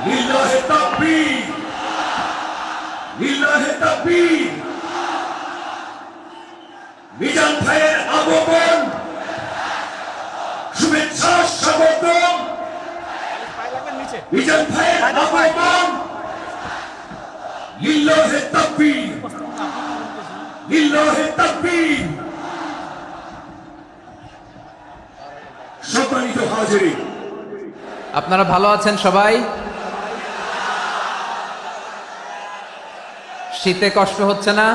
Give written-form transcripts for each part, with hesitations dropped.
লিল্লাহে তাকবীর, লিল্লাহে তাকবীর। মিজান ভাইয়ের আগমন, শুভেচ্ছা স্বাগতম। মিজান ভাইয়ের আগমন, লিল্লাহে তাকবীর, লিল্লাহে তাকবীর। সম্মানিত হাজিরিন, আপনারা ভালো আছেন সবাই? শীতে কষ্ট হচ্ছে না?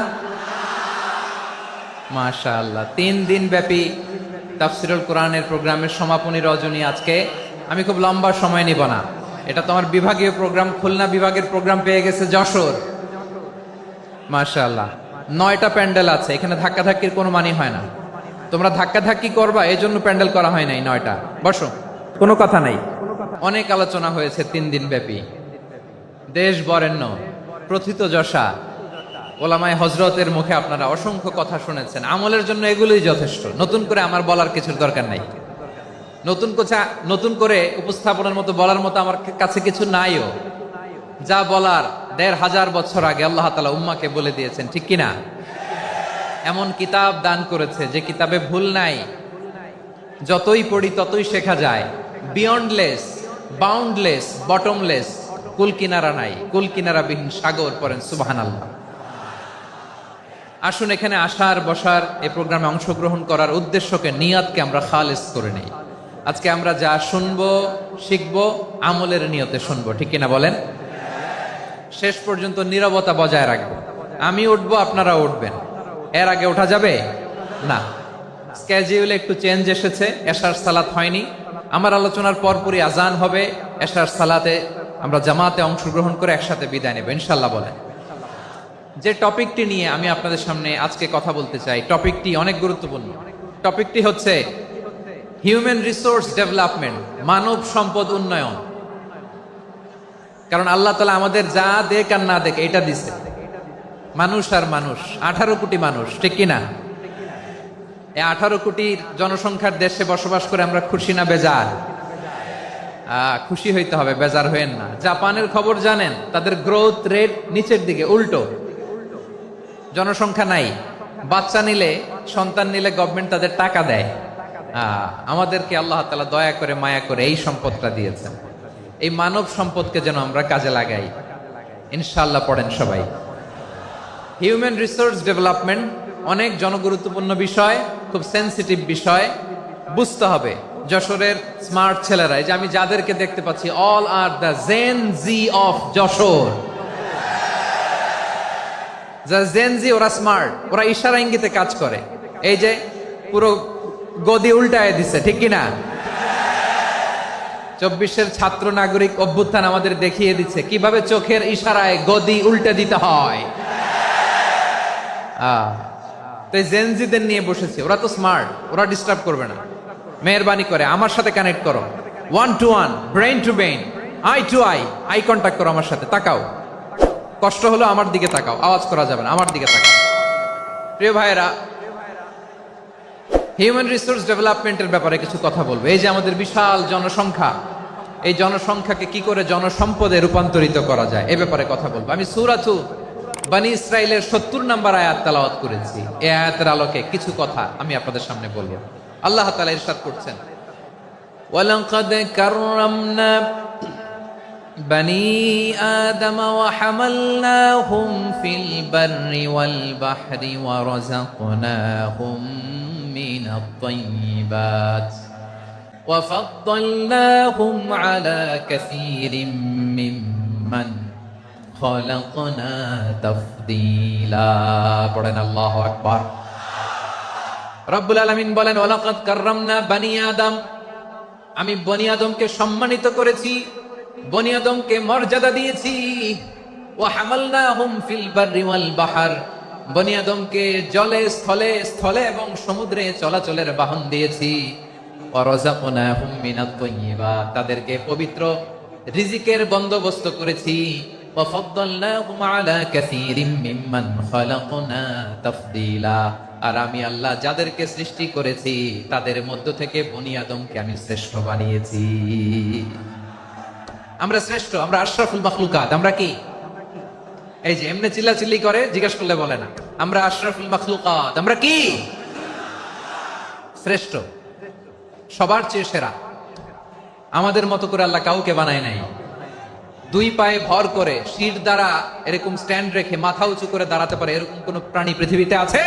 মাশাআল্লাহ। 3 দিন ব্যাপী তাফসিরুল কোরআনের প্রোগ্রামের সমাপনী রজনী আজকে। আমি খুব লম্বা সময় নিব না, এটা তো আমার বিভাগীয় প্রোগ্রাম। খুলনা বিভাগের প্রোগ্রাম পেয়ে গেছে যশোর। মাশাআল্লাহ, 9টা প্যান্ডেল আছে, এখানে ধাক্কাধাক্কির কোনো মানে হয় না। তোমরা ধাক্কাধাক্কি করবা, এই জন্য প্যান্ডেল করা হয় নাই 9টা। বসো, কোনো কথা নাই। অনেক আলোচনা হয়েছে 3 দিন ব্যাপী। দেশ বরেণ্য, প্রথিতযশা ওলামায়ে হযরতের মুখে আপনারা অসংখ্য কথা শুনেছেন। আমলের জন্য এগুলোই যথেষ্ট, নতুন করে আমার বলার কিছুর দরকার নাই। নতুন করে উপস্থাপনের মতো বলার মতো আমার কাছে কিছু নাইও। যা বলার 1500 বছর আগে আল্লাহ তাআলা উম্মাকে বলে দিয়েছেন, ঠিক কিনা? এমন কিতাব দান করেছে যে কিতাবে ভুল নাই, যতই পড়ি ততই শেখা যায়। বিয়ন্ডলেস, বাউন্ডলেস, বটমলেস, কুল কিনারা নাই, কুল কিনারা বিহীন সাগর। পড়েন সুবহানাল্লাহ। আসুন এখানে আসার বসার এই প্রোগ্রামে অংশগ্রহণ করার উদ্দেশ্যকে, নিয়াতকে আমরা খালেস করে নেই। আজকে আমরা যা শুনবো শিখবো আমলের নিয়তে শুনবো, ঠিক কিনা বলেন? শেষ পর্যন্ত নীরবতা বজায় রাখবো। আমি উঠবো, আপনারা উঠবেন। এর আগে ওঠা যাবে না। স্কেডিউলে একটু চেঞ্জ এসেছে, এশার সালাত হয়নি। আমার আলোচনার পরপরই আজান হবে। এশার সালাতে আমরা জামাতে অংশগ্রহণ করে একসাথে বিদায় নেব ইনশাল্লাহ। বলেন, যে টপিকটি নিয়ে আমি আপনাদের সামনে আজকে কথা বলতে চাই, টপিকটি অনেক গুরুত্বপূর্ণ। টপিকটি হচ্ছে হিউম্যান রিসোর্স ডেভেলপমেন্ট, মানব সম্পদ উন্নয়ন। কারণ আল্লাহ তাআলা আমাদের যা দেখ আর না দেখ এটা দিছে। মানুষ আর মানুষ, 18 কোটি মানুষ, ঠিক কিনা? এই 18 কোটির জনসংখ্যার দেশে বসবাস করে আমরা খুশি না বেজার? খুশি হইতে হবে, বেজার হইেন না। জাপানের খবর জানেন? তাদের গ্রোথ রেট নিচের দিকে, উল্টো। জনসংখ্যা নাই, বাচ্চা নিলে, সন্তান নিলে গভর্নমেন্ট তাদের টাকা দেয়। আমাদেরকে আল্লাহ তাআলা দয়া করে মায়া করে এই সম্পদটা দিয়েছেন। এই মানব সম্পদকে যেন আমরা কাজে লাগাই ইনশাআল্লাহ। পড়েন সবাই। হিউম্যান রিসোর্স ডেভেলপমেন্ট অনেক জনগুরুত্বপূর্ণ বিষয়, খুব সেনসিটিভ বিষয়। বুঝতে হবে যশোরের স্মার্ট ছেলেরা, এই যে আমি যাদেরকে দেখতে পাচ্ছি, all are the Gen Z of Jessore. Gen Z, ওরা স্মার্ট, ওরা ইশারা ইঙ্গিতে কাজ করে। এই যে পুরো গদি উল্টায় দিছে, ঠিক কিনা? 24-এর ছাত্র নাগরিক অভ্যুত্থান আমাদের দেখিয়ে দিচ্ছে কিভাবে চোখের ইশারায় গদি উল্টে দিতে হয়। তো জেনজিদের নিয়ে বসেছে, ওরা তো স্মার্ট, ওরা ডিস্টার্ব করবে না। মেহরবানি করে আমার সাথে কানেক্ট করো, 1 to 1, brain to brain, eye to eye, eye contact করো আমার সাথে। তাকাও, কষ্ট হলো আমার দিকে তাকাও, আওয়াজ করা যাবে না, আমার দিকে তাকাও। প্রিয় ভাইয়েরা, হিউম্যান রিসোর্স ডেভেলপমেন্টের ব্যাপারে কিছু কথা বলবো। এই যে আমাদের বিশাল জনসংখ্যা, এই জনসংখ্যাকে কি করে জনসম্পদে রূপান্তরিত করা যায় এ ব্যাপারে কথা বলবো। আমি সূরাতু বনী ইসরাইলের 70 নম্বর আয়াত তেলাওয়াত করেছি। এই আয়াতের আলোকে কিছু কথা আমি আপনাদের সামনে বলবো। আল্লাহ তাআলা ইরশাদ করছেন, ওয়ালাকাদ কাররামনা বনী আদম ওয়া হামালনাহুম ফিল বাররি ওয়াল বাহরি ওয়া রাযাকনাহুম মিনাত তাইয়্যিবাত ওয়া ফাদ্দালনাহুম আলা কাসীরিম মিম্মান খালাকনা তাফদীলা। পড়েন আল্লাহু আকবার। রব্বুল আলামিন বলেন, ওয়ালাকাদ কাররামনা বনী আদম, আমি বনী আদমকে সম্মানিত করেছি, বনী আদমকে মর্যাদা দিয়েছি। ওয়া হামালনাহুম ফিল বাররি ওয়াল বাহর, বনী আদমকে জলে স্থলে, স্থলে এবং সমুদ্রে চলাচলের বাহন দিয়েছি। ওয়া রাযাকনাহুম মিনাত তাইয়্যিবাত, তাদেরকে পবিত্র রিজিকের বন্দোবস্ত করেছি। ওয়া ফাদ্দালনাহুম আলা কাসীরিম মিম্মান খালাকনা তাফদীলা, আর আমি আল্লাহ যাদেরকে সৃষ্টি করেছি তাদের মধ্য থেকে বনী আদমকে আমি শ্রেষ্ঠ বানিয়েছি। আমরা শ্রেষ্ঠ, আমরা আশরাফুল মাখলুকাত। আমরা কি? এই যে এমনি চিল্লাচিল্লি করে, জিজ্ঞেস করলে বলে না। আমরা আশরাফুল মাখলুকাত। আমরা কি? শ্রেষ্ঠ, সবার চেয়ে সেরা। আমাদের মতো করে আল্লাহ কাউকে বানায় নাই। দুই পায়ে ভর করে শির দ্বারা এরকম স্ট্যান্ড রেখে মাথা উঁচু করে দাঁড়াতে পারে এরকম কোন প্রাণী পৃথিবীতে আছে?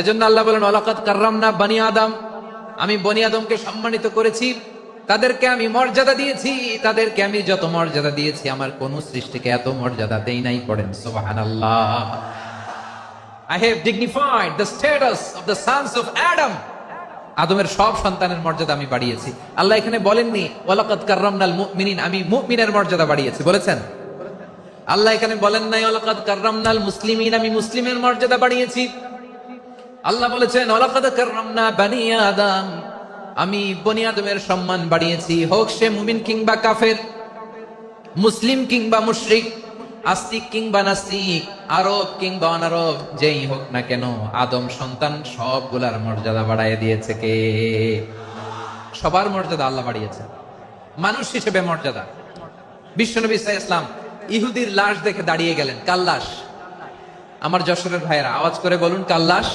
এজন্য আল্লাহ বলেন ওয়ালাকাদ কাররামনা বানি আদম, আমি বনি আদমকে সম্মানিত করেছি, তাদেরকে আমি মর্যাদা দিয়েছি। তাদেরকে আমি যত মর্যাদা দিয়েছি আমার কোন সৃষ্টিকে এত মর্যাদা দেই নাই। পড়েন সুবহানাল্লাহ। I have dignified the status of the sons of Adam. আদমের সব সন্তানের মর্যাদা আমি বাড়িয়েছি। আল্লাহ এখানে বলেননি ওয়ালাকাদ কাররামনাল মুমিনিন, আমি মুমিনের মর্যাদা বাড়িয়েছি, বলেছেন? আল্লাহ এখানে বলেন নাই ওয়ালাকাদ কাররামনাল মুসলিমিন, আমি মুসলিমের মর্যাদা বাড়িয়েছি। আল্লাহ বলেছেন ওয়ালাকাদ কাররামনা বানি আদম, আমি বনি আদমের সম্মান বাড়িয়েছি। হোক সে মুমিন কিংবা কাফের, মুসলিম কিংবা মুশরিক, আস্তিক কিংবা নাস্তিক, আরব কিংবা অনারব, যেই হোক না কেন আদম সন্তান সবগুলার মর্যাদা বাড়ায় দিয়েছে কে? সবার মর্যাদা আল্লাহ বাড়িয়েছে। মানুষ হিসেবে মর্যাদা। বিশ্বনবী সাল্লাল্লাহু আলাইহি ওয়াসাল্লাম ইহুদির লাশ দেখে দাঁড়িয়ে গেলেন। কার লাশ? আমার যশোরের ভাইয়েরা আওয়াজ করে বলুন, কার লাশ?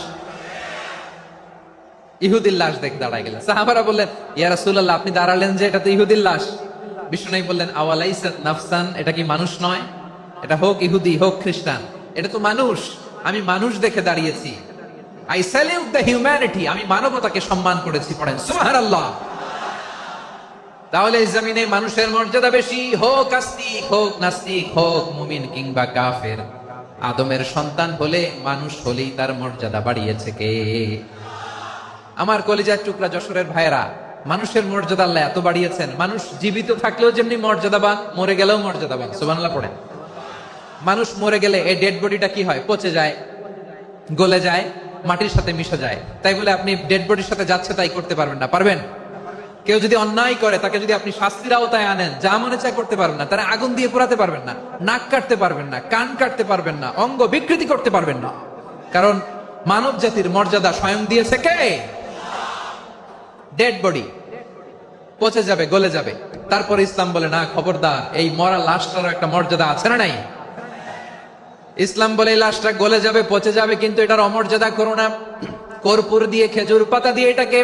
ইহুদির লাশ দেখে দাঁড়ায় গেলেন। সাহাবারা বললেন ইয়া রাসূলুল্লাহ, আপনি দাঁড়ালেন যে, এটা তো ইহুদির লাশ। বিশ্বনবী বললেন আওয়ালাইসাত নাফসান, এটা কি মানুষ নয়? এটা হোক ইহুদি হোক খ্রিস্টান, এটা তো মানুষ। আমি মানুষ দেখে দাঁড়িয়েছি। আই স্যালিউট দ্য হিউম্যানিটি, আমি মানবতাকে সম্মান করেছি। পড়েন সুবহানাল্লাহ। তাহলে এই জমিনে মানুষের মর্যাদা বেশি, হোক আস্তিক হোক নাস্তিক, হোক মুমিন কিংবা কাফের। আদমের সন্তান হলে, মানুষ হলেই তার মর্যাদা বাড়িয়েছে কে? আমার কলিজার টুকরা যশোরের ভাইয়েরা, মানুষের মর্যাদা আল্লাহ এত বাড়িয়েছেন। মানুষ জীবিত থাকলেও যেমনি মর্যাদাবান, মরে গেলেও মর্যাদাবান। সুবহানাল্লাহ পড়েন। মানুষ মরে গেলে এই ডেড বডিটা কি হয়? পচে যায়, গলে যায়, মাটির সাথে মিশে যায়। তাই বলে আপনি ডেড বডির সাথে যাচ্ছে তাই করতে পারবেন না। পারবেন? কেউ যদি অন্যায় করে তাকে যদি আপনি শাস্তির আওতায় আনেন, যা মনে চায় করতে পারবেন না। তারা আগুন দিয়ে পোড়াতে পারবেন না, নাক কাটতে পারবেন না, কান কাটতে পারবেন না, অঙ্গ বিকৃতি করতে পারবেন না। কারণ মানব জাতির মর্যাদা স্বয়ং দিয়েছে কে? ডেড বডি পচে যাবে, গলে যাবে। তারপরে ইসলাম বলে না, খবরদার, এই মরা লাশটার একটা মর্যাদা আছে না নাই? ইসলাম বলে এই লাশটা গলে যাবে, পচে যাবে, কিন্তু এটার অমর্যাদা করো না। কর্পূর দিয়ে, খেজুর পাতা দিয়ে, এটাকে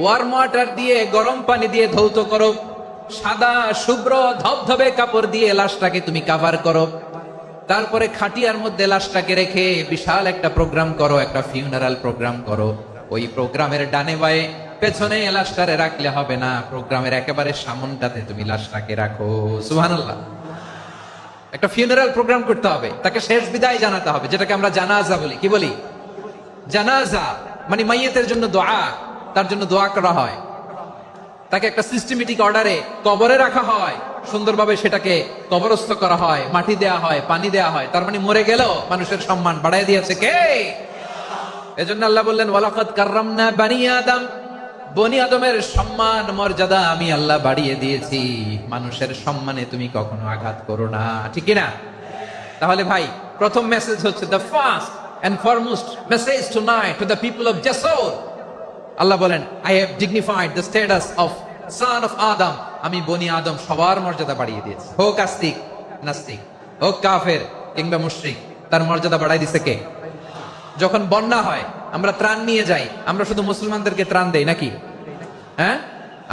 ওয়ার্ম ওয়াটার দিয়ে, গরম পানি দিয়ে ধৌত করো। সাদা শুভ্র ধবধবে কাপড় দিয়ে লাশটাকে তুমি কাভার করো। তারপরে খাটিয়ার মধ্যে লাশটাকে রেখে বিশাল একটা প্রোগ্রাম করো, একটা ফিউনারাল প্রোগ্রাম করো। ওই প্রোগ্রামের ডানে বায়ে পেছনে লাশটারে রাখলে হবে না, প্রোগ্রামের একেবারে সামনটাতে তুমি লাশটাকে রাখো। সুবহানাল্লাহ। একটা ফিউনারাল প্রোগ্রাম করতে হবে, তাকে শেষ বিদায় জানাতে হবে, যেটাকে আমরা জানাজা বলি। কি বলি? জানাজা মানে মাইয়েতের জন্য দোয়া, তার জন্য দোয়া করা হয়। তাকে একটা সিস্টেমেটিক অর্ডারে কবরে রাখা হয়, সুন্দরভাবে সেটাকে কবরস্থ করা হয়, মাটি দেয়া হয়, পানি দেয়া হয়। তার মানে মরে গেলেও মানুষের সম্মান বাড়ায় দিয়েছে কে? এজন্য আল্লাহ বললেন ওয়ালাকাদ কাররামনা বানি আদম, বনি আদমের সম্মান মর্যাদা আমি আল্লাহ বাড়িয়ে দিয়েছি। মানুষের সম্মানে তুমি কখনো আঘাত করো না, ঠিক কি না? তাহলে ভাই, প্রথম মেসেজ হচ্ছে the first and foremost message tonight to the people of Jasor. আল্লাহ বলেন I have dignified the status of son of Adam. আমি বনি আদম সবার মর্যাদা বাড়িয়ে দিয়েছি। হোক আস্তিক নাস্তিক, হোক কাফের কিংবা মুশরিক, তার মর্যাদা বাড়াই দিছে কে? যখন বন্যা হয়, আমরা ত্রাণ নিয়ে যাই, আমরা শুধু মুসলমানদেরকে ত্রাণ দেই নাকি? হ্যাঁ,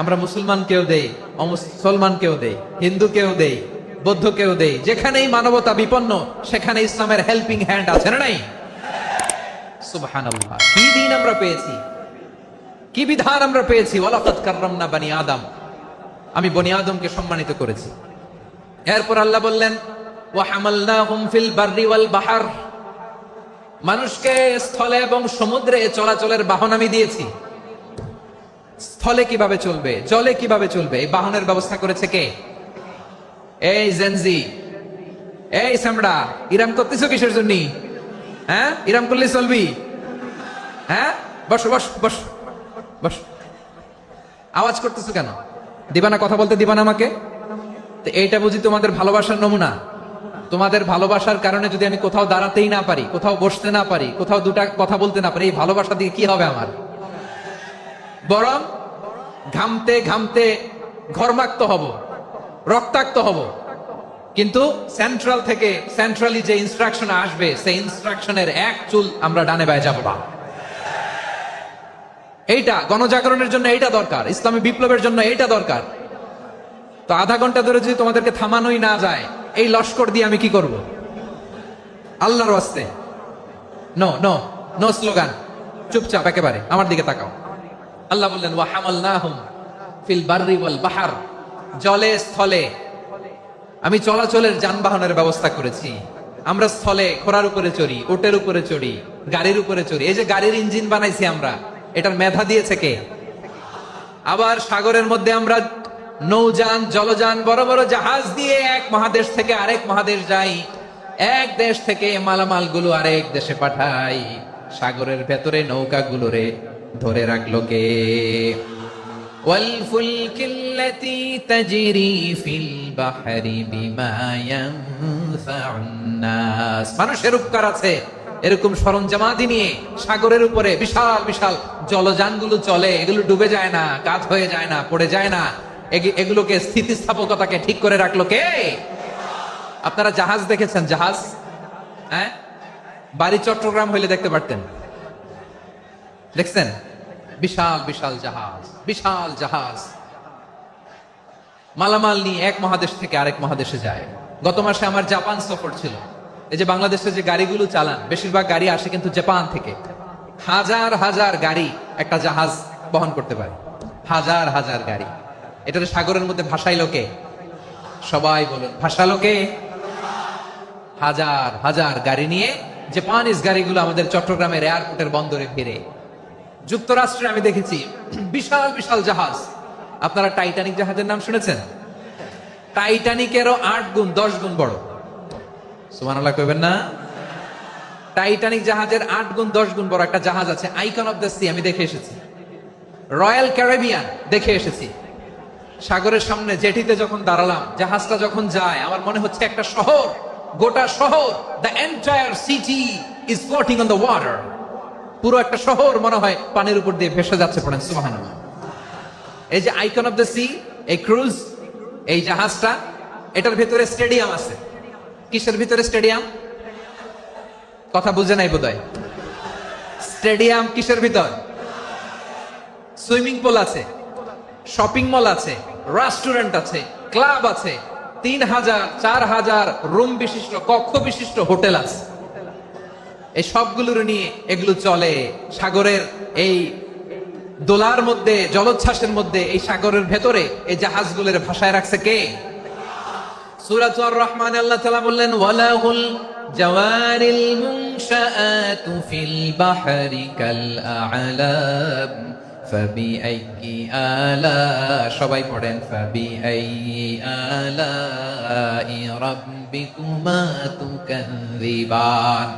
আমরা মুসলমানকেও দেই, অমুসলমানকেও দেই, হিন্দুকেও দেই, বৌদ্ধকেও দেই। যেখানেই মানবতা বিপন্ন সেখানে ইসলামের হেল্পিং হ্যান্ড আছে না নাই? সুবহানাল্লাহ। কি দিন আমরা পেয়েছি, কি বিধান আমরা পেয়েছি। ওয়ালাকাদ কাররামনা বানি আদম, আমি বনি আদমকে সম্মানিত করেছি। এরপর আল্লাহ বললেন ওয়া হামালনাহুম ফিল বাররি ওয়াল বাহর, মানুষকে স্থলে এবং সমুদ্রে চলাচলের বাহন আমি দিয়েছি। স্থলে কিভাবে চলবে, জলে কিভাবে চলবে, এই বাহনের ব্যবস্থা করেছে কে? এই জেনজি, এই সামড়া, ইরাম করতেছো কিসের জন্য? হ্যাঁ, ইরাম করলে চলবি? হ্যাঁ, বসো বস বস বস। আওয়াজ করতেছো কেন? দিবানা কথা বলতে, দিবানা আমাকে? তো এইটা বুঝি তোমাদের ভালোবাসার নমুনা? তোমাদের ভালোবাসার কারণে যদি আমি কোথাও দাঁড়াতেই না পারি, কোথাও বসতে না পারি, কোথাও দুটা কথা বলতে না পারি, এই ভালোবাসা দিয়ে কি হবে আমার? বরং ঘামতে ঘামতে ঘর্মাক্ত হব, রক্তাক্ত হব, কিন্তু সেন্ট্রালি যে ইনস্ট্রাকশন আসবে সেই ইনস্ট্রাকশনের এক চুল আমরা ডানে বায়ে যাব না। এইটা গণজাগরণের জন্য এইটা দরকার, ইসলামী বিপ্লবের জন্য এইটা দরকার। তো আধা ঘন্টা ধরে যদি তোমাদেরকে থামানোই না যায়, এই লস্কর দিয়ে আমি কি করব? আল্লাহর ওয়াস্তে নো নো নো স্লোগান, চুপচাপ একেবারে আমার দিকে তাকাও। আল্লাহ বললেন ওয়া হামালনাহুম ফিল বাররি ওয়াল বাহর, জলে স্থলে আমি চলাচলের যানবাহনের ব্যবস্থা করেছি। আমরা স্থলে ঘোড়ার উপরে চড়ি, উটের উপরে চড়ি, গাড়ির উপরে চড়ি। এই যে গাড়ির ইঞ্জিন বানাইছি আমরা, এটার মেধা দিয়েছে কে? আবার সাগরের মধ্যে আমরা নৌযান, জলযান, বড় বড় জাহাজ দিয়ে এক মহাদেশ থেকে আরেক মহাদেশ যাই, এক দেশ থেকে মালামাল গুলো আরেক দেশে পাঠাই। সাগরের ভেতরে নৌকাগুলোরে ধরে রাখলো কে? والفلك التي تجري في البحر بما ينفع الناس, মানুষের উপকার আছে এরকম সরঞ্জামাদি নিয়ে সাগরের উপরে বিশাল বিশাল জলযানগুলো চলে। এগুলো ডুবে যায় না, কাত হয়ে যায় না, পড়ে যায় না। এগুলোকে স্থিতিস্থাপকতাকে ঠিক করে রাখলো কে? আপনারা জাহাজ দেখেছেন? জাহাজ, হ্যাঁ, বাড়ি চট্টগ্রাম হইলে দেখতে পারতেন, দেখছেন? বিশাল বিশাল জাহাজ, বিশাল জাহাজ মালামাল নিয়ে এক মহাদেশ থেকে আরেক মহাদেশে যায়। গত মাসে আমার জাপান সফর ছিল। এই যে বাংলাদেশে যে গাড়িগুলো চালান, বেশিরভাগ গাড়ি আসে কিন্তু জাপান থেকে। হাজার হাজার গাড়ি একটা জাহাজ বহন করতে পারে, হাজার হাজার গাড়ি। এটা সাগরের মধ্যে ভাসাইলো কে? সবাই বলুন, ভাসালো কে? হাজার হাজার গাড়ি নিয়ে জাপানিজ গাড়িগুলো আমাদের চট্টগ্রামের এয়ারপোর্টের বন্দরে ফিরে। যুক্তরাষ্ট্রে আমি দেখেছি বিশাল বিশাল জাহাজ। আপনারা টাইটানিক জাহাজের নাম শুনেছেন? টাইটানিকেরও 8 গুণ 10 গুণ বড়। সুবহানাল্লাহ কইবেন না? টাইটানিক জাহাজের 8 গুণ 10 গুণ বড় একটা জাহাজ আছে, আইকন অফ দ্য সি, আমি দেখে এসেছি। রয়্যাল ক্যারিবিয়ান দেখে এসেছি। সাগরের সামনে জেটিতে যখন দাঁড়ালাম, জাহাজটা যখন যায়, আমার মনে হচ্ছে একটা শহর, গোটা শহর, the entire city is floating on the water. পুরো একটা শহর মনে হয় পানির উপর দিয়ে ভেসে যাচ্ছে। পড়েন সুবহানাল্লাহ। এই যে আইকন অফ দ্য সি, এই ক্রুজ, এই জাহাজটা, এটার ভিতরে স্টেডিয়াম আছে। কিসের ভিতরে স্টেডিয়াম? কথা বুঝে নাই বোধহয়। স্টেডিয়াম কিসের ভিতর? সুইমিং পুল আছে, শপিং মল আছে, রেস্টুরেন্ট আছে, ক্লাব আছে, 3000 4000 রুম বিশিষ্ট, কক্ষ বিশিষ্ট হোটেল আছে। এই সবগুলোর নিয়ে এগুলো চলে সাগরের এই দোলার মধ্যে, জলোচ্ছ্বাসের মধ্যে। এই সাগরের ভেতরে এই জাহাজগুলোর ভাষায় রাখছে কে? সূরাতুর আর রহমান আল্লাহ তাআলা বললেন ওয়ালাহুল জাওয়ারিল মুনশাআতু ফিল বাহরি কাল আ'লাম ফাবিআইয়ি আলা, সবাই পড়েন ফাবিআইয়ি আলাই রাব্বিকুমা তুকাযিবান।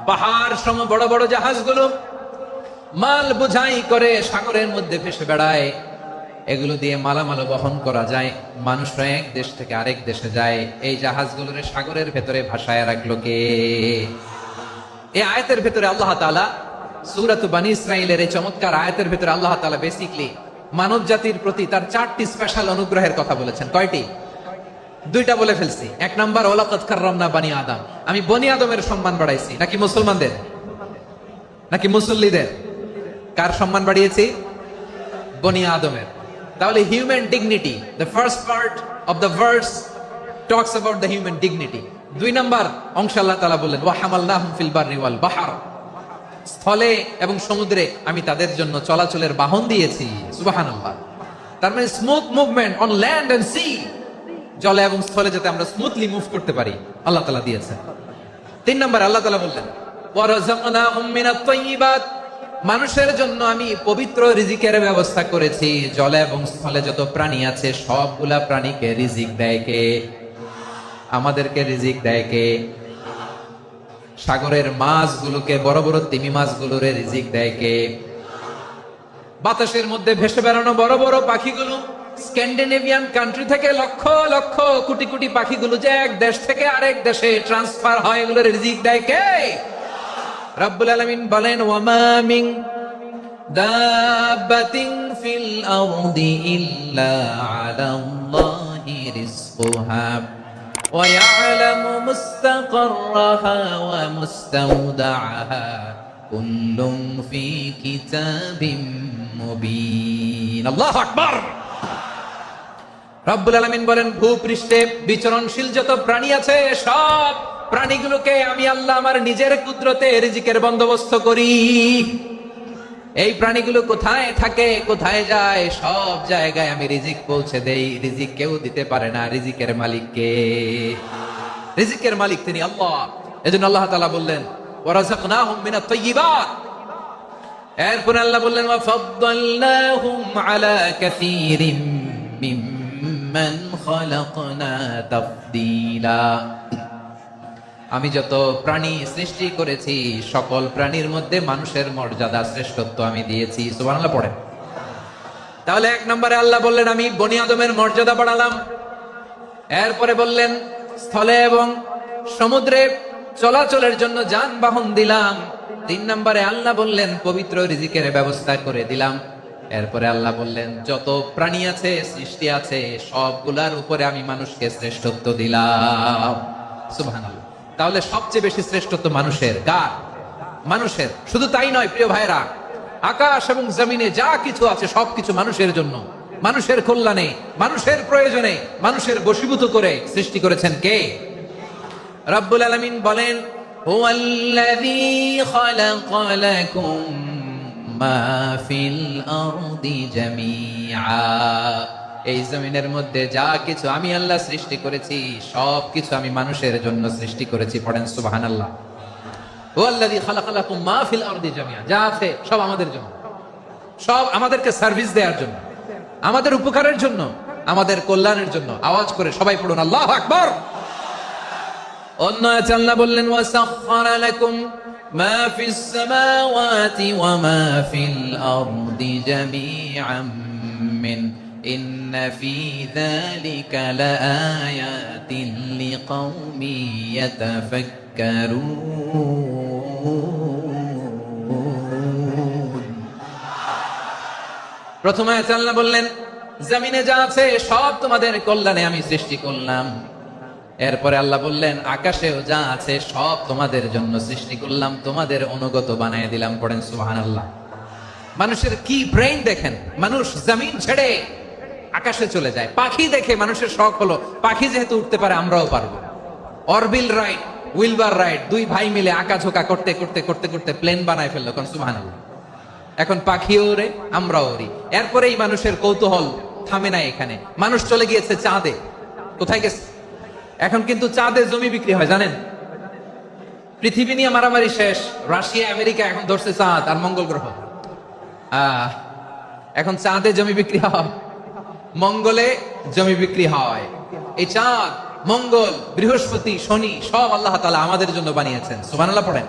পাহাড় সম বড় বড় জাহাজগুলো মাল বোঝাই করে সাগরের মধ্যে ভেসে বেড়ায়। এগুলো দিয়ে মালামাল বহন করা যায়, মানুষরা এক দেশ থেকে আরেক দেশে যায়। এই জাহাজগুলোর সাগরের ভেতরে ভাসায় রাখলো কে? এই আয়াতের ভেতরে আল্লাহ তাআলা সূরাত বনী ইসরাঈলের এই চমৎকার আয়াতের ভেতরে আল্লাহ তাআলা বেসিক্যালি মানব জাতির প্রতি তার 4টি স্পেশাল অনুগ্রহের কথা বলেছেন। কয়টি? 2টা বলে ফেলছি। 1 নাম্বার ওয়ালাকাদ কাররামনা বনী আদম, আমি বনী আদমের সম্মান বাড়াইছি। নাকি মুসলমানদের? নাকি মুসল্লিদের? কার সম্মান বাড়িয়েছি? বনী আদমের। তাহলে human dignity, the first part of the verse talks about the human dignity. 2 number অংশ আল্লাহ তাআলা বললেন ওয়া হামালনাহুম ফিল বাররি ওয়াল বাহর, স্থলে এবং সমুদ্রে আমি তাদের জন্য চলাচলের বাহন দিয়েছি। সুবহানাল্লাহ। তার মানে smooth movement on land and sea, জলে এবং স্থলে যাতে আমরা স্মুথলি মুভ করতে পারি আল্লাহ তাআলা দিয়েছেন। 3 নাম্বার আল্লাহ তাআলা বললেন ওয়া রাযাকনাহুম মিনাত তাইয়্যিবাত, মানুষের জন্য আমি পবিত্র রিজিকের ব্যবস্থা করেছি। জলে এবং স্থলে যত প্রাণী আছে সবগুলা প্রাণীকে রিজিক দেয় কে? আমাদেরকে রিজিক দেয় কে? সাগরের মাছগুলোকে, বড় বড় তিমি মাছগুলোরে রিজিক দেয় কে? বাতাসের মধ্যে ভেসে বেড়ানো বড় বড় পাখিগুলো, স্ক্যান্ডিনেভিয়ান কান্ট্রি থেকে লক্ষ লক্ষ কোটি কোটি পাখিগুলো যে এক দেশ থেকে আরেক দেশে ট্রান্সফার হয়, এগুলোর রিজিক দেয় কে? রব্বুল আলামিন বলেন ওয়ামা মিন দাব্বাতিন ফিল আরদি ইল্লা আলাল্লাহি رزقها ويعلم مستقرها ومستودعها كل في كتاب مبين الله أكبر রব্বুল আলামিন বলেন ভূপৃষ্ঠে বিচরণশীল যত প্রাণী আছে সব প্রাণীগুলোকে আমি আল্লাহ আমার নিজের কুদরতে রিজিকের বন্দোবস্ত করি। এই প্রাণীগুলো কোথায় থাকে কোথায় যায় সব জায়গায় আমি রিজিক পৌঁছে দেই। রিজিক কেউ দিতে পারে না, রিজিকের মালিক কে? রিজিকের মালিক তিনি আল্লাহ। এজন্য আল্লাহ তাআলা বললেন ওয়ারাযাকনাহুম মিনাত তাইয়্যিবাত। এরপর আল্লাহ বললেন ওয়াফাদ্দালনাহুম আলা কাসীরিম মিম্মান খালাকনা তাফদীলা। আমি যত প্রাণী সৃষ্টি করেছি সকল প্রাণীর মধ্যে মানুষের মর্যাদা শ্রেষ্ঠত্ব আমি দিয়েছি। সুবহানাল্লাহ পড়েন। তাহলে এক নম্বরে আল্লাহ বললেন আমি বনি আদমের মর্যাদা বাড়ালাম। এরপরে বললেন স্থলে এবং সমুদ্রে চলাচলের জন্য যানবাহন দিলাম। 3 নম্বরে আল্লাহ বললেন পবিত্র রিজিকের ব্যবস্থা করে দিলাম। এরপরে আল্লাহ বললেন যত প্রাণী আছে সৃষ্টি আছে সবগুলার উপরে আমি মানুষকে শ্রেষ্ঠত্ব দিলাম। সুবহানাল্লাহ। তাহলে সবচেয়ে বেশি শ্রেষ্ঠত্ব মানুষের। কার? মানুষের। শুধু তাই নয় প্রিয় ভাইরা, আকাশ এবং জমিনে যা কিছু আছে সবকিছু মানুষের জন্য, মানুষের কল্যাণে, মানুষের প্রয়োজনে, মানুষের বশীভূত করে সৃষ্টি করেছেন কে? রব্বুল আলামিন বলেন হুয়াল্লাযী খালাকা লাকুম মা ফিল আরদি জামিআ। এই জমিনের মধ্যে যা কিছু আমি আল্লাহ সৃষ্টি করেছি সবকিছু আমি মানুষের জন্য সৃষ্টি করেছি। পড়েন সুবহানাল্লাহ। হুয়াল্লাযী খালাকা লাকুম মা ফিল আরদি জামিআ। যা আছে সব আমাদের জন্য, সব আমাদেরকে সার্ভিস দেওয়ার জন্য, আমাদের উপকারের জন্য, আমাদের কল্যাণের জন্য। আওয়াজ করে সবাই পড়ুন আল্লাহু আকবার। অন্য আয়াতে আল্লাহ বললেন ওয়াসাখখারা লাকুম মা ফিস সামাওয়াতি ওয়া মা ফিল আরদি জামিআন মিন ইন্না ফি যালিকা লাআয়াতিন লিকাউমি ইয়াতাফাক্কারুন। প্রথমে আয়াতে আল্লাহ বললেন জমিনে যা আছে সব তোমাদের কল্যাণে আমি সৃষ্টি করলাম। এরপরে আল্লাহ বললেন আকাশেও যা আছে সব তোমাদের জন্য সৃষ্টি করলাম, তোমাদের অনুগত বানিয়ে দিলাম। পড়েন সুবহানাল্লাহ। মানুষের কি ব্রেইন দেখেন, মানুষ জমিন ছেড়ে আকাশে চলে যায়। পাখি দেখে মানুষের শখ হলো পাখি যেহেতু উঠতে পারে আমরাও পারবো। অরবিল রাইট, উইলবার রাইট, 2 ভাই মিলে আঁকাঝোঁকা করতে করতে করতে করতে প্লেন বানায় ফেললো। কোন সুবহানাল্লাহ। এখন পাখিও ওড়ে আমরাও উড়ি। এরপরেই মানুষের কৌতূহল থামে না এখানে। মানুষ চলে গিয়েছে চাঁদে। কোথায় গেছে? এখন কিন্তু চাঁদে জমি বিক্রি হয় জানেন। পৃথিবী নিয়ে মারামারি শেষ, রাশিয়া আমেরিকা এখন ধরছে চাঁদ আর মঙ্গল গ্রহ। এখন চাঁদে জমি বিক্রি হয়, মঙ্গলে জমি বিক্রি হয়। এই চাঁদ, মঙ্গল, বৃহস্পতি, শনি সব আল্লাহ তাআলা আমাদের জন্য বানিয়েছেন। সুবহানাল্লাহ পড়েন।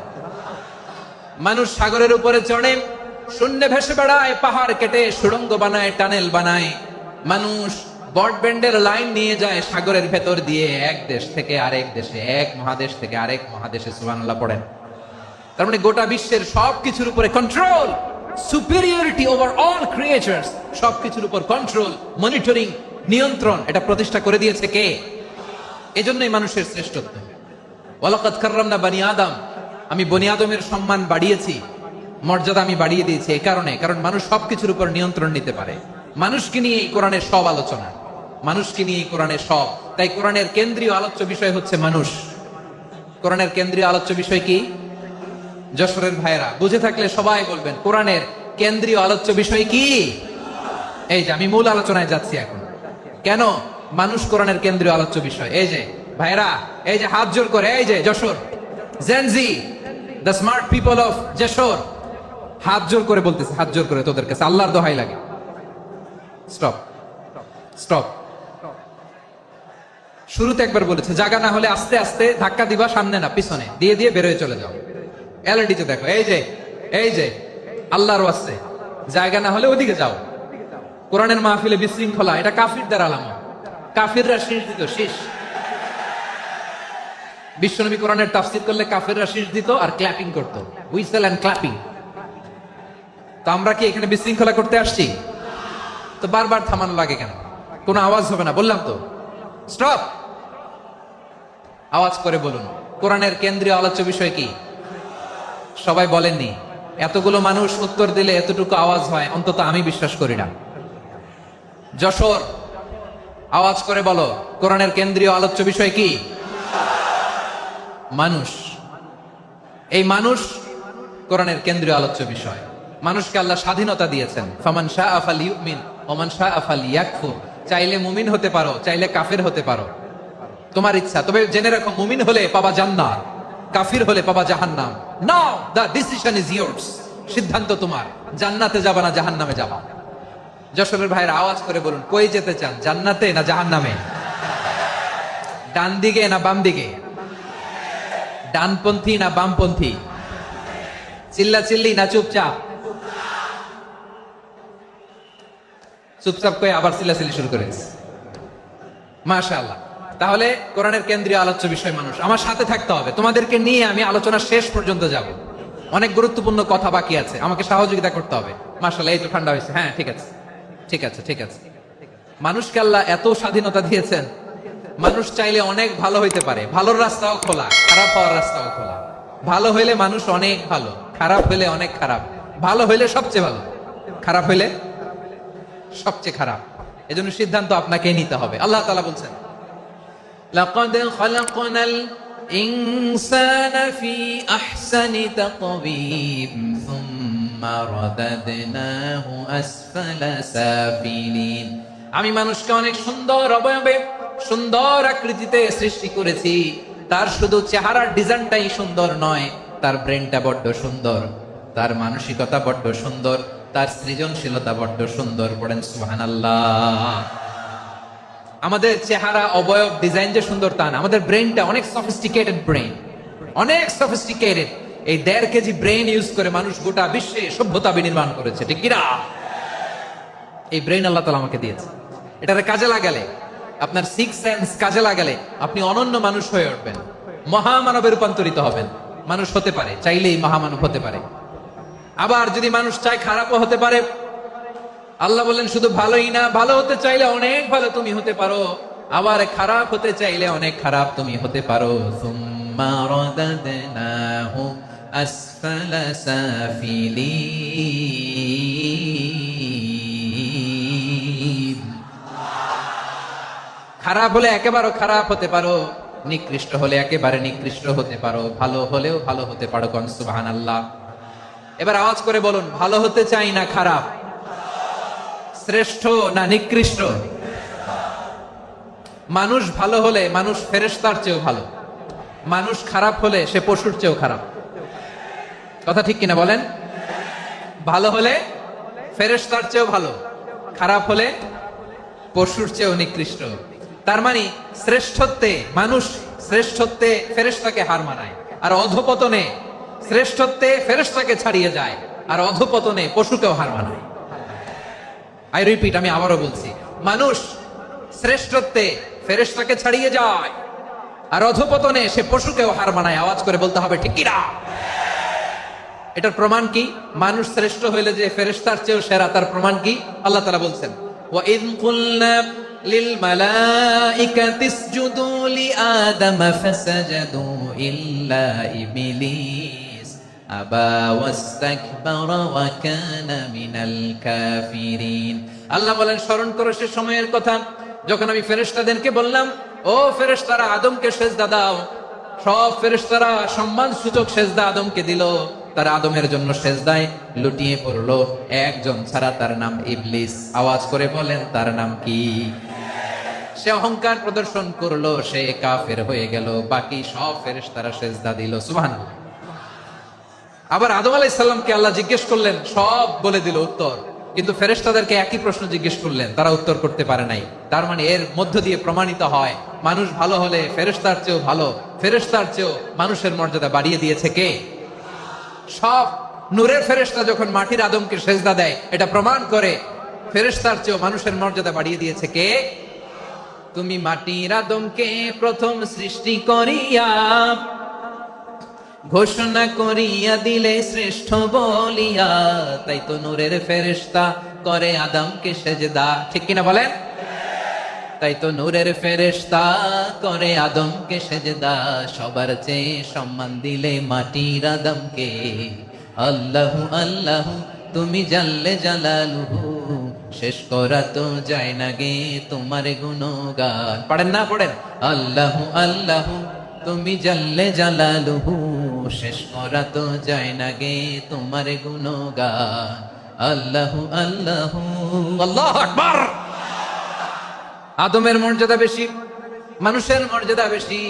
মানুষ সাগরের উপরে চড়ে, শূন্যে ভেসে বেড়ায়, পাহাড় কেটে সুড়ঙ্গ বানায়, টানেল বানায়। মানুষ ব্রডব্যান্ডের লাইন নিয়ে যায় সাগরের ভেতর দিয়ে এক দেশ থেকে আরেক দেশে, এক মহাদেশ থেকে আরেক মহাদেশে। সুবহানাল্লাহ পড়েন। তার মানে গোটা বিশ্বের সবকিছুর উপরে control, superiority over all creatures, সবকিছুর উপর কন্ট্রোল, মনিটরিং, নিয়ন্ত্রণ এটা প্রতিষ্ঠা করে দিয়েছে কে? এজন্যই মানুষের শ্রেষ্ঠত্ব। ওয়ালাকাদ কাররামনা বানি আদম। আমি বনি আদমের সম্মান বাড়িয়েছি, মর্যাদা আমি বাড়িয়ে দিয়েছি এই কারণে, কারণ মানুষ সবকিছুর উপর নিয়ন্ত্রণ নিতে পারে। মানুষকে নিয়ে এই কোরআনের সব আলোচনা, মানুষকে নিয়ে এই কোরআনের সব। তাই কোরআনের কেন্দ্রীয় আলোচ্য বিষয় হচ্ছে মানুষ। কোরআনের কেন্দ্রীয় আলোচ্য বিষয় কি? যশোরের ভাইয়েরা বুঝে থাকলে সবাই বলবেন কোরআনের কেন্দ্রীয় আলোচ্য বিষয় কি? এই যে আমি মূল আলোচনায় যাচ্ছি এখন। কেন মানুষ কোরআনের কেন্দ্রীয় আলোচ্য বিষয়? এই যে ভাইয়েরা, এই যে হাত জোর করে, এই যে Jessore Gen Z, the smart people of Jessore, হাত জোর করে বলতেছে, হাত জোর করে তোদের কাছে আল্লাহর দোহাই লাগে, স্টপ স্টপ। শুরুতে একবার বলেছে জায়গা না হলে আস্তে আস্তে ধাক্কা দিবা, সামনে না পিছনে, দিয়ে দিয়ে বেরোয় চলে যাও। এলইডিতে দেখো, এই যে আল্লাহর ওয়াস্তে জায়গা না হলে ওদিকে যাও। কোরআনের মাহফিলে বিশৃঙ্খলা, এটা কাফিরদের আলামত। কাফিররা শীষ দিত, শীষ। বিশ্বনবী কোরআনের তাফসীর করলে কাফিররা শীষ দিত আর ক্ল্যাপিং করতো, হুইসেল এন্ড ক্ল্যাপিং। তো আমরা কি এখানে বিশৃঙ্খলা করতে আসছি? তো বারবার থামানো লাগে কেন? কোনো আওয়াজ হবে না, বললাম তো স্টপ। আওয়াজ করে বলুন, কোরআনের কেন্দ্রীয় আলোচ্য বিষয় কি? সবাই বলেননি। এতগুলো মানুষ উত্তর দিলে এতটুকু আওয়াজ হয়, অন্তত আমি বিশ্বাস করি না। যশোর, আওয়াজ করে বলো, কোরআনের কেন্দ্রীয় আলোচ্য বিষয় কি? মানুষ। এই মানুষ কোরআনের কেন্দ্রীয় আলোচ্য বিষয়। মানুষকে আল্লাহ স্বাধীনতা দিয়েছেন। ফামান শাআ ফালিউমিন ওয়া মান শাআ ফালিয়াকফুর। চাইলে মুমিন হতে পারো, চাইলে কাফের হতে পারো, তোমার ইচ্ছা। তবে জেনে রাখো, মুমিন হলে পাবা জান্নাত, কাফির হলে পাবা জাহান্নাম। নাও দ্য ডিসিশন ইজ ইয়ার্স। সিদ্ধান্ত তোমার, জান্নাতে যাবা না জাহান্নামে যাবা। যশোরের ভাইয়ের আওয়াজ করে বলুন, কই যেতে চান, জান্নাতে না জাহান্নামে? ডান দিকে না বাম দিকে? ডানপন্থী না বামপন্থী? চিল্লা চিল্লি না চুপচাপ? চুপচাপ কয়ে আবার চিল্লাচিল্লি শুরু করেছে। মাশাআল্লাহ। তাহলে কোরআনের কেন্দ্রীয় আলোচ্য বিষয় মানুষ। আমার সাথে থাকতে হবে, তোমাদেরকে নিয়ে আমি আলোচনা শেষ পর্যন্ত যাব। অনেক গুরুত্বপূর্ণ কথা বাকি আছে, আমাকে সহযোগিতা করতে হবে। মাশাআল্লাহ, এই তো ঠান্ডা হয়েছে। হ্যাঁ, ঠিক আছে ঠিক আছে ঠিক আছে। মানুষকে আল্লাহ এত স্বাধীনতা দিয়েছেন, মানুষ চাইলে অনেক ভালো হইতে পারে। ভালোর রাস্তাও খোলা, খারাপ হওয়ার রাস্তাও খোলা। ভালো হইলে মানুষ অনেক ভালো, খারাপ হইলে অনেক খারাপ। ভালো হইলে সবচেয়ে ভালো, খারাপ হইলে সবচেয়ে খারাপ। এজন্য সিদ্ধান্ত আপনাকে নিতে হবে। আল্লাহ তাআলা বলছেন, লাকাদ খালাকনাল ইনসানা ফি আহসানি তাকওয়িম সুম্মা রাদাদনাহু আসফালা সাফিলিন। আমি মানুষকে অনেক সুন্দর অবয়বে, সুন্দর আকৃতিতে সৃষ্টি করেছি। তার শুধু চেহারার ডিজাইনটাই সুন্দর নয়, তার ব্রেনটা বড্ড সুন্দর, তার মানসিকতা বড্ড সুন্দর, তার সৃজনশীলতা বড্ড সুন্দর। পড়েন সুবহানাল্লাহ। আমাদের চেহারা, অবয়ব, ডিজাইন যে সুন্দর তা না, আমাদের ব্রেনটা অনেক সফিস্টিকেটেড ব্রেন, অনেক সফিস্টিকেটেড। এই 1.5 কেজি ব্রেন ইউজ করে মানুষ গোটা বিশ্বে সভ্যতা বিনির্মাণ করেছে, ঠিক কিনা? এই ব্রেন আল্লাহ তাআলা আমাকে দিয়েছে। এটারে কাজে লাগালে, আপনার 6 সেন্স কাজে লাগালে আপনি অনন্য মানুষ হয়ে উঠবেন, মহামানবে রূপান্তরিত হবেন। মানুষ হতে পারে, চাইলেই মহামানব হতে পারে। আবার যদি মানুষ চায় খারাপও হতে পারে। আল্লাহ বললেন শুধু ভালোই না, ভালো হতে চাইলে অনেক ভালো তুমি হতে পারো, আবার খারাপ হতে চাইলে অনেক খারাপ তুমি হতে পারো। সুম্মা রাদাদনাহু আসফালা সাফিলিন। খারাপ হলে একেবারে খারাপ হতে পারো, নিকৃষ্ট হলে একেবারে নিকৃষ্ট হতে পারো, ভালো হলেও ভালো হতে পারো। কোন সুবহানাল্লাহ। এবার আওয়াজ করে বলুন, ভালো হতে চাই না খারাপ? শ্রেষ্ঠ না নিকৃষ্ট? মানুষ ভালো হলে মানুষ ফেরেশতার চেয়েও ভালো, মানুষ খারাপ হলে সে পশুর চেয়েও খারাপ। কথা ঠিক কিনা বলেন? ভালো হলে ফেরেশতার চেয়েও ভালো, খারাপ হলে পশুর চেয়েও নিকৃষ্ট। তার মানে শ্রেষ্ঠত্বে মানুষ, শ্রেষ্ঠত্বে ফেরেশতাকে হার মানায়, আর অধপতনে শ্রেষ্ঠত্বে ফেরেশতাকে ছাড়িয়ে যায়, আর অধপতনে পশুকেও হার মানায়। আই রিপিট, আমি আবারও বলছি, মানুষ শ্রেষ্ঠত্বে ফেরেশতাকে ছাড়িয়ে যায়, আর অধপতনে সে পশুকেও হার মানায়। আওয়াজ করে বলতে হবে, ঠিক কিনা? এটার প্রমাণ কি? মানুষ শ্রেষ্ঠ হইলে যে ফেরেশতার চেয়েও সেরা, তার প্রমাণ কি? আল্লাহ তাআলা বলছেন, ওয়া ইয কুলনা লিল মালাইকাতি ইসজুদু লিআদম ফাসাজাদু ইল্লা ইবলিস আবা ওয়াস্তাকবারা ওয়া কানা মিনাল কাফিরিন। আল্লাহ বলেন, স্মরণ করো সে সময়ের কথা যখন আমি ফেরেশতাদেরকে বললাম, ও ফেরেশতারা আদমকে সেজদা দাও। সব ফেরেশতারা সম্মান সূচক সেজদা আদমকে দিল। তারা আদমের জন্য সেজদায় লুটিয়ে পড়লো, একজন ছাড়া, তার নাম ইবলিস। আওয়াজ করে বলেন, তার নাম কি? সে অহংকার প্রদর্শন করলো, সে কাফের হয়ে গেল। বাকি সব ফেরেশতারা সেজদা দিল। সুবহানাল্লাহ। আবার আদম আলাইহিস সালামকে আল্লাহ জিজ্ঞেস করলেন, সব বলে দিল উত্তর, কিন্তু ফেরেশতাদেরকে একই প্রশ্ন জিজ্ঞেস করলেন, তারা উত্তর করতে পারে নাই। তার মানে এর মধ্য দিয়ে প্রমাণিত হয়, মানুষ ভালো হলে ফেরেশতার চেয়েও ভালো, ফেরেশতার চেয়েও মানুষের মর্যাদা বাড়িয়ে দিয়েছে কে? সব নূরের ফেরেশতা যখন মাটির আদমকে সেজদা দেয়, এটা প্রমাণ করে ফেরেশতার চেয়েও মানুষের মর্যাদা বাড়িয়ে দিয়েছে কে? তুমি মাটির আদমকে প্রথম সৃষ্টি করিয়া ঘোষণা করিয়া দিলে শ্রেষ্ঠ বলিয়া, তাই তো নূরের ফেরেশতা করে আদমকে সেজদা। ঠিক কিনা বলেন? তাই তো নূরের ফেরেশতা করে আদমকে সেজদা, সবার চেয়ে সম্মান দিলে মাটির আদমকে। আল্লাহু আল্লাহু তুমি জাল্লে জালালুহু, শেষ করা তো যায় না গে তোমার গুণগান। পড়েন না, পড়েন। আল্লাহু আল্লাহু তুমি জাল্লে জালালুহু, শেষ করা তো যায় না গে তোমার গুণগান। আল্লাহু আল্লাহু, আল্লাহু আকবার। আদমের মর্যাদা বেশি, মানুষের মর্যাদা বেশি।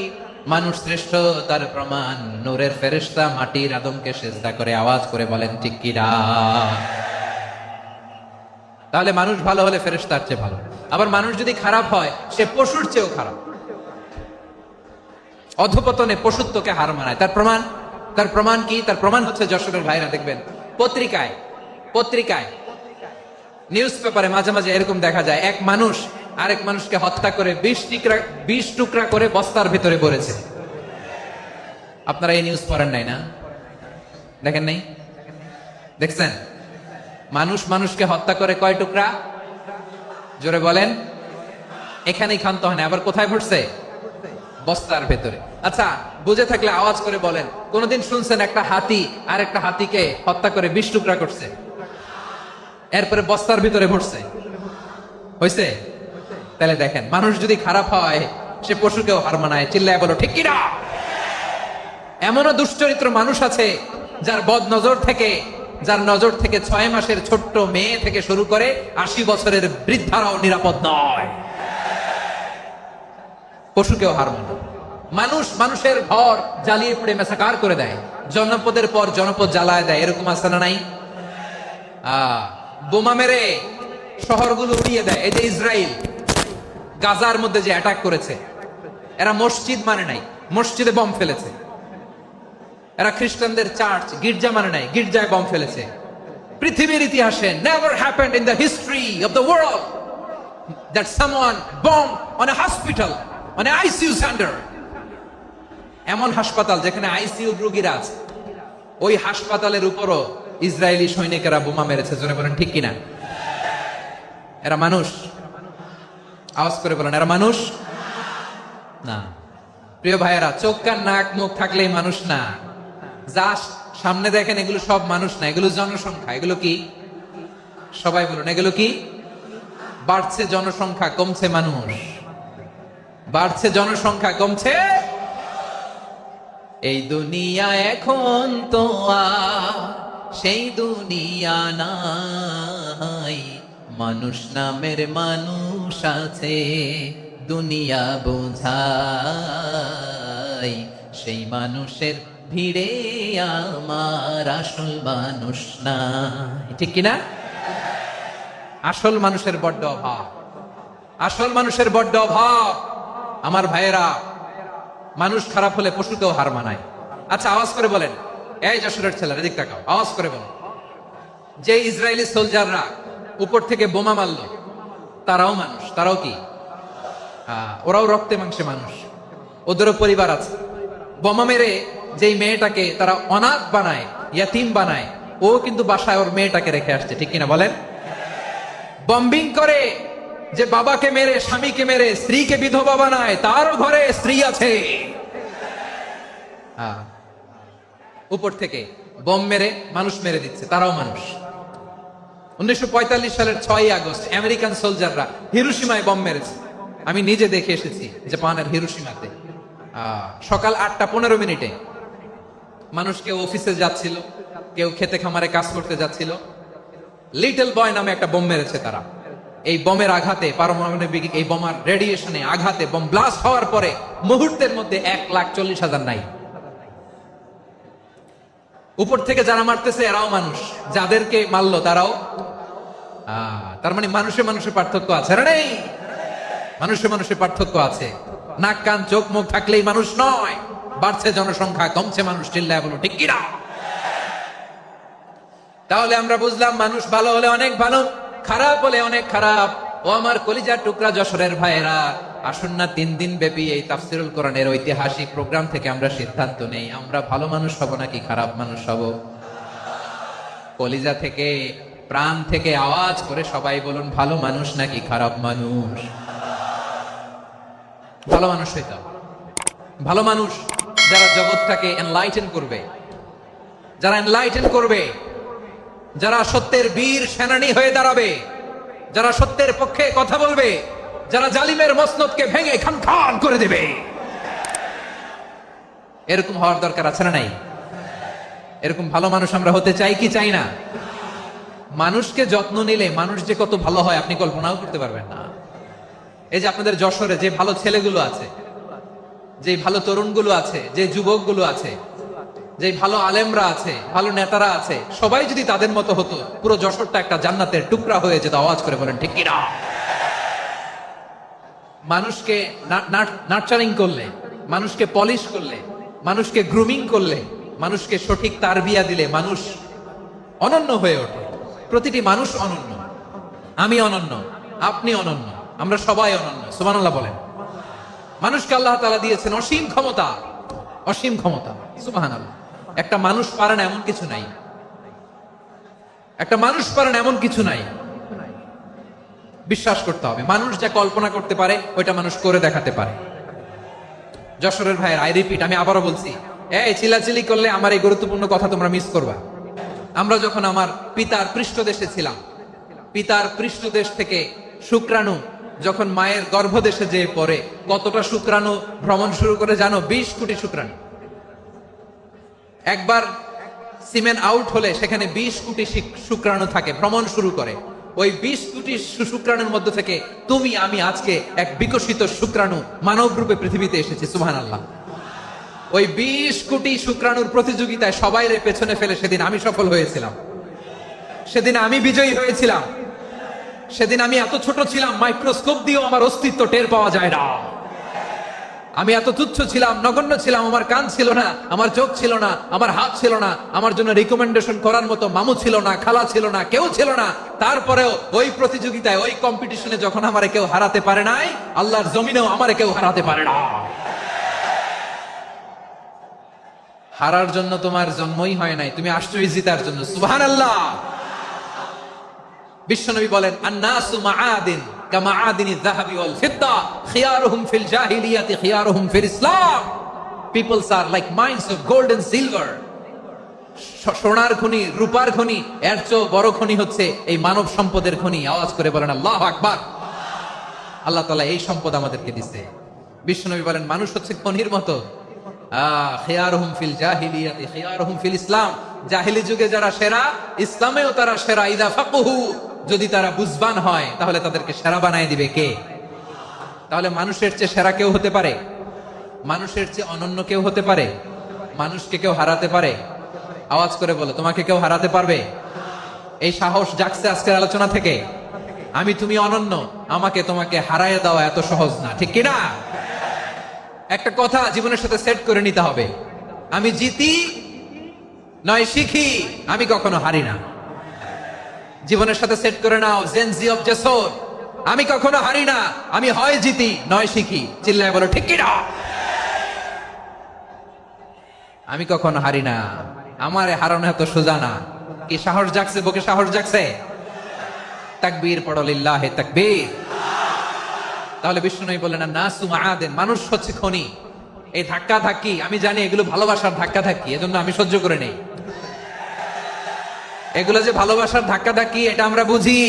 মানুষ শ্রেষ্ঠ তার প্রমাণ নূরের ফেরেশতা মাটির আদমকে সেজদা করে আওয়াজ করে বলেন ঠিক কি না? তাহলে মানুষ ভালো হলে ফেরেশতার চেয়ে ভালো। আবার মানুষ যদি খারাপ হয় সে পশুর চেয়েও খারাপ। অধপতনে পশুত্বকে হার মানায়। তার প্রমাণ কি? তার প্রমাণ হচ্ছে যশোরের ভাইরা দেখবেন পত্রিকায় নিউজ পেপারে মাঝে মাঝে এরকম দেখা যায়, এক মানুষ আরেক মানুষকে হত্যা করে 20 টুকরা করে বস্তার ভিতরে ভরেছে। আপনারা এই নিউজ পড়েন নাই না? দেখেন নাই? দেখছেন? মানুষ মানুষকে হত্যা করে কয় টুকরা? জোরে বলেন। এখানেই ক্ষান্ত হয় না, আবার কোথায় ভরছে? বস্তার ভেতরে। আচ্ছা, বুঝে থাকলে আওয়াজ করে বলেন, কোনদিন শুনছেন একটা হাতি আর একটা হাতিকে হত্যা করে 20 টুকরা করছে, এরপরে বস্তার ভিতরে ভরছে? হয়েছে? তাহলে দেখেন, মানুষ যদি খারাপ হয় সে পশুকেও হার মানায়। চিল্লায় বলো ঠিক কিনা? এমনও দুশ্চরিত্র মানুষ আছে যার নজর থেকে 6 মাসের ছোট্ট মেয়ে থেকে শুরু করে 80 বছরের বৃদ্ধারাও নিরাপদ নয়। পশুকেও হার মানায়। মানুষের ঘর জ্বালিয়ে পুড়ে মেসাকার করে দেয়, জনপদের পর জনপদ জ্বালায় দেয়। এরকম আছে না নাই? বোমা মেরে শহরগুলো উড়িয়ে দেয়। এই যে ইসরায়েল গাজার মধ্যে যে অ্যাটাক করেছে, এরা মসজিদ মানে নাই, মসজিদে বম ফেলেছে। এরা খ্রিস্টানদের চার্চ গির্জা মানে নাই, গির্জায় বম ফেলেছে। পৃথিবীর ইতিহাসে never happened in the history of the world that someone bombed on a hospital, on an ICU center. এমন হাসপাতাল যেখানে আইসিইউ রোগীরা আছে, ওই হাসপাতালের উপরও ইসরায়েলি সৈনিকেরা বোমা মেরেছে। জোরে বলেন ঠিক কিনা? এরা মানুষ? আওয়াজ করে বলেন, এরা মানুষ না। প্রিয় ভাইয়েরা, চোখ কান নাক মুখ থাকলেই মানুষ না। যা সামনে দেখেন এগুলো সব মানুষ না, এগুলো জনসংখ্যা। এগুলো কি? সবাই বলুন, এগুলো কি? বাড়ছে জনসংখ্যা, কমছে মানুষ। বাড়ছে জনসংখ্যা, কমছে। এই দুনিয়া এখন তো আর সেই দুনিয়া নাই, মানুষ নামের মানুষ আছে দুনিয়া বোঝাই, সেই মানুষের ভিড়ে আমার আসল মানুষ না। ঠিক কিনা? আসল মানুষের বড্ড অভাব, আসল মানুষের বড্ড অভাব। আমার ভাইয়েরা, মানুষ খারাপ হলে পশুকেও হার মানায়। আচ্ছা, আওয়াজ করে বলেন, এই যশোরের ছেলেরা এদিক তাকাও, আওয়াজ করে বলেন, যে ইসরায়েলি সোলজাররা উপর থেকে বোমা মারলো তারাও মানুষ? তারাও কি? ওরাও রক্তে মাংসে মানুষ, ওদেরও পরিবার আছে। বোমা মেরে যেই মেয়েটাকে তারা অনাথ বানায়, ইয়াতিম বানায়, ও কিন্তু বাসায় ওর মেয়েটাকে রেখে আসছে। ঠিক কিনা বলেন? বম্বিং করে যে বাবাকে মেরে, স্বামীকে মেরে স্ত্রীকে বিধবা বানায়, তারও ঘরে স্ত্রী আছে। উপর থেকে বম মেরে মানুষ মেরে দিচ্ছে, তারাও মানুষ। 1945 সালের 6ই আগস্ট আমেরিকান সোলজাররা হিরোশিমায় বম মেরেছে। আমি নিজে দেখে এসেছি জাপানের হিরোশিমাতে। সকাল 8:15 মানুষ কেউ অফিসে যাচ্ছিল, কেউ খেতে খামারে কাজ করতে যাচ্ছিল। লিটল বয় নামে একটা বোম মেরেছে তারা। এই বোমের আঘাতে, পারমাণবিক এই বোমার রেডিয়েশনে আঘাতে, বোম ব্লাস্ট হওয়ার পরে মুহূর্তের মধ্যে 1,40,000 নাই। উপর থেকে যারা মারতেছে এরাও মানুষ, যাদেরকে মারলো তারাও। তার মানে মানুষে মানুষের পার্থক্য আছে না? নেই? মানুষে মানুষের পার্থক্য আছে। নাক কান চোখ মুখ থাকলেই মানুষ নয়। বাড়ছে জনসংখ্যা, কমছে মানুষ। চিল্লায় বলো ঠিক কিনা? তাহলে আমরা বুঝলাম, মানুষ ভালো হলে অনেক ভালো, খারাপ হলে অনেক খারাপ। ও আমার কলিজার টুকরা যশোরের ভাইয়েরা, আসুন না 3 দিন ব্যাপী এই তাফসিরুল কোরআনের ঐতিহাসিক প্রোগ্রাম থেকে আমরা সিদ্ধান্ত নেই, আমরা ভালো মানুষ হব নাকি খারাপ মানুষ হব। কলিজা থেকে, প্রাণ থেকে আওয়াজ করে সবাই বলুন, ভালো মানুষ নাকি খারাপ মানুষ? ভালো মানুষ হইতে হবে। ভালো মানুষ যারা জগৎটাকে এনলাইটেন করবে, যারা এনলাইটেন করবে, যারা সত্যের বীর সেনানী হয়ে দাঁড়াবে, যারা সত্যের পক্ষে কথা বলবে, যারা জালিমের মসনদকে ভেঙে খান খান করে দেবে, এরকম হওয়ার দরকার আছে না নাই? এরকম ভালো মানুষ আমরা হতে চাই কি চাই না? মানুষকে যত্ন নিলে মানুষ যে কত ভালো হয় আপনি কল্পনাও করতে পারবেন না। এই যে আপনাদের যশোরে যে ভালো ছেলেগুলো আছে, যে ভালো তরুণগুলো আছে, যে যুবকগুলো আছে, যে ভালো আলেমরা আছে, ভালো নেতারা আছে, সবাই যদি তাদের মতো হতো পুরো যশোরটা একটা জান্নাতের টুকরা হয়ে যেত। আওয়াজ করে বলেন ঠিক কিনা? মানুষকে নার্চারিং করলে, মানুষকে পলিশ করলে, মানুষকে গ্রুমিং করলে, মানুষকে সঠিক তারবিয়া দিলে মানুষ অনন্য হয়ে ওঠে। প্রতিটি মানুষ অনন্য। আমি অনন্য, আপনি অনন্য, আমরা সবাই অনন্য। সুবহানাল্লাহ বলেন। মানুষকে আল্লাহ তাআলা দিয়েছেন অসীম ক্ষমতা, অসীম ক্ষমতা। সুবহানাল্লাহ। একটা মানুষ পারে না এমন কিছু নাই, একটা মানুষ পারে না এমন কিছু নাই। বিশ্বাস করতে হবে, মানুষ যা কল্পনা করতে পারে ওইটা মানুষ করে দেখাতে পারে। যশোরের ভাইয়ের, আই রিপিট, আমি আবারও বলছি, এই চিল্লাচিল্লি করলে আমার এই গুরুত্বপূর্ণ কথা তোমরা মিস করবা। আমরা যখন আমার পিতার পৃষ্ঠদেশে ছিলাম, পিতার পৃষ্ঠদেশ থেকে শুক্রাণু যখন মায়ের গর্ভদেশে যেয়ে পড়ে, কতটা শুক্রাণু ভ্রমণ শুরু করে জানো? 20 কোটি শুক্রাণু। একবার সিমেন আউট হলে সেখানে 20 কোটি শুক্রাণু থাকে, ভ্রমণ শুরু করে। ওই 20 কোটি শুক্রাণুর মধ্য থেকে তুমি আমি আজকে এক বিকশিত শুক্রাণু মানব রূপে পৃথিবীতে এসেছি। সুবহানাল্লাহ। ওই 20 কোটি শুক্রাণুর প্রতিযোগিতায় সবাই পেছনে ফেলে সেদিন আমি সফল হয়েছিলাম, সেদিন আমি বিজয়ী হয়েছিলাম। সেদিন আমি এত ছোট ছিলাম, মাইক্রোস্কোপ দিয়েও আমার অস্তিত্ব টের পাওয়া যায় না। আমি এত তুচ্ছ ছিলাম, নগণ্য ছিলাম। আমার কান ছিল না, আমার চোখ ছিল না, আমার হাত ছিল না, আমার জন্য রিকমেন্ডেশন করার মতো মামু ছিল না, খালা ছিল না, কেউ ছিল না। তারপরেও ওই প্রতিযোগিতায়, ওই কম্পিটিশনে যখন আমারে কেউ হারাতে পারে নাই, আল্লাহর জমিনেও আমারে কেউ হারাতে পারে না। হারার জন্য তোমার জন্মই হয় নাই, তুমি আসছো জিতার জন্য। সুবহানাল্লাহ। বিশ্বনবী বলেন, আন-নাসু মাআদিন কামাআদিনিয যাহাবি ওয়াল ফিদ্দা খিয়ারুহুম ফিল জাহিলিয়াতি খিয়ারুহুম ফিল ইসলাম। Peoples are like mines of gold and silver. সোনার খনি, রূপার খনি, এর চেয়ে বড় খনি হচ্ছে এই মানব সম্পদের খনি। আওয়াজ করে বলেন আল্লাহু আকবার। আল্লাহ তাআলা এই সম্পদ আমাদেরকে দিয়েছে। বিশ্বনবী বলেন, মানুষ হচ্ছে খনির মতো। খিয়ারুহুম ফিল জাহিলিয়াতি খিয়ারুহুম ফিল ইসলাম। জাহিলি যুগে যারা সেরা, ইসলামেও তারা সেরা। ইদা ফাকুহু, যদি তারা বুঝবান হয় তাহলে তাদেরকে সেরা বানায় দিবে কে? তাহলে মানুষের চেয়ে সেরা কেউ হতে পারে? মানুষের চেয়ে অনন্য কেউ হতে পারে? মানুষকে কেউ হারাতে পারে? আওয়াজ করে বলো, তোমাকে কেউ হারাতে পারবে? এই সাহস জাগছে আজকের আলোচনা থেকে। আমি তুমি অনন্য, আমাকে তোমাকে হারায় দেওয়া এত সহজ না, ঠিক কিনা? একটা কথা জীবনের সাথে সেট করে নিতে হবে, আমি জিতি নয় শিখি, আমি কখনো হারি না। জীবনের সাথে সেট করে নাও, জেনজি অফ জেসর, আমি কখনো হারি না, আমি হয় জিতি নয় শিখি। চিল্লায় বলো ঠিক কিনা? আমি কখনো হারি না, আমার হারানো এত সোজা না। কি সাহস জাগছে? বুকে সাহস জাগছে? তাকবীর পড়ো, লিল্লাহে তাকবীর। তাহলে বিষ্ণু বলেন, নাসু মাআদিন, মানুষ হচ্ছে খনি। এই ধাক্কা ধাক্কি, আমি জানি এগুলো ভালোবাসার ধাক্কা ধাক্কি, এজন্য আমি সহ্য করে নেই। এগুলো যে ভালোবাসার ধাক্কা ধাক্কি, এটা আমরা বুঝি।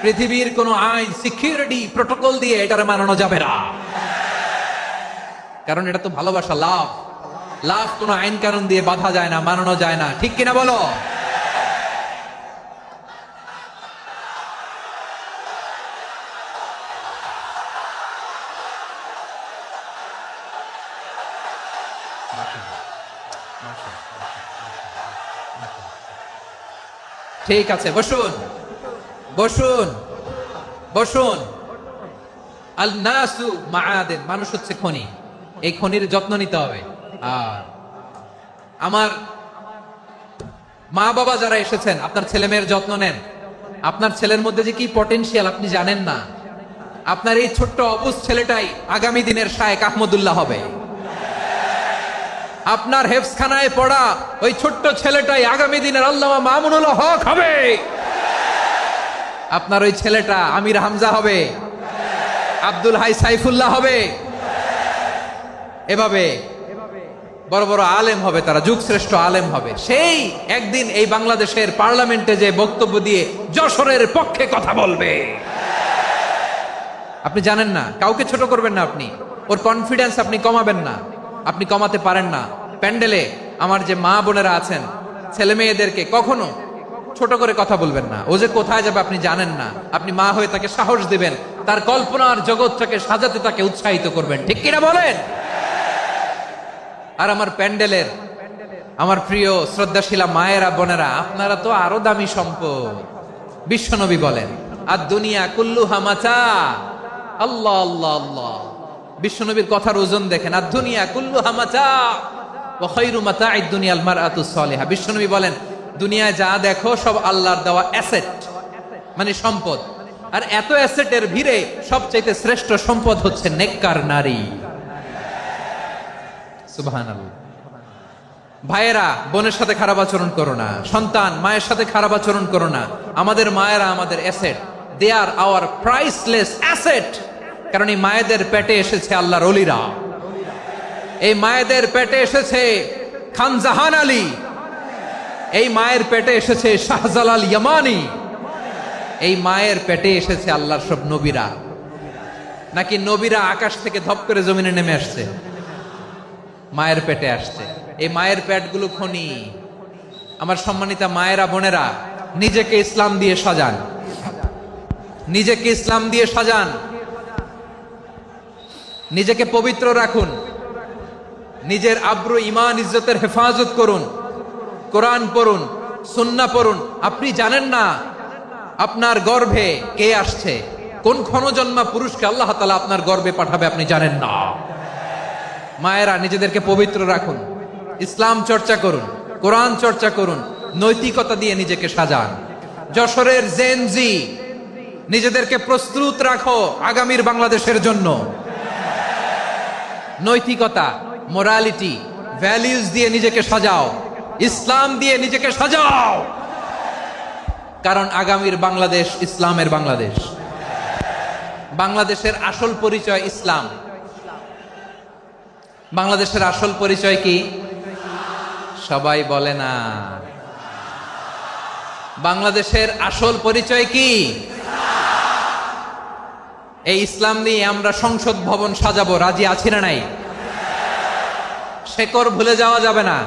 পৃথিবীর কোন আইন, সিকিউরিটি প্রোটোকল দিয়ে এটারে মানানো যাবে না, কারণ এটা তো ভালোবাসা, লাভ। লাভ কোন আইন কানুন দিয়ে বাধা যায় না, মানানো যায় না, ঠিক কিনা বলো? ঠিক আছে, বসুন বসুন বসুন। আল নাসু মাআদিন, মানুষ হচ্ছে খনি। এই খনির যত্ন নিতে হবে। আর আমার মা বাবা যারা এসেছেন, আপনার ছেলে মেয়ের যত্ন নেন। আপনার ছেলের মধ্যে যে কি পটেনশিয়াল আপনি জানেন না। আপনার এই ছোট্ট অবুজ ছেলেটাই আগামী দিনের শায়েখ আহমদুল্লাহ হবে। আপনার হেফজখানায় পড়া ওই ছোট্ট ছেলেটাই আগামী দিনের আল্লামা মামুনুল হক হবে। আপনার ওই ছেলেটা আমির হামজা হবে। আব্দুল হাই সাইফুল্লাহ হবে, এভাবে বড় বড় আলেম হবে, তারা যুগশ্রেষ্ঠ আলেম হবে। সেই একদিন এই বাংলাদেশের পার্লামেন্টে যে বক্তব্য দিয়ে যশোরের পক্ষে কথা বলবে। আপনি জানেন না, কাউকে ছোট করবেন না, আপনি ওর কনফিডেন্স আপনি কমাবেন না, আপনি কমাতে পারেন না। প্যান্ডেলে আমার যে মা বোনেরা আছেন, ছেলে মেয়েদেরকে কখনো ছোট করে কথা বলবেন না। ও যে কোথায় যাবে আপনি জানেন না, আপনি মা হয়ে তাকে সাহস দিবেন, তার কল্পনার জগৎটাকে সাজাতে তাকে উৎসাহিত করবেন, ঠিক কিনা বলেন? আর আমার প্যান্ডেলের আমার প্রিয় শ্রদ্ধাশীলা মায়েরা বোনেরা, আপনারা তো আরো দামি সম্পদ। বিশ্বনবী বলেন, আর দুনিয়া কুল্লুহা মাতা। আল্লাহ আল্লাহ আল্লাহ, বিশ্বনবীর কথার ওজন দেখেন। আর দুনিয়া কুল্লুহা মাতা ওয়া খায়রু মাতা'আদ দুনিয়াল মারআতুস সালিহা। বিশ্বনবী বলেন, দুনিয়ায় যা দেখো সব আল্লাহর দেওয়া অ্যাসেট, মানে সম্পদ। আর এত অ্যাসেটের ভিড়ে সবচাইতে শ্রেষ্ঠ সম্পদ হচ্ছে নেককার নারী। সুবহানাল্লাহ। ভাইয়েরা বোনের সাথে খারাপ আচরণ করো না, সন্তান মায়ের সাথে খারাপ আচরণ করো না। আমাদের মায়েরা আমাদের asset, they are our priceless asset. কারণ এই মায়েদের পেটে এসেছে আল্লাহর ওলিরা, এই মায়েদের পেটে এসেছে খান জাহান আলী, এই মায়ের পেটে এসেছে শাহজালাল ইয়ামানি, এই মায়ের পেটে এসেছে আল্লাহর সব নবীরা। নাকি নবীরা আকাশ থেকে ধপ করে জমিনে নেমে আসছে? মায়ের পেটে আসছে। এই মায়ের পেটগুলো খনি। আমার সম্মানিতা মায়েরা বোনেরা, নিজেকে ইসলাম দিয়ে সাজান, নিজেকে ইসলাম দিয়ে সাজান, নিজেকে পবিত্র রাখুন, নিজের আব্রু ইমান ইজ্জতের হেফাজত করুন, কোরআন পড়ুন, সুন্নাহ পড়ুন। আপনি জানেন না আপনার গর্ভে কে আসছে, কোন ক্ষণজন্মা পুরুষকে আল্লাহ তাআলা আপনার গর্ভে পাঠাবে, আপনি জানেন না। মায়েরা নিজেদেরকে পবিত্র রাখুন, ইসলাম চর্চা করুন, কোরআন চর্চা করুন, নৈতিকতা দিয়ে নিজেকে সাজান। যশোরের জেনজি, নিজেদেরকে প্রস্তুত রাখো আগামীর বাংলাদেশের জন্য। নৈতিকতা, মোরালিটি, ভ্যালিউজ দিয়ে নিজেকে সাজাও, ইসলাম দিয়ে নিজেকে সাজাও। কারণ আগামীর বাংলাদেশ ইসলামের বাংলাদেশ। বাংলাদেশের আসল পরিচয় ইসলাম। বাংলাদেশের আসল পরিচয় কি? সবাই বলে না। বাংলাদেশের আসল পরিচয় কি? এই ইসলাম নিয়ে আমরা সংসদ ভবন সাজাবো, রাজি আছি না নাই? শেকড় ভুলে যাওয়া যাবে না।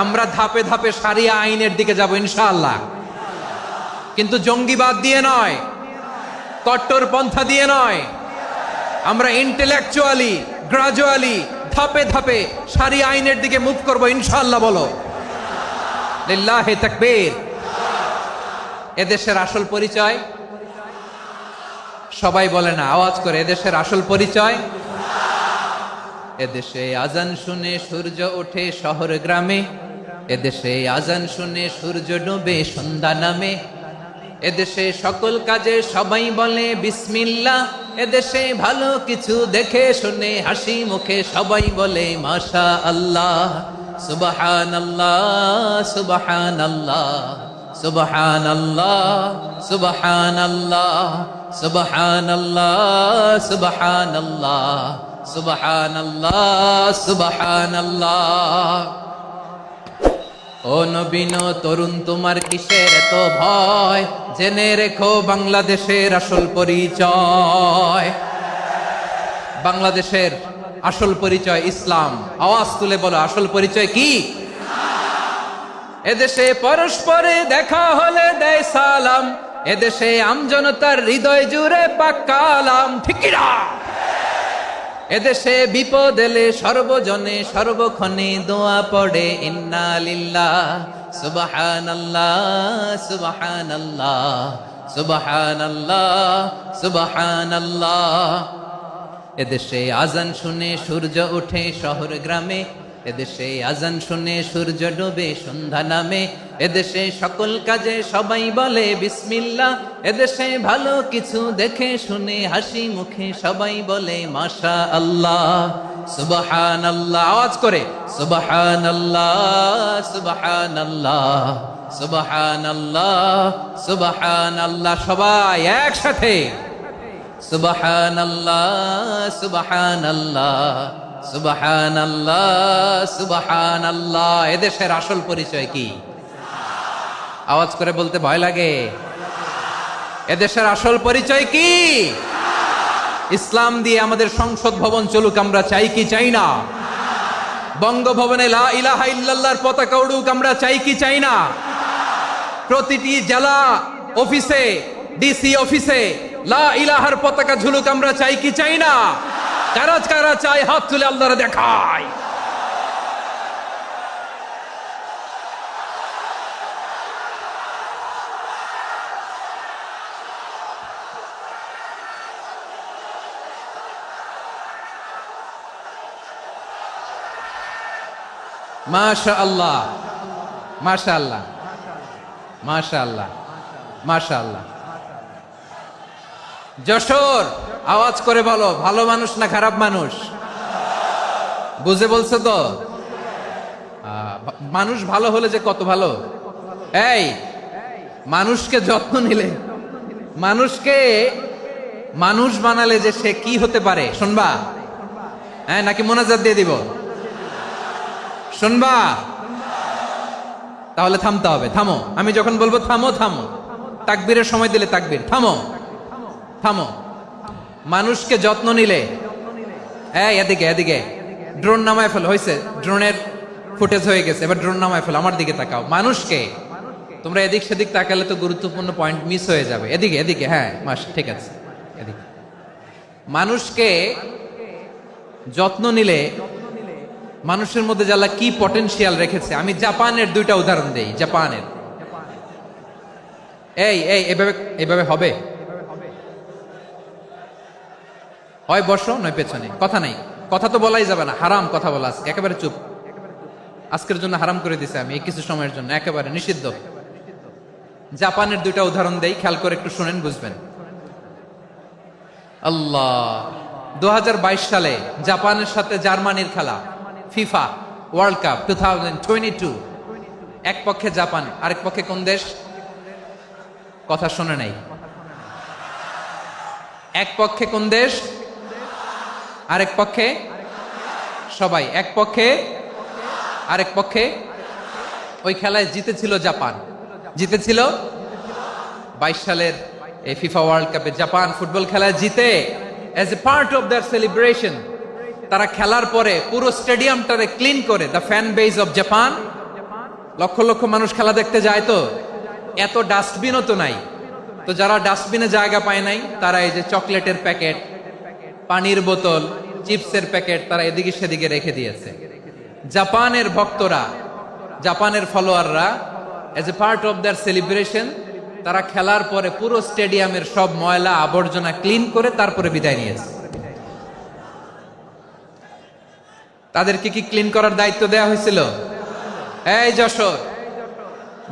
আমরা ধাপে ধাপে শারিয়া আইনের দিকে যাব ইনশাআল্লাহ, কিন্তু জঙ্গিবাদ দিয়ে নয়, কট্টর পন্থা দিয়ে নয়। আমরা ইন্টেলেকচুয়ালি, গ্রাজুয়ালি, ধাপে ধাপে শারিয়া আইনের দিকে মুভ করবো ইনশাআল্লাহ। বলো লিল্লাহি তাকবীর। এদেশের আসল পরিচয় সবাই বলে না, আওয়াজ করে, এদেশের আসল পরিচয়। এদেশে আজান শুনে সূর্য ওঠে শহর গ্রামে, এদেশে আজান শুনে সূর্য ডুবে সন্ধ্যা নামে, এদেশে সকল কাজে সবাই বলে বিসমিল্লাহ, এদেশে ভালো কিছু দেখে শুনে হাসি মুখে সবাই বলে মাশা আল্লাহ। সুবহানাল্লাহ সুবহানাল্লাহ সুবহানাল্লাহ সুবহানাল্লাহ সুবহানাল্লাহ সুবহানাল্লাহ সুবহানাল্লাহ সুবহানাল্লাহ। ও নবীন তরুণ, তোমার কিসের এত ভয়? জেনে রেখো বাংলাদেশের আসল পরিচয়। বাংলাদেশের আসল পরিচয় ইসলাম। আওয়াজ তুলে বলো, আসল পরিচয় কি? এদেশে পরস্পরে দেখা হলে দেয় সালাম, এদেশে আমজনতার হৃদয় জুড়ে পাক্কালাম, ঠিক কি না? এদেশে বিপদ এলে সর্বজনে সর্বক্ষণে দোয়া পড়ে ইন্না লিল্লাহ সুবহানাল্লাহ সুবহানাল্লাহ সুবহানাল্লাহ সুবহানাল্লাহ। এদেশে আজান শুনে সূর্য ওঠে শহর গ্রামে, এদেশে আজান শুনে সূর্য ডুবে সন্ধ্যা নামে, এদেশে সকল কাজে সবাই বলে বিসমিল্লাহ, এদেশে ভালো কিছু দেখে শুনে হাসি মুখে সবাই বলে মাশা আল্লাহ। সুবহানাল্লাহ, আওয়াজ করে সুবহানাল্লাহ সুবহানাল্লাহ সুবহানাল্লাহ সুবহানাল্লাহ। সবাই একসাথে সুবহানাল্লাহ সুবহানাল্লাহ সুবহানাল্লাহ সুবহানাল্লাহ। এদেশের আসল পরিচয় কি? আওয়াজ করে বলতে ভয় লাগে। এদেশের আসল পরিচয় কি? ইসলাম দিয়ে আমাদের সংসদ ভবন চলুক, আমরা চাই কি চাই না? বঙ্গভবনে লা ইলাহা ইল্লাল্লাহর পতাকা উড়ুক, আমরা চাই কি চাই না? প্রতিটি জেলা অফিসে, ডিসি অফিসে লা ইলাহার পতাকা ঝুলুক, আমরা চাই কি চাই না? কারা কারা চাই হাত তুলে আল্লাহরে দেখায়। মাশাআল্লাহ মাশাআল্লাহ মাশাআল্লাহ মাশাআল্লাহ। যশোর, আওয়াজ করে বলো, ভালো মানুষ না খারাপ মানুষ? বুঝে বলছো তো? মানুষ ভালো হলে যে কত ভালো। এই মানুষকে যত্ন নিলে, মানুষকে মানুষ বানালে যে সে কি হতে পারে শুনবা? হ্যাঁ, নাকি মোনাজাত দিয়ে দিব? শুনবা? তাহলে থামতে হবে। থামো, আমি যখন বলবো থামো থামো, তাকবীরের সময় দিলে তাকবীর। থামো থামো। মানুষকে যত্ন নিলে, এই এদিকে এদিকে, ড্রোন নামায় ফেল। হয়েছে, ড্রোনের ফুটেজ হয়ে গেছে, এবার ড্রোন নামায় ফেল। আমার দিকে তাকাও। মানুষকে, তোমরা এদিক সেদিক তাকালে তো গুরুত্বপূর্ণ পয়েন্ট মিস হয়ে যাবে। এদিকে এদিকে, হ্যাঁ মাস, ঠিক আছে এদিকে। মানুষকে যত্ন নিলে মানুষের মধ্যে যারা কি পটেনশিয়াল রেখেছে। আমি জাপানের দুইটা উদাহরণ দেই। জাপানের, এই এই এভাবে এভাবে হবে, হয় বসো নয় পেছনে, কথা নাই। কথা তো বলাই যাবে না, হারাম কথা বলা। আজকে একেবারে চুপ, আজকের জন্য হারাম করে দিছে আমি, এই কিছু সময়ের জন্য একেবারে নিষিদ্ধ। জাপানের দুইটা উদাহরণ দেই, খেয়াল করে একটু শুনেন, বুঝবেন। আল্লাহ, 2022 সালে জাপানের সাথে জার্মানির খেলা, ফিফা ওয়ার্ল্ড কাপ 2022। এক পক্ষে জাপান, আরেক পক্ষে কোন দেশ? কথা শোনে নাই। এক পক্ষে কোন দেশ, আরেক পক্ষে সবাই। এক পক্ষে, আরেক পক্ষে। ওই খেলায় জিতেছিল জাপান, জিতেছিল 22 সালের এই ফিফা ওয়ার্ল্ড কাপে। জাপান ফুটবল খেলায় জিতে, as a part of their celebration, তারা খেলার পরে পুরো স্টেডিয়ামটারে ক্লিন করে। The fan base of Japan, লক্ষ লক্ষ মানুষ খেলা দেখতে যায়, তো এত ডাস্টবিনও তো নাই। তো যারা ডাস্টবিনে জায়গা পায় নাই, তারা এই যে চকলেটের প্যাকেট, পানির বোতল, চিপসের প্যাকেট তারা এদিকে সেদিকে রেখে দিয়েছে। জাপানের ভক্তরা, জাপানের ফলোয়াররা, as a part of their celebration, তারা খেলার পরে পুরো স্টেডিয়ামের সব ময়লা আবর্জনা ক্লিন করে তারপরে বিদায় নিয়েছে। তাদেরকে কি ক্লিন করার দায়িত্ব দেওয়া হয়েছিল? এই যশোর,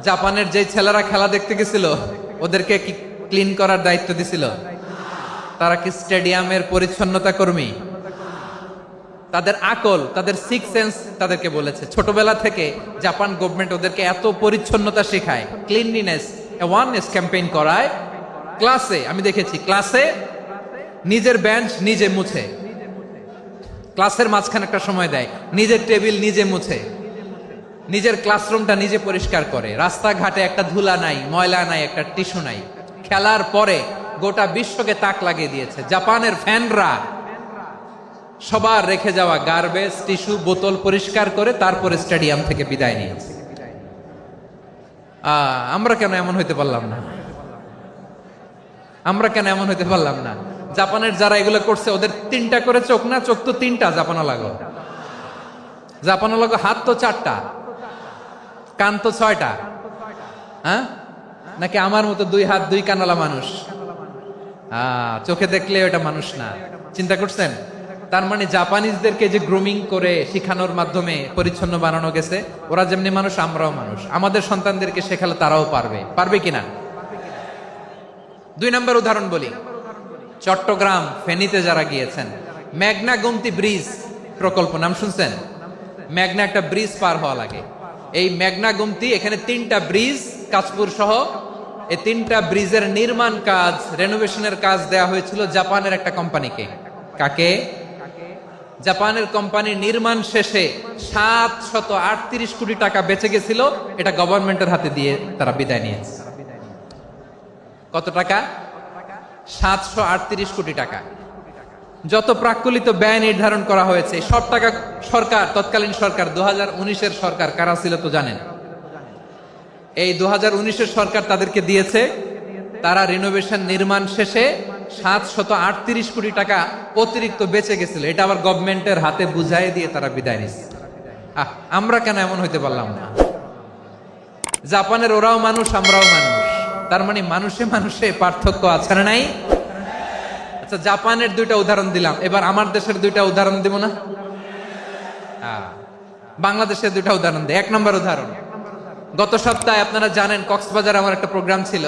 জাপানের যে ছেলেরা খেলা দেখতে গেছিল, ওদেরকে কি ক্লিন করার দায়িত্ব দিছিল? তারা কি স্টেডিয়ামের পরিচ্ছন্নতা কর্মী? তাদের আকল, তাদের সিক্স সেন্স তাদেরকে বলেছে। ছোটবেলা থেকে জাপান গভর্নমেন্ট ওদেরকে এত পরিচ্ছন্নতা শেখায়, ক্লিনলিনেস অ্যাওয়ারনেস ক্যাম্পেইন করায়। ক্লাসে আমি দেখেছি, ক্লাসে নিজের বেঞ্চ নিজে মুছে, ক্লাসের মাঝখানে একটা সময় দেয়, নিজের টেবিল নিজে মুছে, নিজের ক্লাসরুমটা নিজে পরিষ্কার করে। রাস্তাঘাটে একটা ধুলা নাই, ময়লা নাই, একটা টিস্যু নাই। খেলার পরে গোটা বিশ্বকে তাক লাগিয়ে দিয়েছে। জাপানের ফ্যানরা সবার রেখে যাওয়া গার্বেজ, টিস্যু, বোতল পরিষ্কার করে তারপরে স্টেডিয়াম থেকে বিদায় নিয়েছে। আমরা কেন এমন হইতে পারলাম না? আমরা কেন এমন হইতে পারলাম না? জাপানের যারা এগুলো করছে, ওদের 3টা করে চোখ না? চোখ তো 3টা, জাপানো লাগো। জাপানো লাগো হাত তো 4টা, কান তো 6টা। হ্যাঁ, নাকি আমার মতো 2 হাত 2 কানওয়ালা মানুষ? চোখে দেখলে ওটা মানুষ না। চিন্তা করছেন? তার মানে জাপানিজদেরকে যে গ্রুমিং করে শিখানোর মাধ্যমে পরিচ্ছন্ন বানানো গেছে। ওরা যেমনি মানুষ, আমরাও মানুষ। আমাদের সন্তানদেরকে শেখালে তারাও পারবে। পারবে কিনা? 2 নম্বর উদাহরণ বলি। চট্টগ্রাম ফেনীতে যারা গিয়েছেন, মেঘনা গোমতী ব্রিজ প্রকল্প নাম শুনছেন? মেঘনা একটা ব্রিজ পার হওয়া লাগে। এই মেঘনা গোমতী, এখানে 3টা ব্রিজ, কাঁচপুর সহ এই 3টা ব্রিজের নির্মাণ কাজ, রেনোভেশনের কাজ দেয়া হয়েছিল জাপানের একটা কোম্পানিকে। কাকে? জাপানের কোম্পানি নির্মাণ শেষে 738 কোটি টাকা বেঁচে গেছিল, এটা গভর্নমেন্টের হাতে দিয়ে তারা বিদায় নিয়েছে। কত টাকা? 738 কোটি টাকা। যত প্রাক্কলিত ব্যয় নির্ধারণ করা হয়েছে সব টাকা সরকার, তৎকালীন সরকার 2019-এর সরকার, কারা ছিল তো জানেন? এই 2019-এর সরকার তাদেরকে দিয়েছে। তারা রিনোভেশন নির্মাণ শেষে 738 কোটি টাকা অতিরিক্ত বেঁচে গেছিল, এটা আবার গভর্নমেন্টের হাতে বুঝাই দিয়ে তারা বিদায় নিচ্ছে। আমরা কেন এমন হইতে পারলাম না? জাপানের ওরাও মানুষ, আমরাও মানুষ, তার মানে মানুষে মানুষে পার্থক্য আছে না নাই? আচ্ছা, জাপানের 2টা উদাহরণ দিলাম, এবার আমার দেশের 2টা উদাহরণ দিব না? বাংলাদেশের 2টা উদাহরণ দিই। 1 নম্বর উদাহরণ, গত সপ্তাহে আপনারা জানেন কক্সবাজার আমার একটা প্রোগ্রাম ছিল,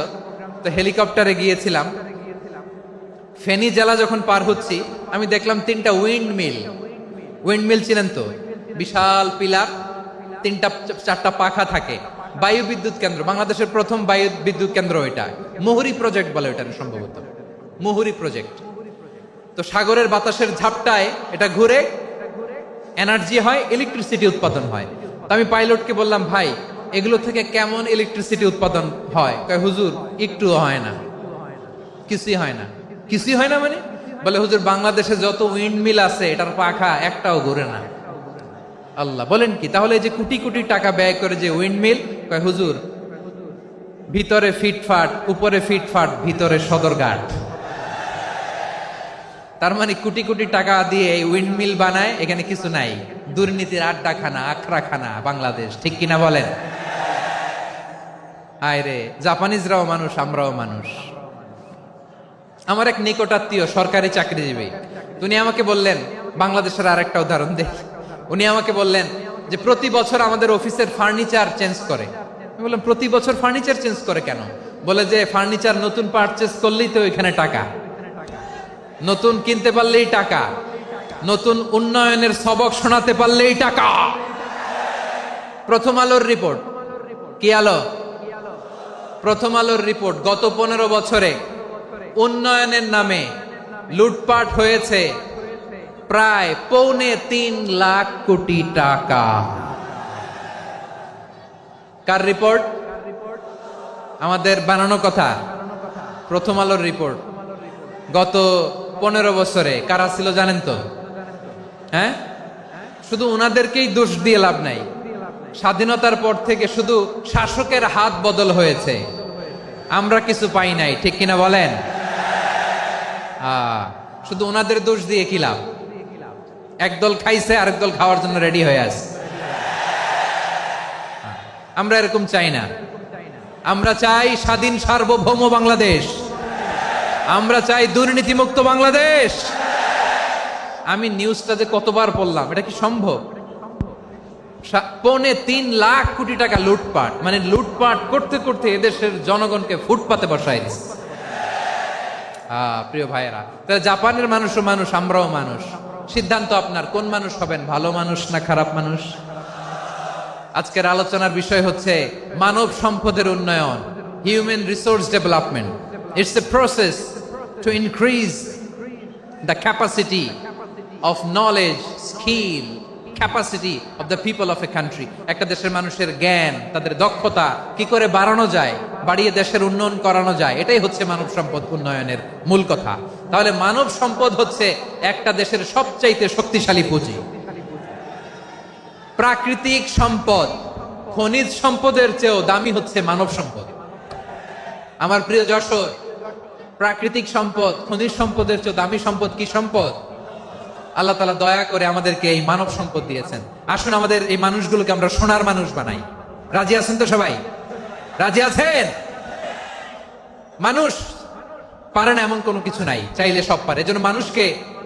তো হেলিকপ্টারে গিয়েছিলাম। ফেনী জেলা যখন পার হচ্ছি আমি দেখলাম 3টা উইন্ডমিল চিনেন তো? বিশাল পিলার, 3টা-4টা পাখা থাকে। বায়ু বিদ্যুৎ কেন্দ্র, বাংলাদেশের প্রথম বায়ু বিদ্যুৎ কেন্দ্র এটা। মুহুরী প্রজেক্ট বলে এটা সম্ভবত, মুহুরী প্রজেক্ট। তো সাগরের বাতাসের ঝাপটায় এটা ঘুরে এনার্জি হয়, ইলেকট্রিসিটি উৎপাদন হয়। তো আমি পাইলটকে বললাম, ভাই এগুলো থেকে কেমন ইলেকট্রিসিটি উৎপাদন হয়? কয় হুজুর একটুও হয় না, কিছুই হয় না। কিছুই হয় না মানে? বলে হুজুর বাংলাদেশে যত উইন্ডমিল আছে এটার পাখা একটাও ঘুরে না। আল্লাহ, বলেন কি? তাহলে এই যে কোটি কোটি টাকা ব্যয় করে যে উইন্ডমিল, কয় হুজুর ভিতরে ফিটফাট, উপরে ফিটফাট, ভিতরে সদরঘাট। তার মানে কোটি কোটি টাকা দিয়ে এই উইন্ডমিল বানায়, এখানে কিছু নাই। দুর্নীতির আড্ডাখানা, আখড়াখানা বাংলাদেশ, ঠিক কিনা বলেন? আয় রে, জাপানিজরাও মানুষ, আমরাও মানুষ। আমার এক নিকটাত্মীয় সরকারি চাকরিজীবী, উনি আমাকে বললেন, বাংলাদেশের আর একটা উদাহরণ দেখ। উনি আমাকে বললেন যে প্রতি বছর আমাদের অফিসের ফার্নিচার চেঞ্জ করে। আমি বললাম প্রতি বছর ফার্নিচার চেঞ্জ করে কেন? বলে যে ফার্নিচার নতুন পারচেজ করলেই তো এখানে টাকা, নতুন কিনতে পারলেই টাকা, নতুন উন্নয়নের সবক শোনাতে পারলেই টাকা। প্রথম আলোর রিপোর্ট, কি আলো? প্রথম আলোর রিপোর্ট, গত 15 বছরে উন্নয়নের নামে লুটপাট হয়েছে প্রায় 3.25 লাখ কোটি টাকা। কার রিপোর্ট? আমাদের বানানো কথা, প্রথম আলোর রিপোর্ট। গত 15 বছরে কারা ছিল জানেন তো? হ্যাঁ, শুধু ওনাদেরকেই দোষ দিয়ে লাভ নাই। স্বাধীনতার পর থেকে শুধু শাসকের হাত বদল হয়েছে, আমরা কিছু পাই নাই, ঠিক কিনা বলেন? শুধু ওনাদের দোষ দিয়ে কি লাভ? একদল খাইছে, আরেক দল খাওয়ার জন্য রেডি হয়ে আছে। আমরা এরকম চাই না। আমরা চাই স্বাধীন সার্বভৌম বাংলাদেশ, আমরা চাই দুর্নীতিমুক্ত বাংলাদেশ। আমি নিউজটা যে কতবার পড়লাম, এটা কি সম্ভব? 3.25 লাখ কোটি টাকা লুটপাট, মানে লুটপাট করতে করতে এদেশের জনগণকে ফুটপাতে বসাই দিচ্ছে। প্রিয় ভাইয়েরা, তাহলে জাপানের মানুষও মানুষ, আমরাও মানুষ। সিদ্ধান্ত আপনার, কোন মানুষ হবেন, ভালো মানুষ না খারাপ মানুষ? আজকের আলোচনার বিষয় হচ্ছে মানব সম্পদের উন্নয়ন, human resource development. It's a process to increase the capacity of knowledge, skill, capacity of the people of a country. একটা দেশের মানুষের জ্ঞান, তাদের দক্ষতা কি করে বাড়ানো যায়, বাড়িয়ে দেশের উন্নয়ন করানো যায়, এটাই হচ্ছে মানব সম্পদ উন্নয়নের মূল কথা। তাহলে মানব সম্পদ হচ্ছে একটা দেশের সবচাইতে শক্তিশালী পুঁজি। প্রাকৃতিক সম্পদ, খনিজ সম্পদের চেয়েও দামি হচ্ছে মানব সম্পদ। আমার প্রিয় যশোর, প্রাকৃতিক সম্পদ, খনিজ সম্পদের চেয়েও দামি সম্পদ কি সম্পদ? আল্লাহ তাআলা দয়া করে আমাদেরকে এই মানব সম্পদ দিয়েছেন। আসুন আমাদের এই মানুষগুলোকে আমরা সোনার মানুষ বানাই। রাজি আছেন তো সবাই? রাজি আছেন? মানুষ পারে না এমন কোনো কিছু নাই, চাইলে সব পারে। এজন্য মানুষকে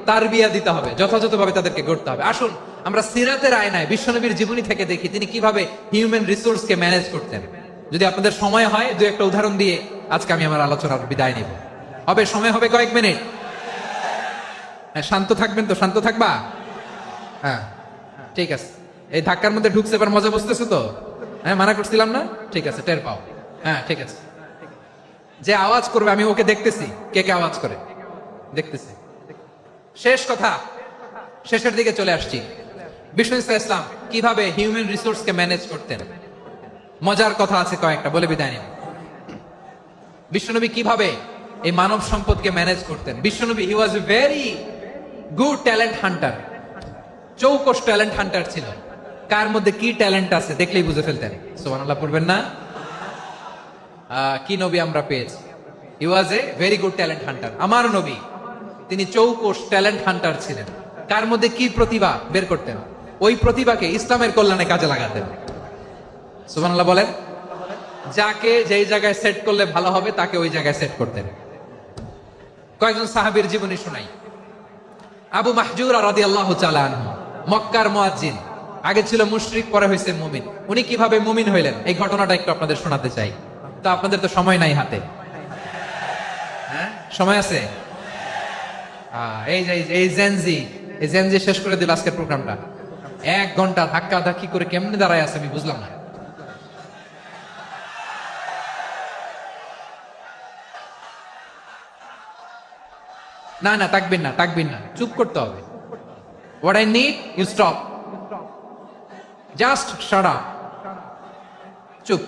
তারবিয়া দিতে হবে, যথাযথভাবে তাদেরকে গড়তে হবে। আসুন আমরা সিরাতের আয়নায় বিশ্বনবীর জীবনী থেকে দেখি তিনি কিভাবে হিউম্যান রিসোর্সকে ম্যানেজ করতেন। যদি আপনাদের সময় হয়, দু একটা উদাহরণ দিয়ে আজকে আমি আমার আলোচনার বিদায় নিব। হবে সময় হবে কয়েক মিনিট। শান্ত থাকবেন তো? শান্ত থাকবা? হ্যাঁ, ঠিক আছে। এই ধাক্কার মধ্যে ঢুকছে, এবার মজা বুঝতেছো তো? হ্যাঁ, মানা করছিলাম না? ঠিক আছে, টের পাও। হ্যাঁ, ঠিক আছে। যে আওয়াজ করবে আমি ওকে দেখতেছি, কে কে আওয়াজ করে দেখতেছি। শেষ কথা, শেষের দিকে চলে আসছি। বিষ্ণু ইসলাম কিভাবে হিউম্যান রিসোর্সকে ম্যানেজ করতেন, মজার কথা আছে কয়েকটা, বলে বিদায় নিন। বিশ্বনবী কিভাবে এই মানব সম্পদকে ম্যানেজ করতেন? বিশ্বনবী he was a very good talent hunter, চৌকস ট্যালেন্ট হান্টার ছিল। কার মধ্যে কি ট্যালেন্ট আছে দেখলেই বুঝে ফেলতেন। সুবহানাল্লাহ পড়বেন না? কি নবী আমরা পেয়েছি! He was a very good talent hunter. আমার নবী তিনি চৌকস ট্যালেন্ট হান্টার ছিলেন। কার মধ্যে কি প্রতিভা বের করতেন, ওই প্রতিভাকে ইসলামের কল্যাণে কাজে লাগাতেন। সুবহানাল্লাহ বলেন। যাকে যেই জায়গায় সেট করলে ভালো হবে তাকে ওই জায়গায় সেট করতেন। কয়েকজন সাহাবীর জীবনী শোনাই। আবু মাহজুরা রাদিয়াল্লাহু তাআলা আনহু, মক্কার মুয়াজ্জিন, আগে ছিল মুশরিক, পরে হয়েছে মুমিন। উনি কিভাবে মুমিন হইলেন এই ঘটনাটা একটু আপনাদের শোনাতে চাই। তো আপনাদের তো সময় নাই হাতে, হ্যাঁ সময় আছে? এই জেনজি শেষ করে দিল আজকের প্রোগ্রামটা। 1 ঘন্টা ধাক্কা ধাক্কি করে কেমনে দাঁড়ায় আছে আমি বুঝলাম না। না না, তাকবির না, চুপ করতে হবে। What I need you stop, just shut up, চুপ।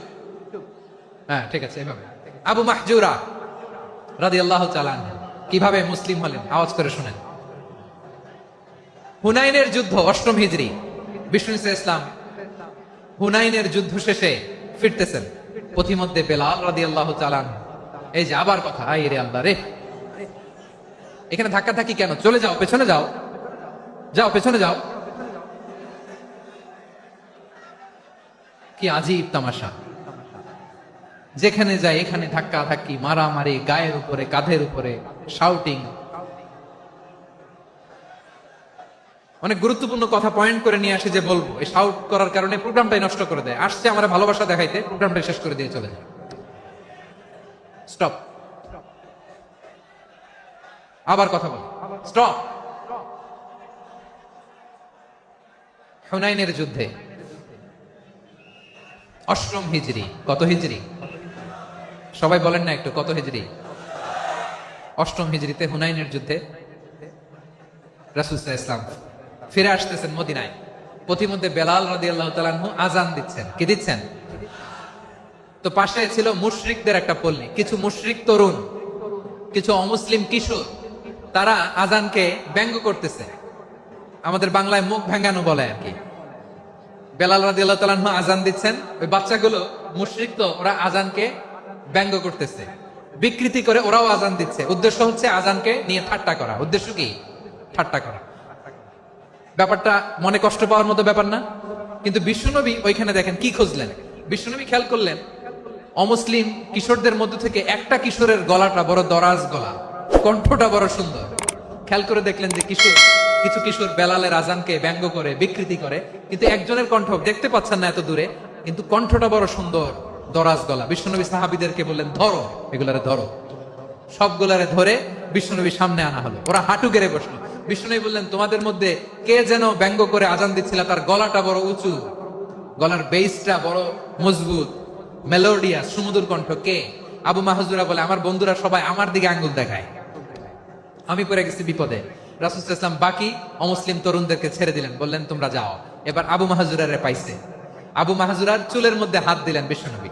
হ্যাঁ ঠিক আছে, এভাবে। আবু মাহজুরা রাদিয়াল্লাহু তাআলা আনহু কিভাবে মুসলিম হলেন আওয়াজ করে শুনেন। হুনাইনের যুদ্ধ 8ম হিজরি, বিষ্ণু ইসলাম হুনাইনের যুদ্ধ শেষে ফিরতেছেন। পথিমধ্যে বেলাল রাদিয়াল্লাহু তাআলা আনহু, এই যে আবার কথা, আই রে আল্লাহ রে, এখানে ধাক্কা ধাক্কি কেন? চলে যাও, পেছনে যাও, পেছনে যাও। কি আজীব তামাশা! যেখানে যায় এখানে ধাক্কা ধাক্কি, মারামারি, গায়ের উপরে, কাঁধের উপরে, শাউটিং। অনেক গুরুত্বপূর্ণ কথা পয়েন্ট করে নিয়ে আসে যে বলবো, এই শাউট করার কারণে প্রোগ্রামটাই নষ্ট করে দেয়। আসছে আমার ভালোবাসা দেখাইতে, প্রোগ্রামটাই শেষ করে দিয়ে চলে যায়। স্টপ, আবার কথা বল, স্টপ। হুনাইনের যুদ্ধে 8ম হিজরি, কত হিজরি সবাই বলেন না একটু, কত হিজরি? 8ম হিজরিতে হুনাইনের যুদ্ধে রাসূল সাল্লাল্লাহু আলাইহি ওয়াসাল্লাম ফিরে আসতেছেন মদিনায়। পথিমধ্যে বেলাল রাদিয়াল্লাহু তাআলা আনহু আযান দিচ্ছেন। কি দিচ্ছেন? তো পাশে ছিল মুশরিকদের একটা পল্লী, কিছু মুশরিক তরুণ, কিছু অমুসলিম কিশোর, তারা আজানকে ব্যঙ্গ করতেছে। আমাদের বাংলায় মুখ ভেঙ্গানো বলে আর কি। বেলাল রাদিয়াল্লাহু তাআলা আনহু আজান দিচ্ছেন, ওই বাচ্চাগুলো মুশরিক, তো ওরা আজানকে ব্যঙ্গ করতেছে, বিকৃতি করে ওরাও আজান দিচ্ছে। উদ্দেশ্য হচ্ছে আজানকে নিয়ে ঠাট্টা করা। উদ্দেশ্য কি? ঠাট্টা করা। ব্যাপারটা মনে কষ্ট পাওয়ার মতো ব্যাপার না? কিন্তু বিশ্বনবী ওইখানে দেখেন কি খুঁজলেন। বিশ্বনবী খেয়াল করলেন অমুসলিম কিশোরদের মধ্য থেকে একটা কিশোরের গলাটা বড় দরাজ গলা, কণ্ঠটা বড় সুন্দর। খেয়াল করে দেখলেন যে কিছু কিশোর বেলালের আজানকে ব্যঙ্গ করে, বিকৃতি করে, কিন্তু একজনের কণ্ঠ দেখতে পাচ্ছেন না এত দূরে, কিন্তু কণ্ঠটা বড় সুন্দর, দরাজ গলা। বিশ্বনবী সাহাবীদেরকে বললেন, ধরো এগুলারে, ধরো। সবগুলারে ধরে বিশ্বনবীর সামনে আনা হলো। ওরা হাঁটু গেড়ে বসলো। বিশ্বনবী বললেন, তোমাদের মধ্যে কে যেন ব্যঙ্গ করে আজান দিচ্ছিল, তার গলাটা বড় উঁচু, গলার বেসটা বড় মজবুত, মেলোডিয়াস, সুমধুর কণ্ঠ, কে? আবু মাহজুরা বলে, আমার বন্ধুরা সবাই আমার দিকে আঙ্গুল দেখায়, আমি পড়ে গেছি বিপদে। রাসূল সাল্লাল্লাহু আলাইহি ওয়াসাল্লাম বাকি অমুসলিম তরুণদেরকে ছেড়ে দিলেন, বললেন তোমরা যাও। এবার আবু মাহজুরারে পাইছে। আবু মাহজুরার চুলের মধ্যে হাত দিলেন বিশ্বনবী,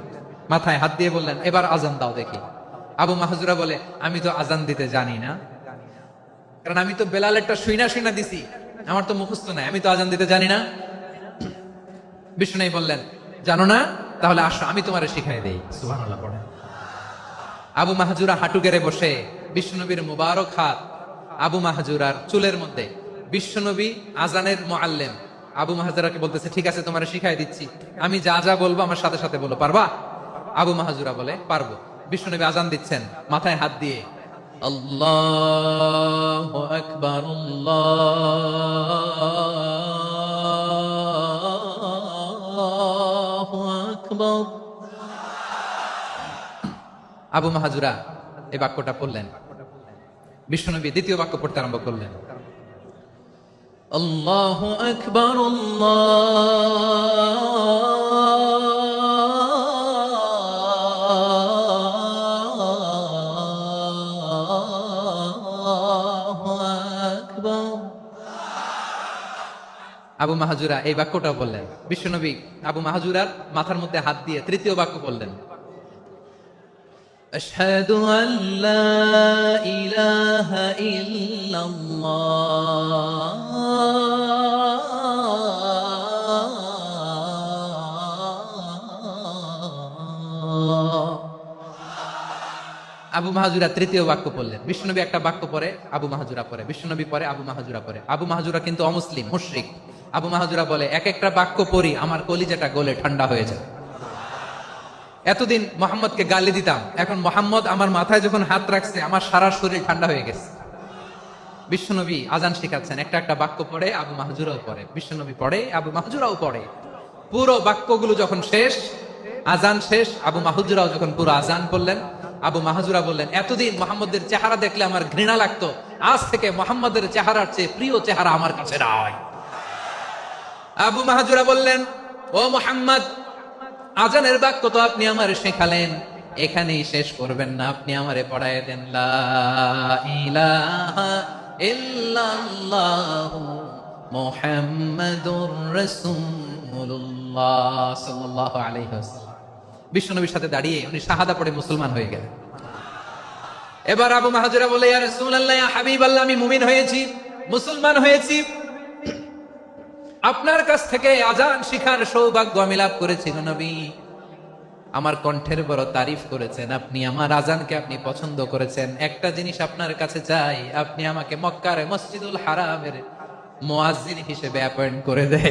মাথায় হাত দিয়ে বললেন, এবার আজান দাও দেখি। আবু মাহজুরা বলে, আমি তো আজান দিতে জানি না, কারণ আমি তো বেলালেরটা শুইনা দিছি, আমার তো মুখস্থ নাই, আমি তো আজান দিতে জানি না। বিশ্বনবী বললেন, জানো না? তাহলে আসো আমি তোমারে শিখাই দেই। সুবহানাল্লাহ পড়েন। আবু মাহজুরা হাঁটু গেড়ে বসে, বিশ্বনবীর মুবারক হাত আবু মাহজুরার চুলের মধ্যে। বিশ্বনবী আজানের মুআল্লিম আবু মাহজুরাকে বলতেছে, ঠিক আছে তোমারে শিখাই দিচ্ছি, আমি যা যা বলবো আমার সাথে সাথে বলো, পারবা? আবু মাহজুরা বলে, পারবো। বিশ্বনবী আজান দিচ্ছেন মাথায় হাত দিয়ে, আল্লাহু আকবার, আল্লাহু আকবার। আবু মাহজুরা এই বাক্যটা পড়লেন। বিশ্বনবী দ্বিতীয় বাক্য পড়তে আরম্ভ করলেন, আল্লাহু আকবার, আল্লাহু আকবার। আবু মাহাজুরা এই বাক্যটা বললেন। বিশ্বনবী আবু মাহাজুরার মাথার মধ্যে হাত দিয়ে তৃতীয় বাক্য বললেন, আশহাদু আল্লা ইলাহা ইল্লাল্লাহ। আবু মাহাজুরা তৃতীয় বাক্য পড়লেন। বিশ্বনবী একটা বাক্য পরে আবু মাহাজুরা পরে, বিশ্বনবী পরে আবু মাহাজুরা পরে। আবু মাহাজুরা কিন্তু অমুসলিম, মুশরিক। আবু মাহাজুরা বলে, এক একটা বাক্য পড়ি আমার কলিজাটা গলে ঠান্ডা হয়ে যায়। এতদিন মোহাম্মদকে গালি দিতাম, এখন মোহাম্মদ আমার মাথায় যখন হাত রাখছে আমার সারা শরীর ঠান্ডা হয়ে গেছে। বিশ্বনবী আজান শিখাচ্ছেন, একটা একটা বাক্য পড়ে আবু মাহাজুরাও পড়ে, বিশ্বনবী পড়ে আবু মাহাজুরাও পড়ে। পুরো বাক্যগুলো যখন শেষ, আজান শেষ, আবু মাহাজুরাও যখন পুরো আজান পড়লেন, আবু মাহাজুরা বললেন, এতদিন মোহাম্মদের চেহারা দেখলে আমার ঘৃণা লাগতো, আজ থেকে মোহাম্মদের চেহারার চেয়ে প্রিয় চেহারা আমার কাছে নাই। আবু মাহাজুরা বললেন, ও মোহাম্মদ, আজানের বাক্য তো আপনি আমার শেখালেন, এখানেই শেষ করবেন না, আপনি আমারে পড়ায় দেন লা ইলাহা ইল্লাল্লাহু মুহাম্মাদুর রাসূলুল্লাহ সাল্লাল্লাহু আলাইহি ওয়াসাল্লাম। বিশ্বনবীর সাথে দাঁড়িয়ে উনি শাহাদা পড়ে মুসলমান হয়ে গেলেন। এবার আবু মাহাজুরা বলে, ইয়া রাসূলুল্লাহ, ইয়া হাবিবাল্লাহ, আমি মুমিন হয়েছি, মুসলমান হয়েছি, আপনার কাছ থেকে আজান শিখার সৌভাগ্য আমি লাভ করেছি নবী। আমার কণ্ঠের বড় তারিফ করেছেন আপনি, আমার আজানকে আপনি পছন্দ করেছেন। একটা জিনিস আপনার কাছে চাই, আপনি আমাকে মক্কার মসজিদুল হারামের মুয়াজ্জিন হিসেবে অ্যাপয়েন্ট করে দে।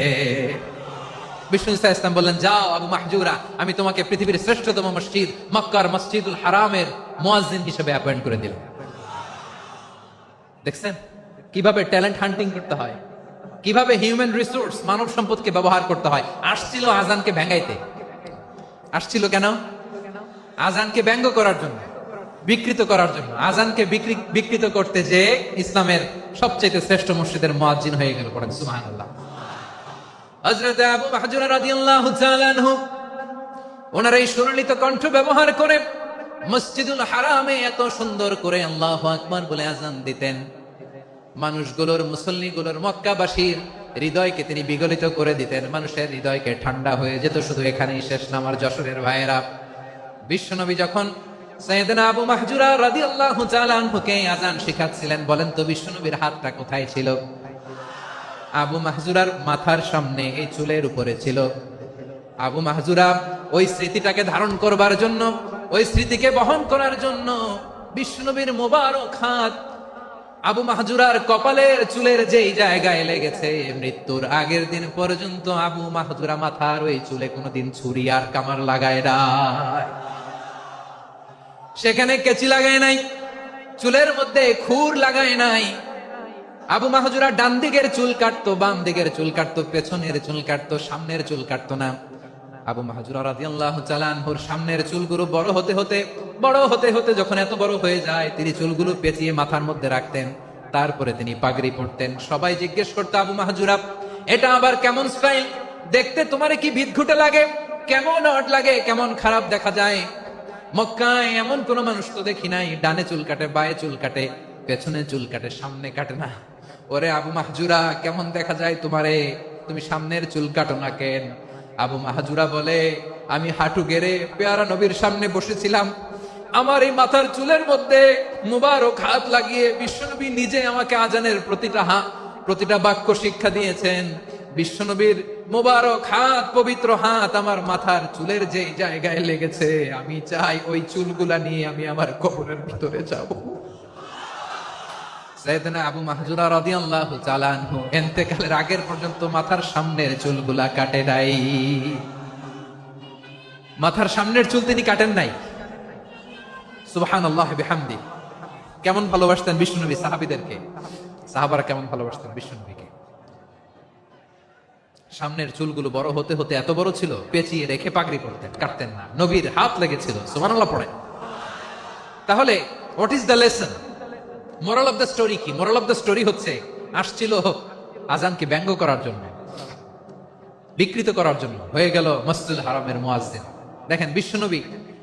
বিষ্ণু ইসলাম বললেন, যাও আবু মাহজুরা, আমি তোমাকে পৃথিবীর শ্রেষ্ঠতম মসজিদ মক্কার মসজিদুল হারামের মুয়াজ্জিন হিসেবে অ্যাপয়েন্ট করে দিলাম। দেখছেন কিভাবে ট্যালেন্ট হান্টিং করতে হয়, কিভাবে হিউম্যান রিসোর্স মানব সম্পদকে ব্যবহার করতে হয়। আসছিল আজানকে ভেঙাইতে, আসছিল কেন? আজানকে ব্যঙ্গ করার জন্য, বিকৃত করার জন্য। আজানকে বিকৃত করতে যে ইসলামের সবচেয়ে শ্রেষ্ঠ মসজিদের মুয়াজ্জিন হয়ে গেল। পড়েন সুবহানাল্লাহ। হযরত আবু মাহজুরা রাদিয়াল্লাহু তাআলা আনহু ওনার এই সুরলিত কণ্ঠ ব্যবহার করে মসজিদুল হারামে এত সুন্দর করে আল্লাহু আকবার বলে আজান দিতেন, মানুষগুলোর, মুসল্লিগুলোর, মক্কাবাসীর হৃদয়কে তিনি বিগলিত করে দিতেন, মানুষের হৃদয়কে ঠান্ডা হয়ে যেত। শুধু এখানেই শেষ না আমার যশোরের ভাইয়েরা, বিশ্বনবী যখন সাইয়েদনা আবু মাহজুরা রাদিয়াল্লাহু তাআলা আনহুকে আজান শিখাচ্ছিলেন, বলেন তো বিশ্বনবীর হাতটা কোথায় ছিল? আবু মাহজুরার মাথার সামনে, এই চুলের উপরে ছিল। আবু মাহজুরা ওই স্মৃতিটাকে ধারণ করবার জন্য, ওই স্মৃতিকে বহন করার জন্য বিশ্বনবীর মোবারক হাত আবু মাহজুরার কপালের চুলের যেই জায়গায় লেগেছে, মৃত্যুর আগের দিন পর্যন্ত আবু মাহজুরা মাথার ওই চুলে কোনোদিন ছুরি আর কামার লাগায় নাই, সেখানে কেচি লাগায় নাই, চুলের মধ্যে খুর লাগায় নাই। আবু মাহজুরা ডান দিকের চুল কাটতো, বাম দিকের চুল কাটতো, পেছনের চুল কাটতো, সামনের চুল কাটতো না। আবু মাহজুরা রাদিয়াল্লাহু তাআলা আনহুর সামনের চুলগুলো বড় হতে হতে যখন এত বড় হয়ে যায়, তিনি চুলগুলো পেঁচিয়ে মাথার মধ্যে রাখতেন, তারপরে তিনি পাগড়ি পরতেন। সবাই জিজ্ঞেস করতো, আবু মাহজুরা, এটা আবার কেমন স্টাইল? দেখতে তোমার কি বিদঘুটে লাগে? কেমন অড লাগে? কেমন খারাপ দেখা যায়? মক্কায় এমন কোন মানুষ তো দেখি নাই, ডানে চুল কাটে, বায়ে চুল কাটে, পেছনে চুল কাটে, সামনে কাটে না। ওরে আবু মাহজুরা, কেমন দেখা যায় তোমারে? তুমি সামনের চুল কাটো না কেন? আবু মাহজুরা বলে, আমি হাঁটু গেড়ে পেয়ারা নবীর সামনে বসেছিলাম, আমার এই মাথার চুলের মধ্যে মুবারক হাত লাগিয়ে বিশ্বনবী নিজে আমাকে আজানের প্রতিটা বাক্য শিক্ষা দিয়েছেন। বিশ্বনবীর মুবারক হাত, পবিত্র হাত আমার মাথার চুলের যে জায়গায় লেগেছে, আমি চাই ওই চুলগুলা নিয়ে আমি আমার কবরের ভিতরে যাব। সাইয়েদনা আবু মাহজুরা রাদিয়াল্লাহু তাআলা আনহু ইন্তেকালের আগের পর্যন্ত মাথার সামনের চুলগুলা কাটে নাই। মাথার সামনের চুল তিনি কাটেন নাই। সুবহানাল্লাহি বিহামদি। কেমন ভালোবাসতেন বিশ্বনবী সাহাবীদেরকে, সাহাবারা কেমন ভালোবাসতেন বিশ্বনবীকে। সামনের চুলগুলো বড় হতে হতে এত বড় ছিল, পেঁচিয়ে রেখে পাগড়ি পরতেন, কাটতেন না। নবীর হাত লেগেছিল। সুবহানাল্লাহ পড়ে। তাহলে what is the lesson? Moral of the story কি? মোরাল অফ দ্য স্টোরি হচ্ছে, আসছিল আজানকে ব্যঙ্গ করার জন্য, বিকৃত করার জন্য, হয়ে গেল মসজিদুল হারামের মুয়াজ্জিন। দেখেন বিশ্বনবী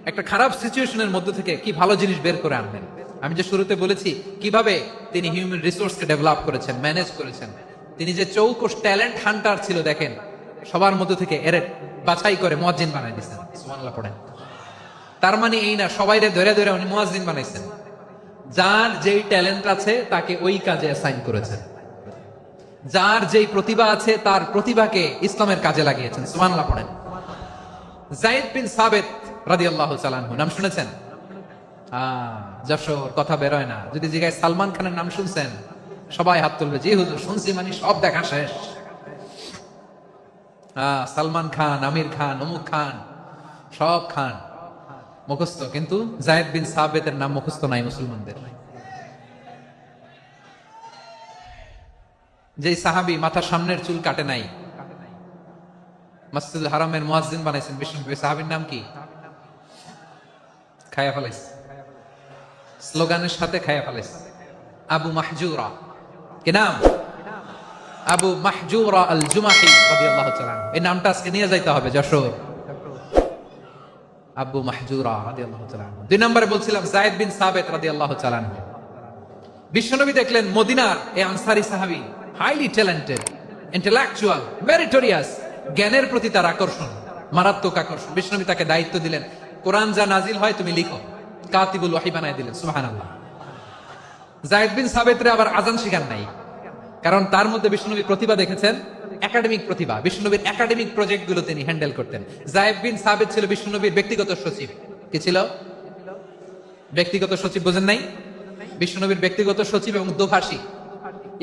একটা খারাপ সিচুয়েশনের মধ্যে থেকে কি ভালো জিনিস বের করে আনলেন। আমি যে শুরুতে বলেছি কিভাবে তিনি হিউম্যান রিসোর্সকে ডেভেলপ করেছেন, ম্যানেজ করেছেন। তিনি যে চৌকস ট্যালেন্ট হান্টার ছিল, দেখেন সবার মধ্যে থেকে এর বাছাই করে মুয়াজ্জিন বানাই দিয়েছেন। সুবহানাল্লাহ পড়েন। তার মানে এই না সবাইরে ধরে ধরে উনি মুয়াজ্জিন বানাইছেন। যার যেই ট্যালেন্ট আছে তাকে ওই কাজে অ্যাসাইন করেছেন। যার যেই প্রতিভা আছে তার প্রতিভাকে ইসলামের কাজে লাগিয়েছেন। সুবহানাল্লাহ পড়েন। যায়েদ বিন সাবিত রাদিয়াল্লাহু তাআলা আনহু নাম শুনেছেন? যশোর কথা বেরোয় না। যদি জিজ্ঞাসা সালমান খানের নাম শুনছেন, সবাই হাত তুলবে, জি হুজুর শুনছি, মানে সব দেখা শেষ। সালমান খান, আমির খান, অমুক খান, সব খান মুখস্থ, কিন্তু যায়েদ বিন সাবিতের নাম মুখস্থ নাই মুসলমানদের। যে সাহাবী মাথার সামনের চুল কাটে নাই, মসজিদুল হারামের মুয়াজ্জিন বানাইছেন বিশ্বনবী, সাহাবীর নাম কি? খায়া ফেলাইছে, স্লোগানের সাথে খায়া ফেলাইছে। আবু মাহজুরা। কি নাম? আবু মাহজুরা আল জুমাহি রাদিয়াল্লাহু তাআলা। এই নামটা আজকে নিয়ে যাইতে হবে যশোর। আবু মাহজুরা রাদিয়াল্লাহু তাআলা। দুই নম্বরে বলছিলাম যায়েদ বিন সাবিত রাদিয়াল্লাহু তাআলা। বিশ্বনবী দেখলেন মদিনার এই আনসারী সাহাবী হাইলি ট্যালেন্টেড, ইন্টেলেকচুয়াল, মেরিটোরিয়াস, জ্ঞানের প্রতি তার আকর্ষণ, মারাত্মক আকর্ষণ। বিশ্বনবী তাকে দায়িত্ব দিলেন, কোরআন যা নাজিল হয় তুমি লিখো, কাতিবুল ওয়াহি বানায় দিলেন। সুবহানাল্লাহ। যায়েদ বিন সাবিতরে আবার আজান শিখান নাই, কারণ তার মধ্যে বিশ্বনবী প্রতিভা দেখেছেন, একাডেমিক প্রতিভা। বিশ্বনবীর একাডেমিক প্রজেক্ট গুলো তিনি হ্যান্ডেল করতেন। যায়েদ বিন সাবিত ছিল বিশ্বনবীর ব্যক্তিগত সচিব। কি ছিল? ব্যক্তিগত সচিব। বোঝেন নাই? বিশ্বনবীর ব্যক্তিগত সচিব এবং দোভাষী।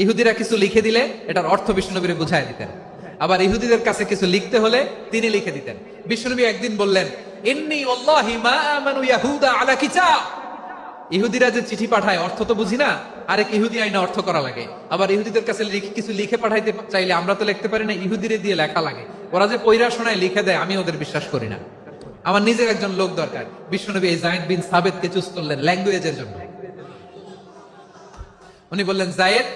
ইহুদিরা কিছু লিখে দিলে এটার অর্থ বিশ্বনবীরে বুঝায় দিতেন, আবার ইহুদিদের কাছে কিছু লিখতে হলে তিনি লিখে দিতেন। বিশ্বনবী একদিন বললেন, ইন্নী ওয়াল্লাহি মা আমানু ইয়াহুদা আলা কিতাব। ইহুদিরা যে চিঠি পাঠায় অর্থ তো বুঝি না, আরেক ইহুদি আইনা অর্থ করা লাগে। আবার ইহুদিদের কাছে কিছু লিখে পাঠাইতে চাইলে আমরা তো লিখতে পারি না, ইহুদিরে দিয়ে লেখা লাগে। ওরা যে পয়রা শোনায় লিখে দেয়, আমি ওদের বিশ্বাস করি না, আমার নিজের একজন লোক দরকার। বিশ্বনবী এই যায়েদ বিন সাবিতকে চুজ করলেন ল্যাঙ্গুয়েজের জন্য। উনি বললেন, যায়েদ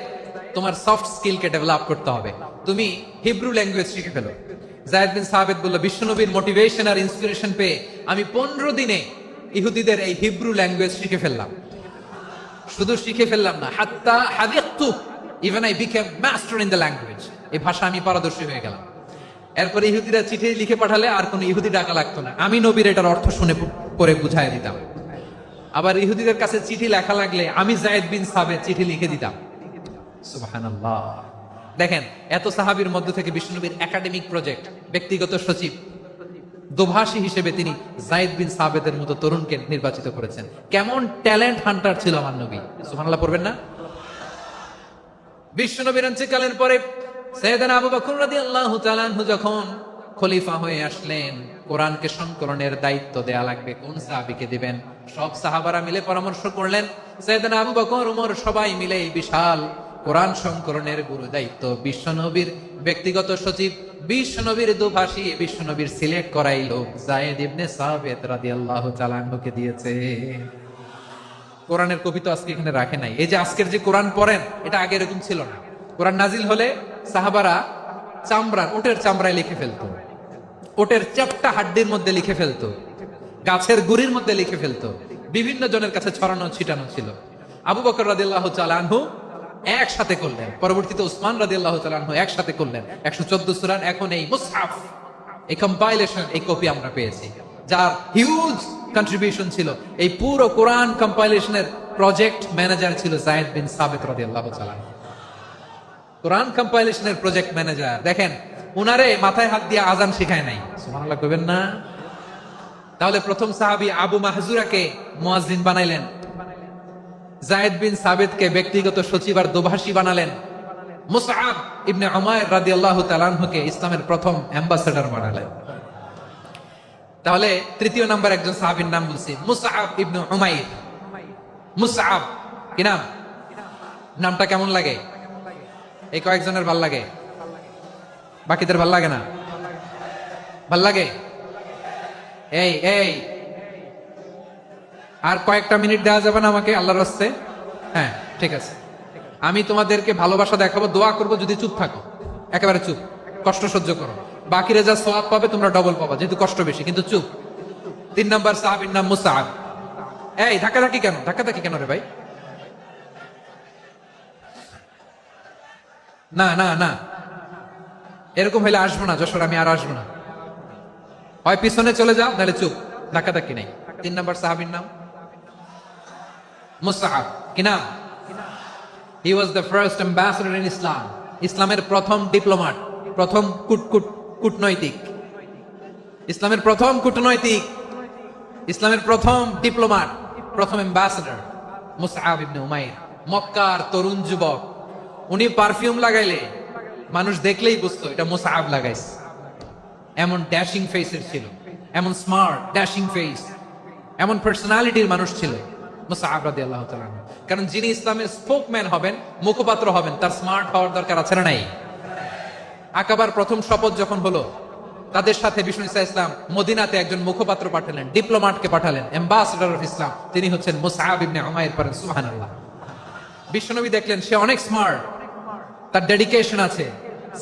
তোমার সফট স্কিলকে ডেভেলপ করতে হবে, তুমি হিব্রু ল্যাঙ্গুয়েজ শিখে ফেলো। যায়েদ বিন সাবিত বলল, বিশ্বনবীর মোটিভেশন আর ইন্সপিরেশন পেয়ে আমি 15 দিনে ইহুদিদের এই হিব্রু ল্যাঙ্গুয়েজ শিখে ফেললাম। শুধু শিখে ফেললাম না, হাত্তা হাদিকতু, even I became master in the language. এই ভাষা আমি পারদর্শী হয়ে গেলাম। এরপর ইহুদিরা চিঠি লিখে পাঠালে আর কোনো ইহুদি ডাকা লাগতো না, আমি নবীর এটার অর্থ শুনে পরে বুঝাই দিতাম। আবার ইহুদিদের কাছে চিঠি লেখা লাগলে আমি যায়েদ বিন সাবিত চিঠি লিখে দিতাম। সুবহানাল্লাহ। দেখেন, এত সাহাবীর মধ্য থেকে বিশ্বনবীর একাডেমিক প্রজেক্ট, ব্যক্তিগত সচিব, দোভাষী হিসেবে তিনি যায়েদ বিন সাবিতের মতো তরুণকে নির্বাচিত করেছেন। কেমন ট্যালেন্ট হান্টার ছিল আমার নবী। সুবহানাল্লাহ পড়বেন না? বিশ্বনবীর ইন্তেকালের পরে সাইয়েদনা আবু বকর রাদিয়াল্লাহু তাআলা আনহু যখন খলিফা হয়ে আসলেন, কোরআনকে সংকলনের দায়িত্ব দেয়া লাগবে, কোন সাহাবীকে দিবেন? সব সাহাবারা মিলে পরামর্শ করলেন। সাইয়েদনা আবু বকর, ওমর সবাই মিলে এই বিশাল কোরআন সংকলনের গুরু দায়িত্ব বিশ্বনবীর ব্যক্তিগত সচিব, বিশ্বনবীর দোভাষী, বিশ্বনবীর সিলেক্ট করাই লোক যায়েদ ইবনে সাবিত রাদিয়াল্লাহু তাআলা আনহুকে দিয়েছে। কোরআনের কপি তো আজকে এখানে রাখে নাই। এই যে আজকের যে কোরআন পড়েন, এটা আগে এরকম ছিল না। কোরআন নাজিল হলে সাহাবারা চামড়া, ওটের চামড়ায় লিখে ফেলতো, ওটের চ্যাপ্টা হাড্ডির মধ্যে লিখে ফেলতো, গাছের গুড়ির মধ্যে লিখে ফেলতো, বিভিন্ন জনের কাছে ছড়ানো ছিটানো ছিল। আবু বকর রাদিয়াল্লাহু তাআলা আনহু একসাথে করলেন, পরবর্তীতে উসমান রাদিয়াল্লাহু তাআলা আনহু একসাথে করলেন 114 সূরার। এখন এই মুসহাফ, এই কম্পাইলেশন, এই কপি আমরা পেয়েছি, যার হিউজ কন্ট্রিবিউশন ছিল। এই পুরো কোরআন কম্পাইলেশনের প্রজেক্ট ম্যানেজার ছিল যায়েদ বিন সাবিত রাদিয়াল্লাহু তাআলা। কোরআন কম্পাইলেশনের প্রজেক্ট ম্যানেজার। দেখেন, উনারে মাথায় হাত দিয়ে আজান শিখায় নাই। সুবহানাল্লাহ কইবেন না? তাহলে প্রথম সাহাবী আবু মাহজুরাকে মুয়াজ্জিন বানাইলেন, যায়েদ বিন সাবিতকে ব্যক্তিগত সচিব আর দোভাষী বানালেন, মুসআব ইবনে উমাইর রাদিয়াল্লাহু তাআলা আনহুকে ইসলামের প্রথম অ্যাম্বাসেডর বানালেন। তাহলে তৃতীয় নাম্বার একজন সাহাবীর নাম বলছি, মুসআব ইবনে উমাইর। মুসআব কি নাম? নামটা কেমন লাগে? এই কয়েকজনের ভাল লাগে, বাকিদের ভাল লাগে না? ভাল লাগে? এই এই আর কয়েকটা মিনিট দেওয়া যাবে না আমাকে আল্লাহর রাস্তে? হ্যাঁ, ঠিক আছে। আমি তোমাদেরকে ভালোবাসা দেখাবো, দোয়া করবো, যদি চুপ থাকো, একেবারে চুপ, কষ্ট সহ্য করো। বাকিরা যা সওয়াব পাবে তোমরা ডবল পাবা, যেহেতু কষ্ট বেশি, কিন্তু চুপ। 3 নম্বর সাহাবীর নাম মুসআব। এই ধাক্কাধাক্কি কেন, ধাক্কাধাক্কি কেন রে ভাই? না না না, এরকম হইলে আসবো না যশোর, আমি আর আসবো না। হয় পিছনে চলে যাও, নাহলে চুপ, ধাক্কাধাক্কি নেই। 3 নম্বর সাহাবীর নাম মুসআব। কি নাম? He was the first ambassador in Islam. ইসলামের প্রথম ডিপ্লোম্যাট, প্রথম কূটনৈতিক, ইসলামের প্রথম কূটনৈতিক, ইসলামের প্রথম ডিপ্লোম্যাট, প্রথম অ্যাম্বাসেডর মুসআব ইবনে উমাইর। মক্কার তরুণ যুবক, উনি পারফিউম লাগাইলে মানুষ দেখলেই বুঝতো এটা মুসআব লাগাইছে। এমন ড্যাশিং ফেসের ছিল, এমন স্মার্ট ড্যাশিং ফেস, এমন পার্সোনালিটির মানুষ ছিল মুসআব রাদিয়াল্লাহু তাআলা। কারণ যিনি ইসলামের স্পোকম্যান হবেন, মুখপাত্র হবেন, তার স্মার্ট হওয়ার দরকার আছে না নাই? আকাবার প্রথম শপথ যখন হলো, তাদের সাথে বিষ্ণু ইসা ইসলাম মদিনাতে একজন মুখপাত্র পাঠালেন, ডিপ্লোম্যাটকে পাঠালেন, অ্যাম্বাসেডর অফ ইসলাম। তিনি হচ্ছেন মুসআব ইবনে উমাইর। পড়েন সুবহানাল্লাহ। বিশ্বনবী দেখলেন সে অনেক স্মার্ট, তার ডেডিকেশন আছে,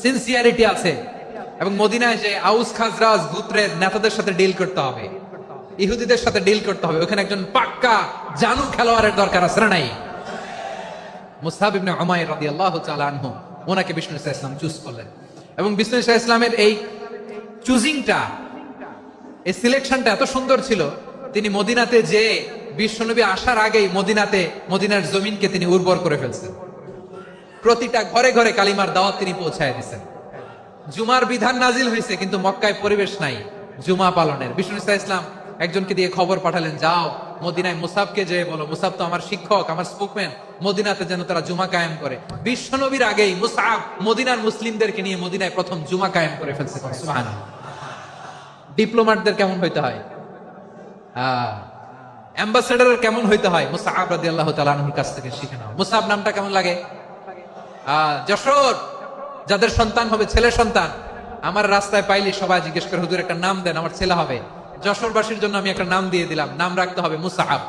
সিনসিয়ারিটি আছে, এবং মদিনায় যে আউস খাজরাজ গোত্রের নেতাদের সাথে ডিল করতে হবে, ইহুদিদের সাথে ডিল করতে হবে, ওখানে একজন পাক্কা জানু খেলোয়াড়ের দরকার আছে না নাই? মুসআব ইবনে উমাইর রাদিয়াল্লাহু তাআলা আনহু, ওনাকে বিষ্ণু ইসা ইসলাম চুজ করলেন। এবং বিষ্ণু ইসা ইসলামের এই চুজিংটা, এই সিলেকশনটা এত সুন্দর ছিল, তিনি মদিনাতে যে বিশ্বনবী আসার আগেই মদিনার জমিনকে তিনি উর্বর করে ফেলছেন। প্রতিটা ঘরে ঘরে কালিমার দাওয়াত তিনি পৌঁছায় দিয়েছেন। জুমার বিধান নাজিল হয়েছে, কিন্তু মক্কায় পরিবেশ নাই জুমা পালনের। বিষ্ণু ইসা ইসলাম একজনকে দিয়ে খবর পাঠালেন, যাও মদিনায় মুসাবকে যেয়ে বলো, মুসাব তো আমার শিক্ষক, আমার স্পোকম্যান, মদিনাতে যেন তারা জুমা কায়েম করে। বিশ্বনবীর আগেই মুসাব মদিনার মুসলিমদেরকে নিয়ে মদিনায় প্রথম জুমা কায়েম করে ফেলছে। সুবহানাল্লাহ। ডিপ্লোম্যাটদের কেমন হইতে হয়, অ্যাম্বাসেডারের কেমন হইতে হয়, মুসআব রাদিয়াল্লাহু তাআলা আনহুর কাছ থেকে শিখে নাও। মুসআব নামটা কেমন লাগে? যশোর যাদের সন্তান হবে, ছেলে সন্তান, আমার রাস্তায় পাইলে সবাই জিজ্ঞেস করে, হুজুর একটা নাম দেন, আমার ছেলে হবে। যশোরবাসীর জন্য আমি একটা নাম দিয়ে দিলাম, নাম রাখতে হবে মুসআব।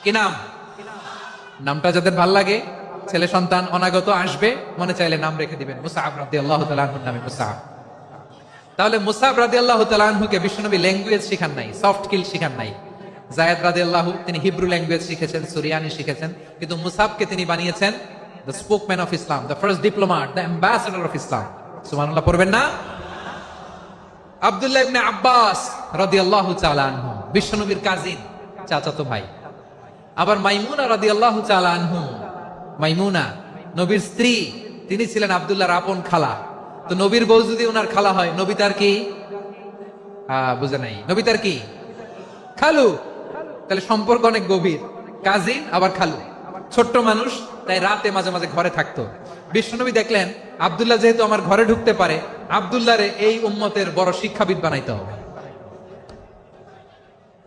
কি নাম? নামটা যাদের ভাল লাগে, ছেলে সন্তান অনাগত আসবে, মনে চাইলে নাম রেখে দিবেন মুসআব রাদিয়াল্লাহু তাআলা আনহুর নামে মুসআব। তাহলে মুসআব রাদিয়াল্লাহু তাআলা আনহুকে বিশ্বনবী ল্যাঙ্গুয়েজ শিখান নাই, সফট স্কিল শিখান নাই। যায়েদ রাদিয়াল্লাহু, তিনি হিব্রু ল্যাঙ্গুয়েজ শিখেছেন, সুরিয়ানি শিখেছেন, কিন্তু মুসআবকে তিনি বানিয়েছেন the spokesman of Islam, the first diplomat, the ambassador of Islam. সুবহানাল্লাহ পড়বেন না? আব্দুল্লাহ ইবনে আব্বাস রাদিয়াল্লাহু তাআলা আনহু, বিশ্বনবীর কাজিন, চাচাতো ভাই। আবার মাইমুনা রাদিয়াল্লাহু তাআলা আনহু, মাইমুনা নবীর স্ত্রী, তিনি ছিলেন আব্দুল্লাহর আপন খালা। তো নবীর বউ যদি ওনার খালা হয়, নবী তার কি? বুঝে নাই, নবী তার কি? খালু। তাহলে সম্পর্ক অনেক গভীর, কাজিন আবার খালু। ছোট্ট মানুষ, তাই রাতে মাঝে মাঝে ঘরে থাকতো। বিশ্বনবী দেখলেন আব্দুল্লাহ যেহেতু আমার ঘরে ঢুকতে পারে, আব্দুল্লাহরে এই উম্মতের বড় শিক্ষাবিদ বানাইতে হবে।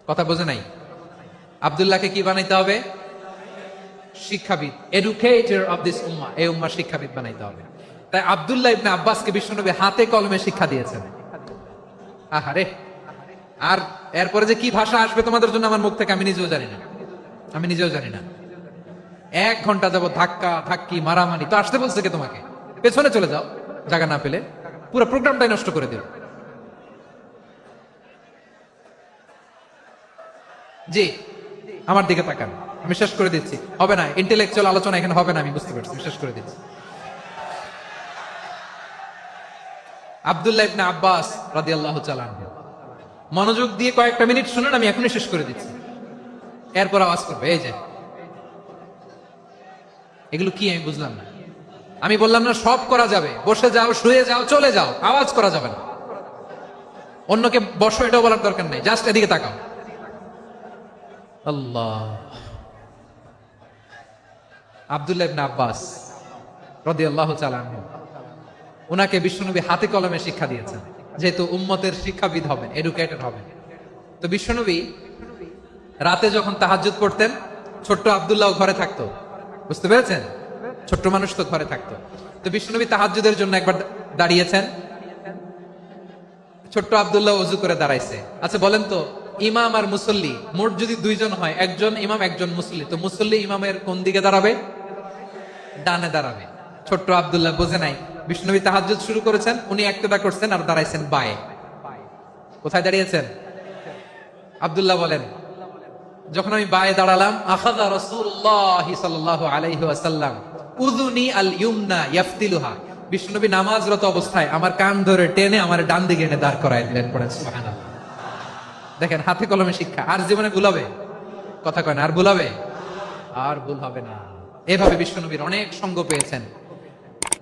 কথা বোঝে নাই? আব্দুল্লাহকে কি বানাইতে হবে? শিক্ষাবিদ, এডুকেটর অফ দিস উম্মাহ, এই উম্মার শিক্ষাবিদ বানাইতে হবে। তাই আব্দুল্লাহ ইবনে আব্বাসকে বিশ্বনবী হাতে কলমে শিক্ষা দিয়েছেন। আহারে, আর এরপরে যে কি ভাষা আসবে তোমাদের জন্য আমার মুখ থেকে আমি নিজেও জানি না, আমি নিজেও জানি না। 1 ঘন্টা যাব ধাক্কা ধাক্কি মারামারি। তো আসতে বলছে কে তোমাকে? পেছনে চলে যাও, জায়গা না পেলে। পুরো প্রোগ্রামটাই নষ্ট করে দিও। জি, আমার দিকে তাকান, আমি শেষ করে দিচ্ছি। হবে না, ইন্টেলেকচুয়াল আলোচনা এখানে হবে না, আমি বুঝতে পারছি, শেষ করে দিচ্ছি। আব্দুল্লাহ ইবনে আব্বাস রাদিয়াল্লাহু তাআলা আনহু, মনোযোগ দিয়ে কয়েকটা মিনিট শুনুন, আমি এখনই শেষ করে দিচ্ছি। এরপর আওয়াজ করবে, এই যে এগুলো কি আমি বুঝলাম না। আমি বললাম না সব করা যাবে, বসে যাও, শুয়ে যাও, চলে যাও, আওয়াজ করা যাবে না। অন্যকে বসো এটাও বলার দরকার নেই, জাস্ট এদিকে তাকাও। আল্লাহ। আব্দুল্লাহ ইবনে আব্বাস রাদিয়াল্লাহু তাআলা আনহু, উনাকে বিশ্বনবী হাতে কলমে শিক্ষা দিয়েছেন, যেহেতু উম্মতের শিক্ষাবিদ হবেন, এডুকেটর হবেন। তো বিশ্বনবী রাতে যখন তাহাজ্জুদ পড়তেন, ছোট্ট আব্দুল্লাহ ঘরে থাকতো। বুঝতে পেরেছেন? ছোট্ট মানুষ তো ঘরে থাকতো। তো বিশ্বনবী তাহাজ্জুদের জন্য একবার দাঁড়িয়েছেন, ছোট্ট আব্দুল্লাহ ওযু করে দাঁড়াইছে। আচ্ছা বলেন তো, ইমাম আর মুসল্লি মোট যদি 2 জন হয়, একজন ইমাম একজন মুসল্লি, তো মুসল্লি ইমামের কোন দিকে দাঁড়াবে? ডানে দাঁড়াবে। ছোট্ট আব্দুল্লাহ বোঝে নাই, বিশ্বনবী তাহাজ্জুদ শুরু করেছেন, উনি একতেদা করছেন আর দাঁড়াইছেন বায়ে। কোথায় দাঁড়িয়েছেন? আব্দুল্লাহ বলেন, যখন আমি বায়ে দাঁড়ালাম, আখাযা রাসূলুল্লাহ সাল্লাল্লাহু আলাইহি ওয়াসাল্লাম উযুনি আল ইউমনা ইয়াফতিলুহা, বিশ্বনবী নামাজরত অবস্থায় আমার কান ধরে টেনে আমার ডান দিকে এনে দাঁড় করায় দিলেন। পড়েন সুবহানাল্লাহ। দেখেন, হাতে কলমে শিক্ষা। আর জীবনে ভুলাবে? কথা কয় না, আর ভুলাবে? আর ভুল হবে না। এভাবে বিশ্বনবীর অনেক সঙ্গ পেয়েছেন,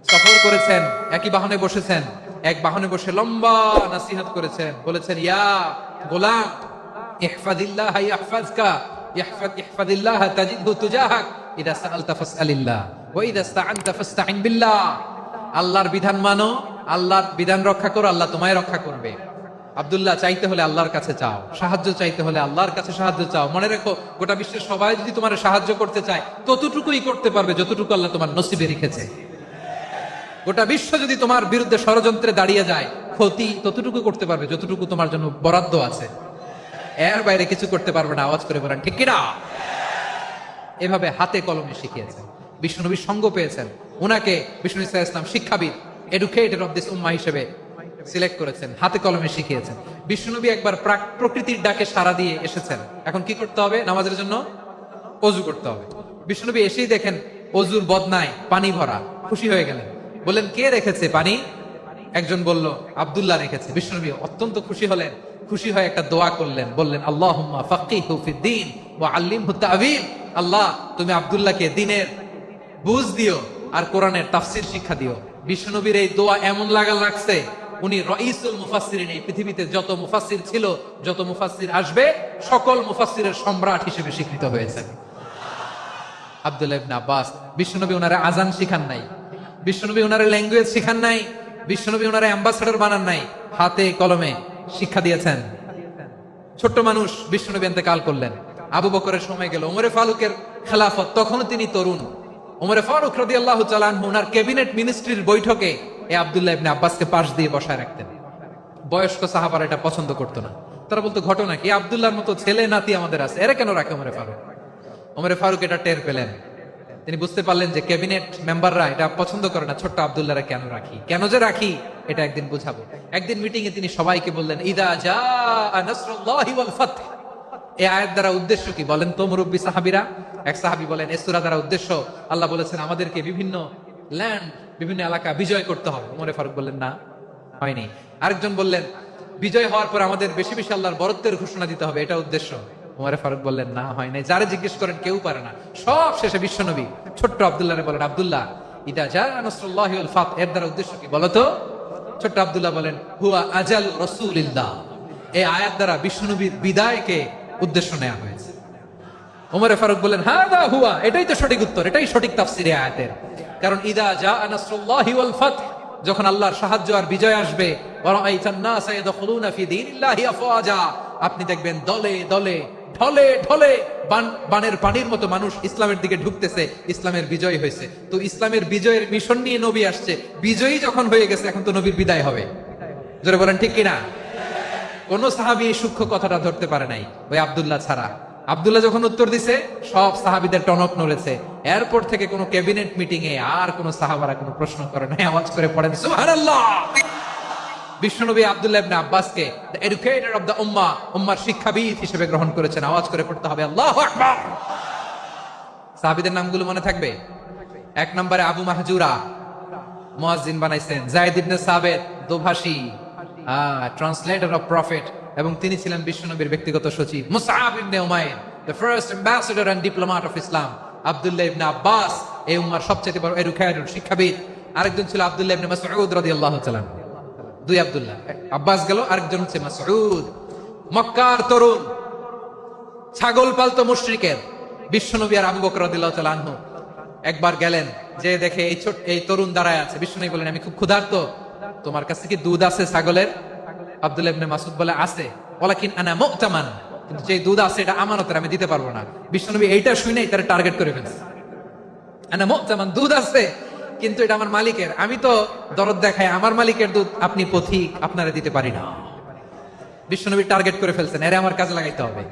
সফর করেছেন, একই বাহনে বসেছেন, এক বাহনে বসে লম্বা নাসিহত করেছেন, বলেছেন ইয়া গোলাম ইহফাজিল্লাহ ইয়াহফাজকা ইহফাজিল্লাহ তাজিদহু তুজাহাক ইদা সাআলতা ফাসআলিল্লাহ ওয়া ইদা ইসতাআনতা ফাসতাইন বিল্লাহ। আল্লাহর বিধান মানো, আল্লাহর বিধান রক্ষা করো, আল্লাহ তোমায় রক্ষা করবে। আব্দুল্লাহ, চাইতে হলে আল্লাহর কাছে চাও, সাহায্য চাইতে হলে আল্লাহর কাছে সাহায্য চাও। মনে রেখো, গোটা বিশ্বের সবাই যদি তোমার সাহায্য করতে চায়, ততটুকুই করতে পারবে যতটুকু আল্লাহ তোমার নসিবে রেখেছে। গোটা বিশ্ব যদি তোমার বিরুদ্ধে ষড়যন্ত্রে দাঁড়িয়ে যায়, ক্ষতি ততটুকু করতে পারবে যতটুকু তোমার জন্য বরাদ্দ আছে। এর বাইরে কিছু করতে পারবে না। আওয়াজ করে বলেন ঠিক কিনা? এভাবে হাতে কলমে শিখিয়েছেন, বিশ্বনবীর সঙ্গ পেয়েছেন। উনাকে বিষ্ণু ইসলাম শিক্ষাবিদ, এডুকেটেড অফ দিস উম্মাহ হিসেবে সিলেক্ট করেছেন, হাতে কলমে শিখিয়েছেন। বিশ্বনবী একবার প্রকৃতির ডাকে সাড়া দিয়ে এসেছেন। এখন কি করতে হবে? নামাজের জন্য অজু করতে হবে। বিশ্বনবী এসেই দেখেন অজুর বদনায় পানি ভরা, খুশি হয়ে গেলেন। বললেন, কে রেখেছে পানি? একজন বলল, আব্দুল্লাহ রেখেছে। বিশ্বনবী অত্যন্ত খুশি হলেন। খুশি হয়ে একটা দোয়া করলেন, বললেন আল্লাহুম্মা ফাক্কিহু ফিদ্দীন ওয়া আল্লিমহু তা'ওয়ীল। আল্লাহ, তুমি আব্দুল্লাহকে দ্বীনের বুঝ দিও আর কোরআনের তাফসীর শিক্ষা দিও। বিশ্বনবীর এই দোয়া এমন লাগছে, উনি রাইসুল মুফাসসিরিন, এই পৃথিবীতে যত মুফাসসির ছিল, যত মুফাসসির আসবে, সকল মুফাসসিরের সম্রাট হিসেবে স্বীকৃত হয়েছেন আব্দুল্লাহ ইবনে আব্বাস। বিশ্বনবী ওনারে আজান শিখান নাই, বিশ্বনবী ওনারে ল্যাঙ্গুয়েজ শিখান নাই, বিশ্বনবী ওনারে অ্যাম্বাসেডর বানান নাই, হাতে কলমে শিক্ষা দিয়েছেন। ছোট্ট মানুষ, বিশ্বনবী ইন্তেকাল করলেন। আবু বকরের সময় গেল, ওমরে ফারুকের খেলাফত, তখনও তিনি তরুণ। ওমরে ফারুক রাদিয়াল্লাহু তাআলা আনহু ওনার ক্যাবিনেট মিনিস্ট্রির বৈঠকে এই আব্দুল্লাহ ইবনে আব্বাসকে পাশ দিয়ে বসায় রাখতেন। বয়স্ক সাহাবারা এটা পছন্দ করতো না। তারা বলতো, ঘটনা কি? আব্দুল্লাহর মতো ছেলে নাতি আমাদের আছে, এরা কেন রাখে ওমরে ফারুক? ওমরে ফারুক এটা টের পেলেন। তিনি বুঝতে পারলেন যে ক্যাবিনেট মেম্বাররা এটা পছন্দ করে না, ছোট্ট আব্দুল্লাহরা কেন রাখি, কেন যে রাখি, এটা একদিন বুঝাবো। একদিন মিটিং এ তিনি সবাইকে বললেন, ইদা জাআ নাসরুল্লাহি ওয়াল ফাতহ। এই আয়াত দ্বারা উদ্দেশ্য কি বলেন তো মুরব্বী সাহাবীরা? এক সাহাবী বলেন, এই সূরা দ্বারা উদ্দেশ্য, আল্লাহ বলেছেন আমাদেরকে বিভিন্ন ল্যান্ড, বিভিন্ন এলাকা বিজয় করতে হবে। ওমরে ফারুক বললেন, না, হয়নি। আরেকজন বললেন, বিজয় হওয়ার পর আমাদের বেশি বেশি আল্লাহর বরত্বের ঘোষণা দিতে হবে, এটা উদ্দেশ্য। ওমরে ফারুক বললেন, না, হয় নাই। যারা জিজ্ঞেস করেন কেউ পারে না। সব শেষে বিশ্বনবী ছোট্ট আব্দুল্লাহরে বলেন, আব্দুল্লাহ, ইদা জাআ নাসরুল্লাহি ওয়াল ফাতহ, এর দ্বারা উদ্দেশ্য কি বলো তো? ছোট্ট আব্দুল্লাহ বলেন, হুয়া আজাল রাসূলিল্লাহ। এই আয়াত দ্বারা বিশ্বনবীর বিদায়কে উদ্দেশ্য নেওয়া হয়েছে। ওমরে ফারুক বলেন, হাদা হুয়া, এটাই তো সঠিক উত্তর, এটাই সঠিক তাফসীর এই আয়াতের। কারণ ইদা জাআ নাসরুল্লাহি ওয়াল ফাতহ, যখন আল্লাহর সাহায্য আর বিজয় আসবে, ওয়া রাআইতান নাসা ইয়াদখুলুনা ফি দীনিল্লাহি আফওয়াজা, আপনি দেখবেন দলে দলে, ঢলে ঢলে, বানের পানির মতো মানুষ ইসলামের দিকে ঢুকতেছে। ইসলামের বিজয় হয়েছে। তো ইসলামের বিজয়ের মিশন নিয়ে নবী আসছে। বিজয়ী যখন হয়ে গেছে, এখন তো নবীর বিদায় হবে। জোরে বলেন ঠিক কিনা? কোন সাহাবী এই সূক্ষ্ম কথাটা ধরতে পারে নাই, ওই আব্দুল্লাহ ছাড়া। আব্দুল্লাহ যখন উত্তর দিছে, সব সাহাবীদের টনক নড়েছে। এরপর থেকে কোন ক্যাবিনেট মিটিং এ আর কোন সাহাবারা কোনো প্রশ্ন করে নাই। আওয়াজ করে পড়েন সুবহানাল্লাহ। বিশ্বনবী আব্দুল্লাহ ইবনে আব্বাসকে দ্য এডুকেটর অফ দ্য উম্মাহ, উম্মার শিক্ষাবিদ হিসেবে গ্রহণ করেছেন। আওয়াজ করে পড়তে হবে আল্লাহু আকবার। সাহাবীদের নামগুলো মনে থাকবে? এক নম্বরে আবু মাহজুরা, মুয়াজ্জিন বানাইছেন। যায়েদ ইবনে সাবিত, দোভাষী, ট্রান্সলেটর অফ প্রফেট, এবং তিনি ছিলেন বিশ্বনবীর ব্যক্তিগত সচিব। Musab ibn Umair, the first ambassador and diplomat of Islam. Abdullah ibn Abbas, এই উম্মার সবচেয়ে বড় এডুকেটর, শিক্ষাবিদ। আরেকজন ছিল আব্দুল্লাহ ইবনে মাসউদ রাদিয়াল্লাহু তাআলা। দুই আব্দুল্লাহ, আব্বাস গেল, আরেকজন হচ্ছে মাসউদ। মক্কার তরুণ, ছাগল পালতো মুশরিকের। বিশ্বনবী আর আবু বকর রাদিয়াল্লাহু তাআলা আনহু একবার গেলেন, যে দেখে এই তরুণ দাঁড়ায় আছে। বিশ্বনবী বলেন, আমি খুব ক্ষুধার্ত, তোমার কাছে কি দুধ আছে ছাগলের? আব্দুল্লাহ ইবনে মাসউদ বলে, আছে। ওয়ালাকিন আনা মু'তামান, কিন্তু যে দুধ আছে এটা আমানতের, আমি দিতে পারবো না। বিশ্বনবী এইটা শুনেই তার টার্গেট করে ফেলছে। আনা মু'তামান, দুধ আছে, কিন্তু এটা আমার মালিকের, আমি তো দরদ দেখাই, আমার মালিকের দুধ আপনি পথিক, আপনারা দিতে পারি না। বিশ্বনবী টার্গেট করে ফেলছেন, এরে আমার কাজে লাগাইতে হবে।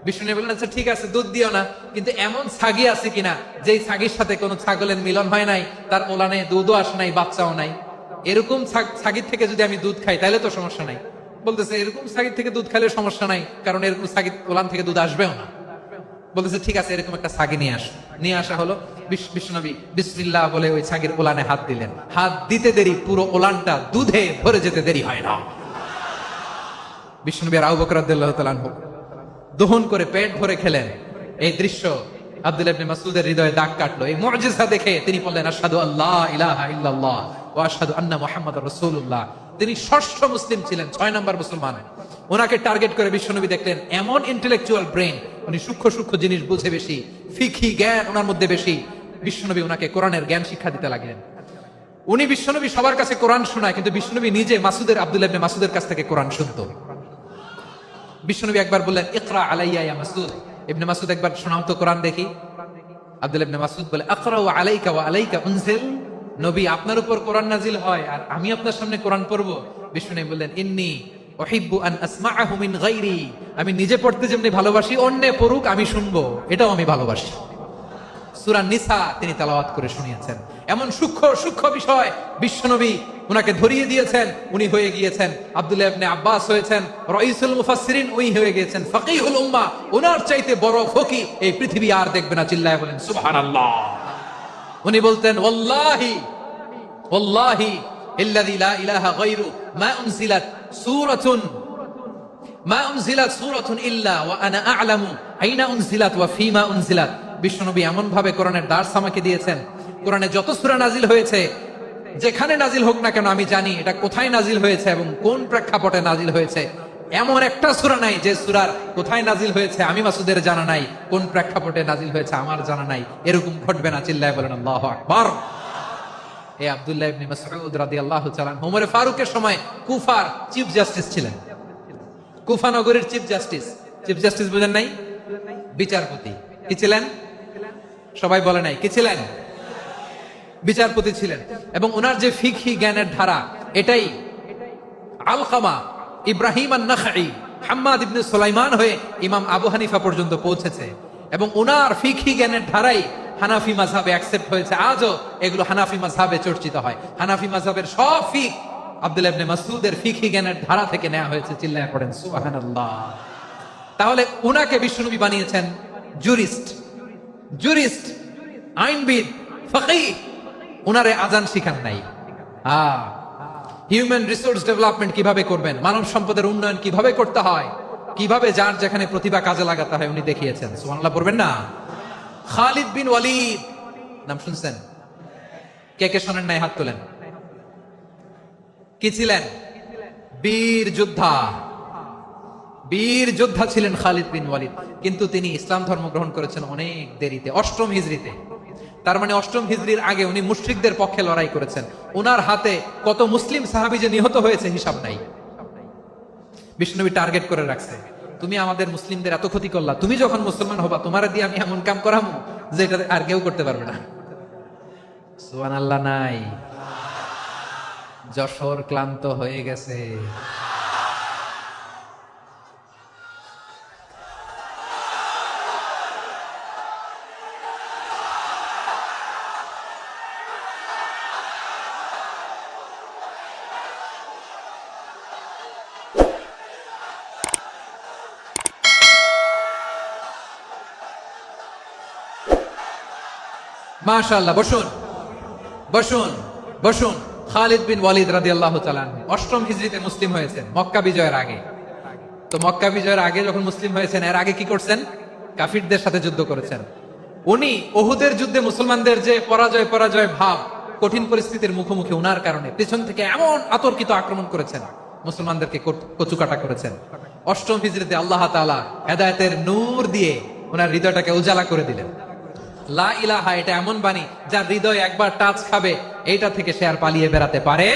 বিশ্বনবী বললেন, আচ্ছা ঠিক আছে, দুধ দিও না, কিন্তু এমন ছাগি আছে কিনা যেই ছাগির সাথে কোনো ছাগলের মিলন হয় নাই, তার ওলানে দুধও আসে নাই, বাচ্চাও নাই। এরকম ছাগির থেকে যদি আমি দুধ খাই তাহলে তো সমস্যা নাই। বলতেছে, এরকম ছাগির থেকে দুধ খাইলে সমস্যা নাই, কারণ এরকম ছাগির ওলান থেকে দুধ আসবেও না। বলতেছে ঠিক আছে, এরকম একটা ছাগি নিয়ে আসা হলো। বিশ্বনবী বিসমিল্লাহ বলে ওই ছাগির ওলানে হাত দিলেন। হাত দিতে দেরি, পুরো ওলানটা দুধে ভরে যেতে দেরি হয় না। বিশ্বনবী আর আবু বকর রাদিয়াল্লাহু তাআলা আনহু দহন করে পেট ভরে খেলেন। এই দৃশ্য আব্দুল্লাহ ইবনে মাসউদের হৃদয়ে দাগ কাটলো। এই মুজিজা দেখে তিনি বললেন, আশহাদু আল্লা ইলাহা ইল্লাল্লাহ ওয়া আশহাদু আন্না মুহাম্মাদুর রাসূলুল্লাহ। তিনি ষষ্ঠ মুসলিম ছিলেন, 6 নম্বর মুসলমান। ওনাকে টার্গেট করে বিশ্বনবী দেখলেন এমন ইন্টেলেকচুয়াল ব্রেন, উনি সূক্ষ্ম সূক্ষ্ম জিনিস বুঝে বেশি, ফিকহি জ্ঞান ওনার মধ্যে বেশি। বিশ্বনবী ওনাকে কোরআনের জ্ঞান শিক্ষা দিতে লাগলেন। উনি বিশ্বনবী সবার কাছে কোরআন শোনায়, কিন্তু বিশ্বনবী নিজে আব্দুল্লাহ ইবনে মাসউদের কাছ থেকে কোরআন শুনতো। বিশ্বনবী একবার বললেন, ইকরা আলাইয়া ইয়া মাসউদ। ইবনে মাসউদ একবার শোনাও তো কোরআন দেখি। আব্দুল্লাহ ইবনে মাসউদ বলে, আকরাউ আলাইকা ওয়া আলাইকা উনজিল। নবী, আপনার উপর কোরআন নাজিল হয় আর আমি আপনার সামনে কোরআন পড়বো। বিশ্বনবী বললেন, ইন্নী উহিব্বু আন আসমাআহু মিন গায়রি। আমি নিজে পড়তে যেমনি ভালোবাসি, অন্যে পড়ুক আমি শুনবো, এটাও আমি ভালোবাসি। সূরা নিসা তিনি তেলাওয়াত করে শুনিয়েছেন। এমন সূক্ষ্ম সূক্ষ্ম বিষয় বিশ্বনবী উনাকে ধরিয়ে দিয়েছেন। উনি হয়ে গিয়েছেন আব্দুল্লাহ ইবনে আব্বাস, হয়েছেন রাইসুল মুফাসসিরিন, উনি হয়ে গিয়েছেন ফাকিহুল উম্মাহ। ওনার চাইতে বড় ফকি এই পৃথিবী আর দেখবে না। চিল্লায় বলেন সুবহানাল্লাহ। উনি বলতেন, ওয়াল্লাহি ওয়াল্লাহি ইল্লাযী লা ইলাহা গায়রু মা উনজিলাত সূরাতুন ইল্লা ওয়া আনা আ'লামু আইনা উনজিলাত ওয়া ফীমা উনজিলাত। বিশ্বনবী এমন ভাবে কোরআনের দার্স আমাকে দিয়েছেন, কোরআনে যত সূরা নাজিল হয়েছে, যেখানে নাজিল হোক না কেন আমি জানি এটা কোথায় নাজিল হয়েছে এবং কোন প্রেক্ষাপটে নাজিল হয়েছে। এমন একটা সূরা নাই যে সূরার কোথায় নাজিল হয়েছে আমি মাসুদের জানা নাই, কোন প্রেক্ষাপটে নাজিল হয়েছে আমার জানা নাই। এরকম ঘটবে না। চিল্লায় বলেন আল্লাহু আকবার। এই আব্দুল্লাহ ইবনে মাসউদ রাদিয়াল্লাহু তাআলা ওমর ফারুকের সময় কুফার চিফ জাস্টিস ছিলেন। কুফা নগরীর চিফ জাস্টিস বুঝেন নাই? বিচারপতি। কি ছিলেন? সবাই বলে নাই কি ছিলেন? বিচারপতি ছিলেন। এবং ওনার যে ফিকহি জ্ঞানের ধারা, এটাই আলকামা, ইব্রাহিম আন-নাখাই, হাম্মাদ ইবনে সুলাইমান হয়ে ইমাম আবু হানিফা পর্যন্ত পৌঁছেছে। এবং ওনার ফিকহি জ্ঞানের ধারাই হানাফি মাযহাবে অ্যাকসেপ্ট হয়েছে। আজও এগুলো হানাফি মাযহাবে চর্চিত হয়। হানাফি মাযহাবের সব ফিক আব্দুল্লাহ ইবনে মাসউদের ফিকহি জ্ঞানের ধারা থেকে নেওয়া হয়েছে। চিল্লায় পড়েন সুবহানাল্লাহ। তাহলে উনাকে বিশ্বনবী বানিয়েছেন জুরিস্ট, আইনবিদ, ফাকিহ। উনারে আজান শিখান নাই। হিউম্যান রিসোর্স ডেভেলপমেন্ট কিভাবে করবেন, মানব সম্পদের উন্নয়ন কিভাবে করতে হয়, কিভাবে যার যেখানে প্রতিভা কাজে লাগাতে হয় উনি দেখিয়েছেন। সুবহানাল্লাহ পড়বেন না? খালিদ বিন ওয়ালিদ নাম শুনছেন? কে কে শোনেন নাই? হাত তোলেন। কি ছিলেন? বীর যোদ্ধা ছিলেন খালিদ বিন ওয়ালিদ। কিন্তু তিনি ইসলাম ধর্ম গ্রহণ করেছেন অনেক দেরিতে, 8ম হিজরিতে। তার মানে 8ম হিজরির আগে উনি মুশরিকদের পক্ষে লড়াই করেছেন। ওনার হাতে কত মুসলিম সাহাবী যে নিহত হয়েছে হিসাব নাই। বিষ্ণুনবী টার্গেট করে রাখছে, তুমি আমাদের মুসলিমদের এত ক্ষতি করলা, তুমি যখন মুসলমান হবা তোমার দিয়ে আমি এমন কাম করামু যে এটা আর কেউ করতে পারবে না। সুবহানাল্লাহ নাই? যশোর ক্লান্ত হয়ে গেছে। মাশাআল্লাহ। বসুন। খালিদ বিন ওয়ালিদ রাদিয়াল্লাহু তাআলা 8ম হিজরিতে মুসলিম হয়েছেন, মক্কা বিজয়ের আগে। তো মক্কা বিজয়ের আগে যখন মুসলিম হয়েছেন, এর আগে কি করছেন? কাফিরদের সাথে যুদ্ধ করেছেন। উনি উহুদের যুদ্ধে মুসলমানদের যে পরাজয় ভাব, কঠিন পরিস্থিতির মুখোমুখি উনার কারণে পেছন থেকে এমন আতর্কিত আক্রমণ করেছেন, মুসলমানদেরকে কচুকাটা করেছেন। 8ম হিজরিতে আল্লাহ তাআলা হেদায়েতের নূর দিয়ে ওনার হৃদয়টাকে উজালা করে দিলেন। লা ইলাহা এটা এমন বাণী যার হৃদয় একবার টাচ খাবে, এইটা থেকে সে আর পালিয়ে বেড়াতে পারে।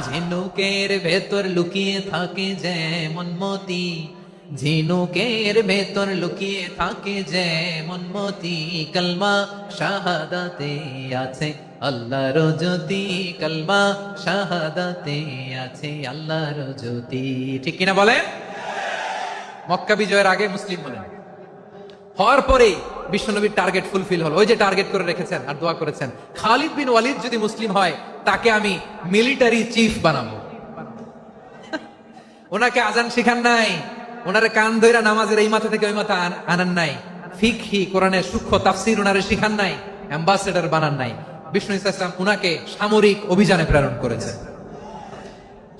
ঝিনুকের ভেতর লুকিয়ে থাকে যেমন মতি, ঝিনুকের ভেতর লুকিয়ে থাকে যেমন মতি, কলমা শাহাদাতে আছে আল্লাহর জ্যোতি, কলমা শাহাদাতে আছে আল্লাহর জ্যোতি। ঠিক কিনা বলেন? মক্কা বিজয়ের আগে মুসলিম হলেন, হওয়ার পরে বিশ্বনবীর টার্গেট ফুলফিল হলো। ওই যে টার্গেট করে রেখেছেন আর দোয়া করেছেন, খালিদ বিন ওয়ালিদ যদি মুসলিম হয় তাকে আমি মিলিটারি চিফ বানাবো। ওনাকে আজান শিখান নাই, ওনারে কান ধইরা নামাজের এই মাথা থেকে ওই মাথা আনান নাই, ফিকহি কোরআনের সূক্ষ্ম তাফসীর উনারে শিখান নাই, অ্যাম্বাসেডর বানান নাই। বিষ্ণু ইসলাম উনাকে সামরিক অভিযানে প্রেরণ করেছেন।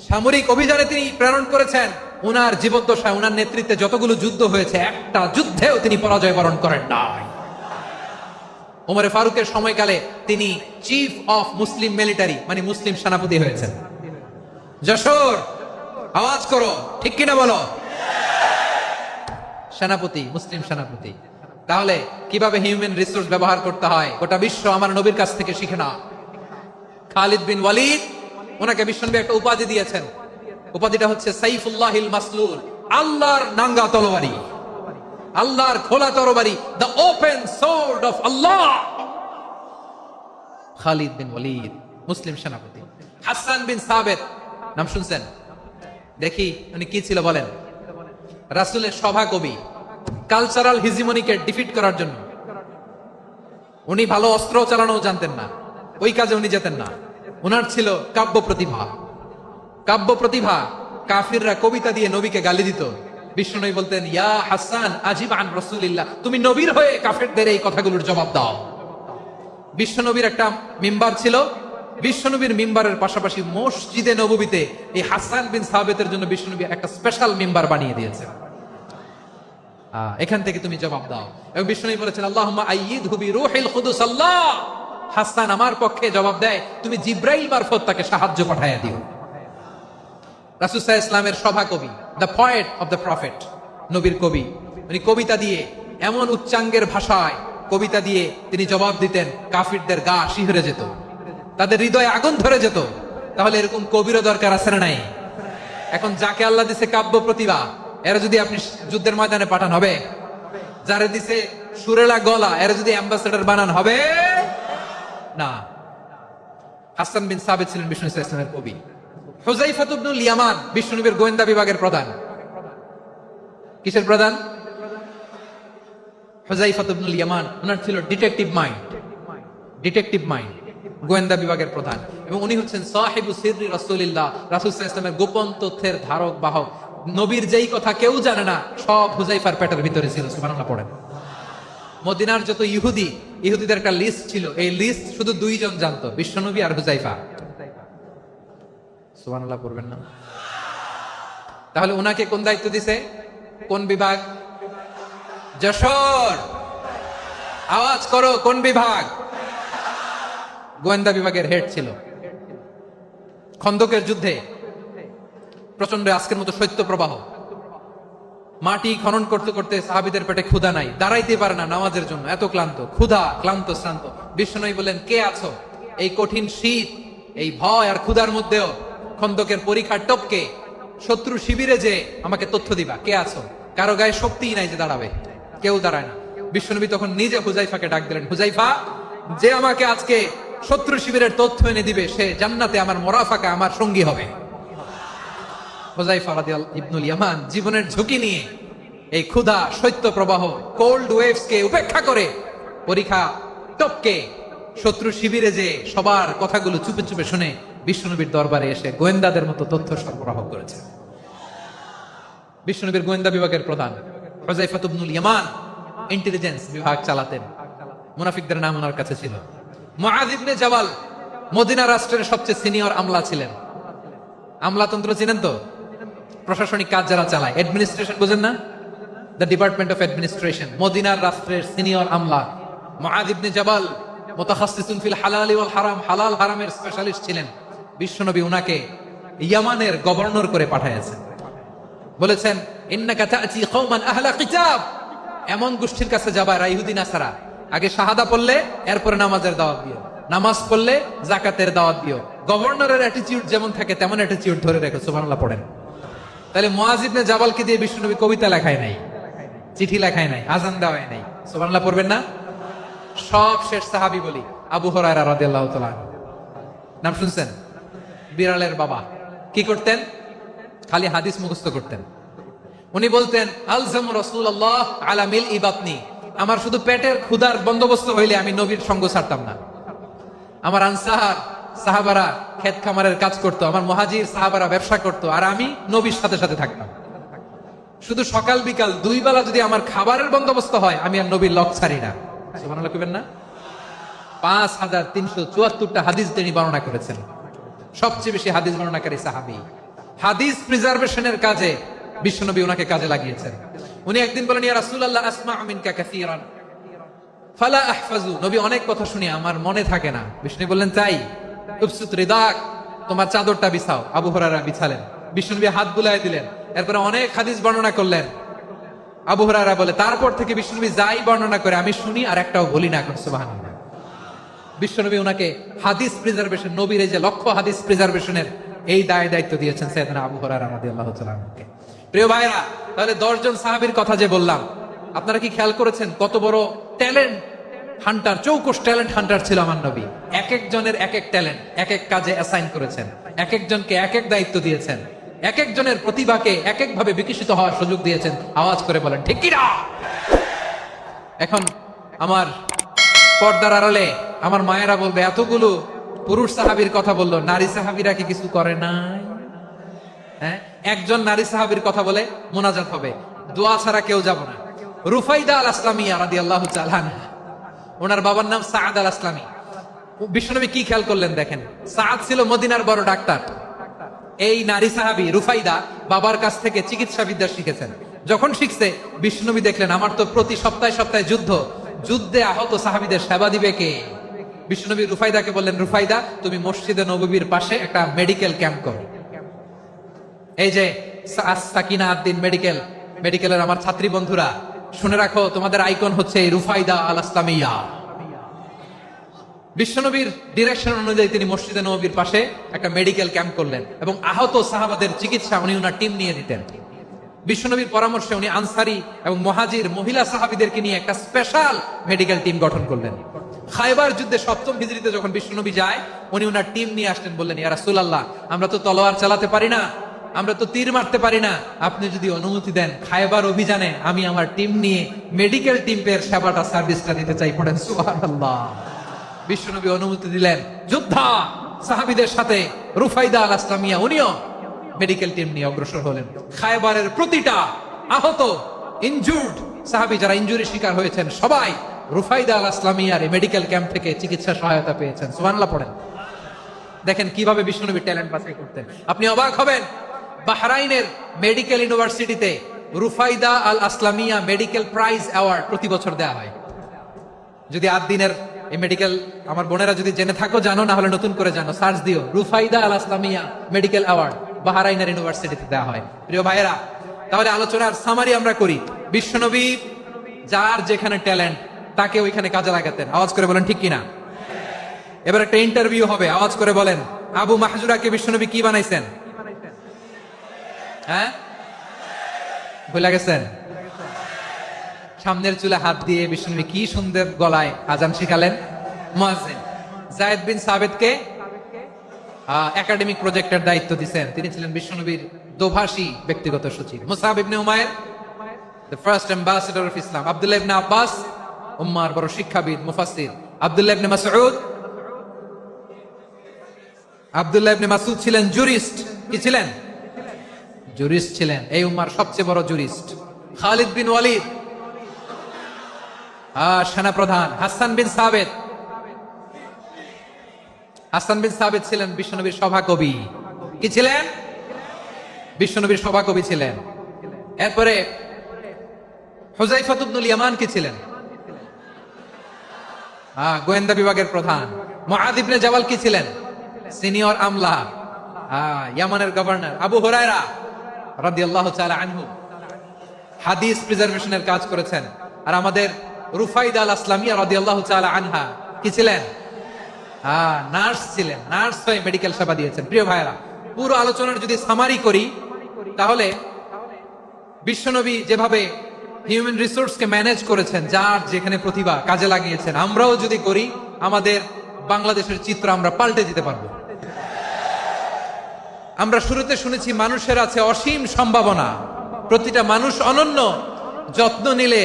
সামরিক অভিযানে তিনি প্রেরণ করেছেন। উনার জীবদ্দশায় উনার নেতৃত্বে যতগুলো যুদ্ধ হয়েছে, একটা যুদ্ধেও তিনি পরাজয় বরণ করেন নাই। ওমরে ফারুকের সময়কালে তিনি চিফ অফ মুসলিম মিলিটারি মানে মুসলিম সেনাপতি হয়েছেন। যশোর আওয়াজ করো, ঠিক কিনা বলো? সেনাপতি, মুসলিম সেনাপতি। তাহলে কিভাবে হিউম্যান রিসোর্স ব্যবহার করতে হয় গোটা বিশ্ব আমার নবীর কাছ থেকে শিখে না। খালিদ বিন ওয়ালিদ, ওনাকে বিশ্বনবী একটা উপাধি দিয়েছেন। উপাধিটা হচ্ছে সাইফুল্লাহিল মাসলুল, আল্লাহর নাঙ্গা তরবারি, আল্লাহর খোলা তরবারি, দ্য ওপেন সোর্ড অফ আল্লাহ। খালিদ বিন ওয়ালিদ মুসলিম সেনাপতি। হাসান বিন সাবেত নাম শুনছেন? দেখি উনি কি ছিল বলেন। রাসূলের সভা কবি, কালচারাল হিজিমনিকে ডিফিট করার জন্য। উনি ভালো অস্ত্র চালানো জানতেন না, ওই কাজে উনি যেতেন না। উনার ছিল কাব্য প্রতিভা। কাব্য প্রতিভা, কাফিররা কবিতা দিয়ে নবীকে গালি দিত। বিশ্বনবী বলতেন, ইয়া হাসান আজিব আন রাসূলিল্লাহ, তুমি নবীর হয়ে কাফেরদের এই কথাগুলোর জবাব দাও। বিশ্বনবীর একটা মিম্বার ছিল। বিশ্বনবীর মিম্বারের পাশাপাশি মসজিদে নববীতে এই হাসান বিন সাবেতের জন্য বিশ্বনবী একটা স্পেশাল মিম্বার বানিয়ে দিয়েছেন। এখান থেকে তুমি জবাব দাও। এবং বিশ্বনবী বলেছেন, আল্লাহুম্মা আইয়িদহু বিরূহিল কুদুস। আল্লাহ, হাসান আমার পক্ষে জবাব দেয়, তুমি জিব্রাইল মারফত তাকে সাহায্য পাঠাইয়া দিও। রাসূল সাল্লাল্লাহু আলাইহি ওয়াসাল্লামের সভা কবি, the poet of the prophet, নবীর কবি। উনি কবিতা দিয়ে, এমন উচ্চাঙ্গের ভাষায় কবিতা দিয়ে তিনি জবাব দিতেন, কাফিরদের গা শিহরে যেত, তাদের হৃদয়ে আগুন ধরে যেত। তাহলে এরকম কবিরও দরকার আছে না নাই? এখন যাকে আল্লাহ দিছে কাব্য প্রতিভা, এরা যদি আপনি যুদ্ধের ময়দানে পাঠান হবে? যারে দিছে সুরেলা গলা, এরা যদি অ্যাম্বাসেডর বানান হবে না। হাসান বিন সাবিত ছিলেন বিষ্ণু ইসলামের কবি। হুযায়ফা ইবনুল ইয়ামান বিশ্বনবীর গোয়েন্দা বিভাগের প্রধান। কিসের প্রধান? হুযায়ফা ইবনুল ইয়ামান। ওনার ছিল ডিটেকটিভ মাইন্ড, ডিটেকটিভ মাইন্ড, গোয়েন্দা বিভাগের প্রধান। এবং উনি হচ্ছেন সাহিবু সিররি রাসূলিল্লাহ, রাসূল সাল্লাল্লাহু আলাইহি ওয়াসাল্লামের গোপন তথ্যের ধারক বাহক। নবীর যেই কথা কেউ জানে না, সব হুযায়ফার পেটের ভিতরে ছিল। সুবহানাল্লাহ পড়েন। মদিনার যত ইহুদিদের একটা লিস্ট ছিল, এই লিস্ট শুধু দুইজন জানতো, বিশ্বনবী আর হুযায়ফা। সুবহানাল্লাহ পড়বেন না? তাহলে উনাকে কোন দায়িত্ব দিছে? কোন বিভাগ? যশোর আওয়াজ করো, কোন বিভাগ? গোয়েন্দা বিভাগের হেড ছিল। খন্দকের যুদ্ধে প্রচন্ড আজকের মতো শৈত্য প্রবাহ, মাটি খনন করতে করতে সাহাবীদের পেটে ক্ষুধা নাই, দাঁড়াইতে পারে না নামাজের জন্য, এত ক্লান্ত, ক্ষুধা, ক্লান্ত, শ্রান্ত। বিশ্বনবী বলেন, কে আছো এই কঠিন শীত, এই ভয় আর ক্ষুধার মধ্যেও খন্দকের পরীক্ষার টপকে শত্রু শিবিরে যে আমাকে তথ্য দিবা? কে আছো? কারো গায়ে শক্তিই নাই যে দাঁড়াবে, কেউ দাঁড়ায় না। বিশ্বনবী তখন নিজে হুযায়ফাকে ডাক দিলেন, হুযায়ফা, যে আমাকে আজকে শত্রু শিবিরের তথ্য এনে দিবে, সে জান্নাতে আমার মোরাফাকা, আমার সঙ্গী হবে। হুযায়ফা রাদিয়াল্লাহু ইবনুল ইয়ামান জীবনের ঝুঁকি নিয়ে এই ক্ষুধা, শৈত্য প্রবাহ, কোল্ড ওয়েভস কে উপেক্ষা করে পরীক্ষা টপকে শত্রু শিবিরে যে সবার কথাগুলো চুপে চুপে শুনে বিশ্বনবীর দরবারে এসে গোয়েন্দাদের মতো তথ্য সরবরাহ করেছে। বিশ্বনবীর গোয়েন্দা বিভাগের প্রধান হুযায়ফা ইবনুল ইয়ামান ইন্টেলিজেন্স বিভাগ চালাতেন। মুনাফিকদের নাম ওনার কাছে ছিল। মুআয ইবনে জাবাল মদিনা রাষ্ট্রের সবচেয়ে সিনিয়র আমলা ছিলেন। আমলাতন্ত্র চিনেন তো? প্রশাসনিক কাজ যারা চালায়, অ্যাডমিনিস্ট্রেশন বুঝেন না? The department of administration. মদিনার রাষ্ট্রের সিনিয়র আমলা মুআয ইবনে জাবাল মুতাখাসসিসুন ফিল হালাল ওয়াল হারাম, হালাল হারামের স্পেশালিস্ট ছিলেন। বিশ্বনবী উনাকে ইয়ামানের গভর্নর করে পাঠিয়েছেন। বলেছেন, ইন্নাকা তা'তি কওমান আহলা কিতাব, এমন গোষ্ঠীর কাছে যাবা এরা ইহুদি নাসারা, আগে শাহাদা পড়লে এরপরে নামাজের দাওয়াত দিও, নামাজ পড়লে যাকাতের দাওয়াত দিও। গভর্নরের অ্যাটিটিউড যেমন থাকে তেমন অ্যাটিটিউড ধরে রেখো। সুবহানাল্লাহ পড়েন। তাহলে মুআয ইবনে জাবালকে দিয়ে বিশ্বনবী কবিতা লেখায় নাই, চিঠি লেখায় নাই, আজান দেওয়ায় নাই। সুবহানাল্লাহ পড়বেন না? সব শেষ সাহাবী বলি আবু হুরায়রা রাদিয়াল্লাহু তাআলা, নাম শুনছেন? বিড়ালের বাবা। কি করতেন? খালি হাদিস মুখস্থ করতেন। উনি বলতেন, আলজামু রাসূলুল্লাহ আলা মিলই বাতনি, আমার শুধু পেটের ক্ষুধার বন্দোবস্ত হইলে আমি নবীর সঙ্গ ছাড়তাম না। আমার আনসার সাহাবারা ক্ষেত খামারের কাজ করতো, আমার মুহাজির সাহাবারা ব্যবসা করতো, আর আমি নবীর সাথে সাথে থাকতাম। শুধু সকাল বিকাল 2 বেলা যদি আমার খাবারের বন্দোবস্ত হয়, আমি আর নবীর লক ছাড়ি না। সুবহানাল্লাহ কইবেন না? 5374টা হাদিস তিনি বর্ণনা করেছেন। সবচেয়ে বেশি হাদিস বর্ণনাকারী সাহাবী। হাদিস প্রিজার্ভেশনের কাজে বিশ্বনবী ওনাকে কাজে লাগিয়েছেন। উনি একদিন বলেন, ইয়া রাসূলুল্লাহ আসমা'ু মিনকা কাসীরান ফালা আহফাজু। নবী অনেক কথা শুনি, আমার মনে থাকে না। বিষ্ণু বললেন, তাই? উবসুত রিদাক, তোমার চাদরটা বিছাও। আবু হুরায়রা বিছালেন, বিষ্ণুনবী হাত বুলায় দিলেন, এরপরে অনেক হাদিস বর্ণনা করলেন। আবু হুরায়রা বলে, তারপর থেকে বিষ্ণুনবী যাই বর্ণনা করে আমি শুনি আর একটাও বলি না। সুবহানাল্লাহ। বিশ্বনবী ওনাকে হাদিস প্রিজার্ভেশন, নবীর এই যে লক্ষ্য হাদিস প্রিজার্ভেশনের এই দায়িত্ব দিয়েছেন সাইয়েদনা আবু হুরায়রা রাদিয়াল্লাহু তাআলা আনহুকে। প্রিয় ভাইরা, তাহলে 10 জন সাহাবীর কথা যে বললাম, আপনারা কি খেয়াল করেছেন কত বড় ট্যালেন্ট হান্টার, চৌকস ট্যালেন্ট হান্টার ছিল আমার নবী। এক একজনের এক এক ট্যালেন্ট, এক এক কাজে অ্যাসাইন করেছেন, এক একজনকে এক এক দায়িত্ব দিয়েছেন, এক একজনের প্রতিভাকে এক এক ভাবে বিকশিত হওয়ার সুযোগ দিয়েছেন। আওয়াজ করে বলেন ঠিক কি না? এখন আমার পর্দার আড়ালে আমার মায়েরা বলবে, এতগুলো পুরুষ সাহাবীর কথা বললো, নারী সাহাবীরা কি কিছু করে নাই? হ্যাঁ, একজন নারী সাহাবীর কথা বলে মোনাজাত হবে, দোয়া ছাড়া কেউ যাব না। রুফাইদা আল আসলামিয়া রাদিয়াল্লাহু তাআলা আনহা, ওনার বাবার নাম সাআদ আল আসলামি। বিশ্বনবী কি খেয়াল করলেন দেখেন, সাআদ ছিল মদিনার বড় ডাক্তার। এই নারী সাহাবী রুফাইদা বাবার কাছ থেকে চিকিৎসা বিদ্যা শিখেছেন। যখন শিখছে, বিশ্বনবী দেখলেন আমার তো প্রতি সপ্তাহে সপ্তাহে যুদ্ধে আহত সাহাবীদের সেবা দিবে কে? বিশ্বনবী রুফাইদাকে বললেন, রুফাইদা তুমি মসজিদে নববীর পাশে একটা মেডিকেল ক্যাম্প করো। এই যে সাকিনা আদ্দিন মেডিকেলের আমার ছাত্রী বন্ধুরা, শুনে রাখো, তোমাদের আইকন হচ্ছে এই রুফাইদা আল আসলামিয়া। বিশ্বনবীর ডিরেকশন অনুযায়ী তিনি মসজিদে নববীর পাশে একটা মেডিকেল ক্যাম্প করলেন এবং আহত সাহাবাদের চিকিৎসা উনি ওনার টিম নিয়ে দিতেন। বিশ্বনবীর পরামর্শে উনি আনসারি এবং মুহাজির মহিলা সাহাবীদেরকে নিয়ে একটা স্পেশাল মেডিকেল টিম গঠন করলেন। খায়বার যুদ্ধে 7ম হিজরিতে যখন বিশ্বনবী যায়, উনি ওনার টিম নিয়ে আসলেন, বললেন, ইয়া রাসূলুল্লাহ, আমরা তো তলোয়ার চালাতে পারি না, আমরা তো তীর মারতে পারি না, আপনি যদি অনুমতি দেন খায়বার অভিযানে আমি আমার টিম নিয়ে মেডিকেল টিমের সেবাটা সার্ভিসটা দিতে চাই। পড়েন সুবহানাল্লাহ। বিশ্বনবী অনুমতি দিলেন, যোদ্ধা সাহাবীদের সাথে রুফাইদা আল আসলামিয়া উনিও মেডিকেল টিম নিয়ে অগ্রসর হলেন। খায়বারের প্রতিটা আহত ইনজুর্ড সাহাবী, যারা ইনজুরি শিকার হয়েছেন, সবাই রুফাইদা আল আসলামিয়ার এই মেডিকেল ক্যাম্প থেকে চিকিৎসা সহায়তা পেয়েছেন। সুবহানাল্লাহ পড়েন। দেখেন কিভাবে বিশ্বনবী ট্যালেন্ট বাছাই করতেন। আপনি অবাক হবেন, বাহরাইনের মেডিকেল ইউনিভার্সিটিতে রুফাইদা আল আসলামিয়া মেডিকেল প্রাইজ অ্যাওয়ার্ড প্রতি বছর দেওয়া হয়। যদি আদ্দিনের এই মেডিকেল আমার বোনেরা যদি জেনে থাকো জানো, না হলে নতুন করে জানো, সার্চ দিও, রুফাইদা আল আসলামিয়া মেডিকেল অ্যাওয়ার্ড বাহরাইনের ইউনিভার্সিটিতে দেওয়া হয়। প্রিয় ভাইয়েরা, তাহলে আলোচনার সামারি আমরা করি। বিশ্বনবী যার যেখানে ট্যালেন্ট তাকে ওইখানে কাজে লাগাতেন। আওয়াজ করে বলেন ঠিক কিনা? এবার একটা ইন্টারভিউ হবে, আওয়াজ করে বলেন, আবু মাহজুরাকে বিশ্বনবী কি বানাইছেন? হ্যাঁ, ভুলে গেছেন? সামনের চুলে হাত দিয়ে বিশ্বনবী কি সুন্দর গলায় আজান শিখালেন। মুয়াজ্জিন যায়েদ বিন সাবিতকে একাডেমিক প্রজেক্টের দায়িত্ব দিয়েছেন, তিনি ছিলেন বিশ্বনবীর দোভাষী ব্যক্তিগত সচিব। Musab ibn Umair, the first ambassador of Islam. Abdullah ibn Abbas, উম্মার বড় শিক্ষাবিদ মুফাসসির। আব্দুল্লাহ ইবনে মাসউদ ছিলেন জুরিস্ট। কি ছিলেন? জুরিস্ট ছিলেন, এই উম্মার সবচেয়ে বড় জুরিস্ট। খালিদ বিন ওয়ালিদ সেনাপ্রধান। হাসান বিন সাবিত ছিলেন বিশ্বনবীর সভাকবি। কি ছিলেন? বিশ্বনবীর সভাকবি ছিলেন। এরপরে হুযায়ফা ইবনুল ইয়ামান কি ছিলেন? গোয়েন্দা বিভাগের প্রধান। মুআদ ইবনে জাবাল কি ছিলেন? সিনিয়র আমলা, ইয়ামানের গভর্নর। আবু হুরায়রা রাদিয়াল্লাহু তাআলা আনহু হাদিস প্রিজার্ভেশনের কাজ করেছেন। আর আমাদের রুফাইদা আল আসলামিয়া রাদিয়াল্লাহু তাআলা আনহা কি ছিলেন? নার্স ছিলেন, নার্স হয়ে মেডিকেল সেবা দিয়েছেন। প্রিয় ভাইরা, পুরো আলোচনার যদি সামারি করি, তাহলে বিশ্বনবী যেভাবে হিউম্যান রিসোর্সকে ম্যানেজ করেছেন, যার যেখানে প্রতিভা কাজে লাগিয়েছেন, আমরাও যদি করি, আমাদের বাংলাদেশের চিত্র আমরা পাল্টে দিতে পারবো। আমরা শুরুতে শুনেছি মানুষের আছে অসীম সম্ভাবনা, প্রতিটা মানুষ অনন্য, যত্ন নিলে,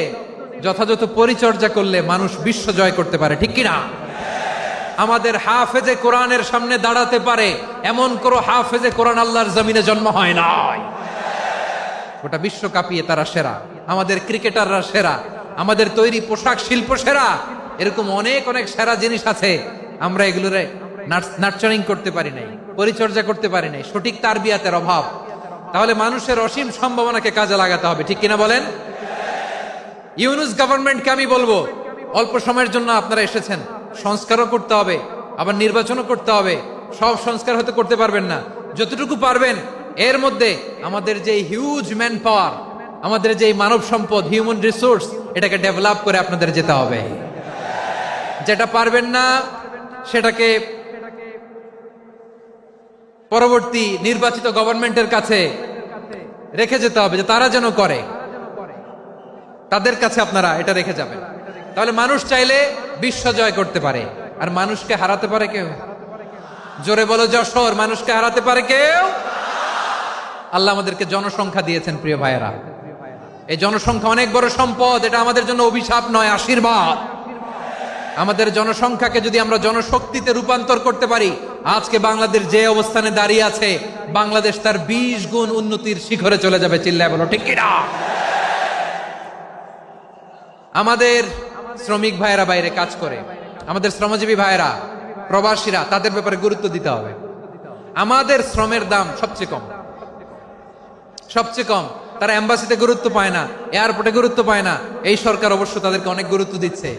যথাযথ পরিচর্যা করলে মানুষ বিশ্ব জয় করতে পারে। ঠিক কিনা? আমাদের হাফেজে কোরআনের সামনে দাঁড়াতে পারে এমন কোন হাফেজে কোরআন আল্লাহর জমিনে জন্ম হয় নাই। গোটা বিশ্ব কাঁপিয়ে তারা সেরা, আমাদের ক্রিকেটাররা সেরা, আমাদের তৈরি পোশাক শিল্প সেরা। এরকম অনেক অনেক সেরা জিনিস আছে, আমরা এগুলোরে নার্চারিং করতে পারি নাই, পরিচর্যা করতে পারি নাই, সঠিক তারবিয়াতের অভাব। তাহলে মানুষের অসীম সম্ভাবনাকে কাজে লাগাতে হবে, ঠিক কিনা বলেন? ইউনুস গভর্নমেন্টকে আমি বলবো, অল্প সময়ের জন্য আপনারা এসেছেন, সংস্কারও করতে হবে, আবার নির্বাচনও করতে হবে। সব সংস্কার হয়তো করতে পারবেন না, যতটুকু পারবেন এর মধ্যে আমাদের যে হিউজ ম্যান পাওয়ার, আমাদের যে মানব সম্পদ, হিউম্যান রিসোর্স, এটাকে ডেভেলপ করে আপনাদের যেতে হবে। যেটা পারবেন না সেটাকে পরবর্তী নির্বাচিত গভর্নমেন্টের কাছে রেখে যেতে হবে, যে তারা যেন করে, তাদের কাছে আপনারা এটা রেখে যাবেন। তাহলে মানুষ চাইলে বিশ্ব জয় করতে পারে, আর মানুষকে হারাতে পারে কেউ? জোরে বলো যশোর, মানুষকে হারাতে পারে কেউ? আল্লাহ আমাদেরকে জনসংখ্যা দিয়েছেন প্রিয় ভাইয়েরা, এই জনসংখ্যা অনেক বড় সম্পদ, এটা আমাদের জন্য অভিশাপ নয়, আশীর্বাদ। আমাদের জনসংখ্যাকে যদি আমরা জনশক্তিতে রূপান্তর করতে পারি, আজকে বাংলাদেশ যে অবস্থানে দাঁড়িয়ে আছে, বাংলাদেশ তার 20 গুণ উন্নতির শিখরে চলে যাবে। চিল্লায় বলো ঠিক কিনা? আমাদের শ্রমিক ভাইয়েরা বাইরে কাজ করে, আমাদের শ্রমজীবী ভাইয়েরা, প্রবাসীরা, তাদের ব্যাপারে গুরুত্ব দিতে হবে। আমাদের শ্রমের দাম সবচেয়ে কম, সবচেয়ে কম। তারা এম্বাসিতে গুরুত্ব পায় না, এয়ারপোর্টে গুরুত্ব পায় না, এই সরকার অবশ্য তাদেরকে অনেক গুরুত্ব দিচ্ছে।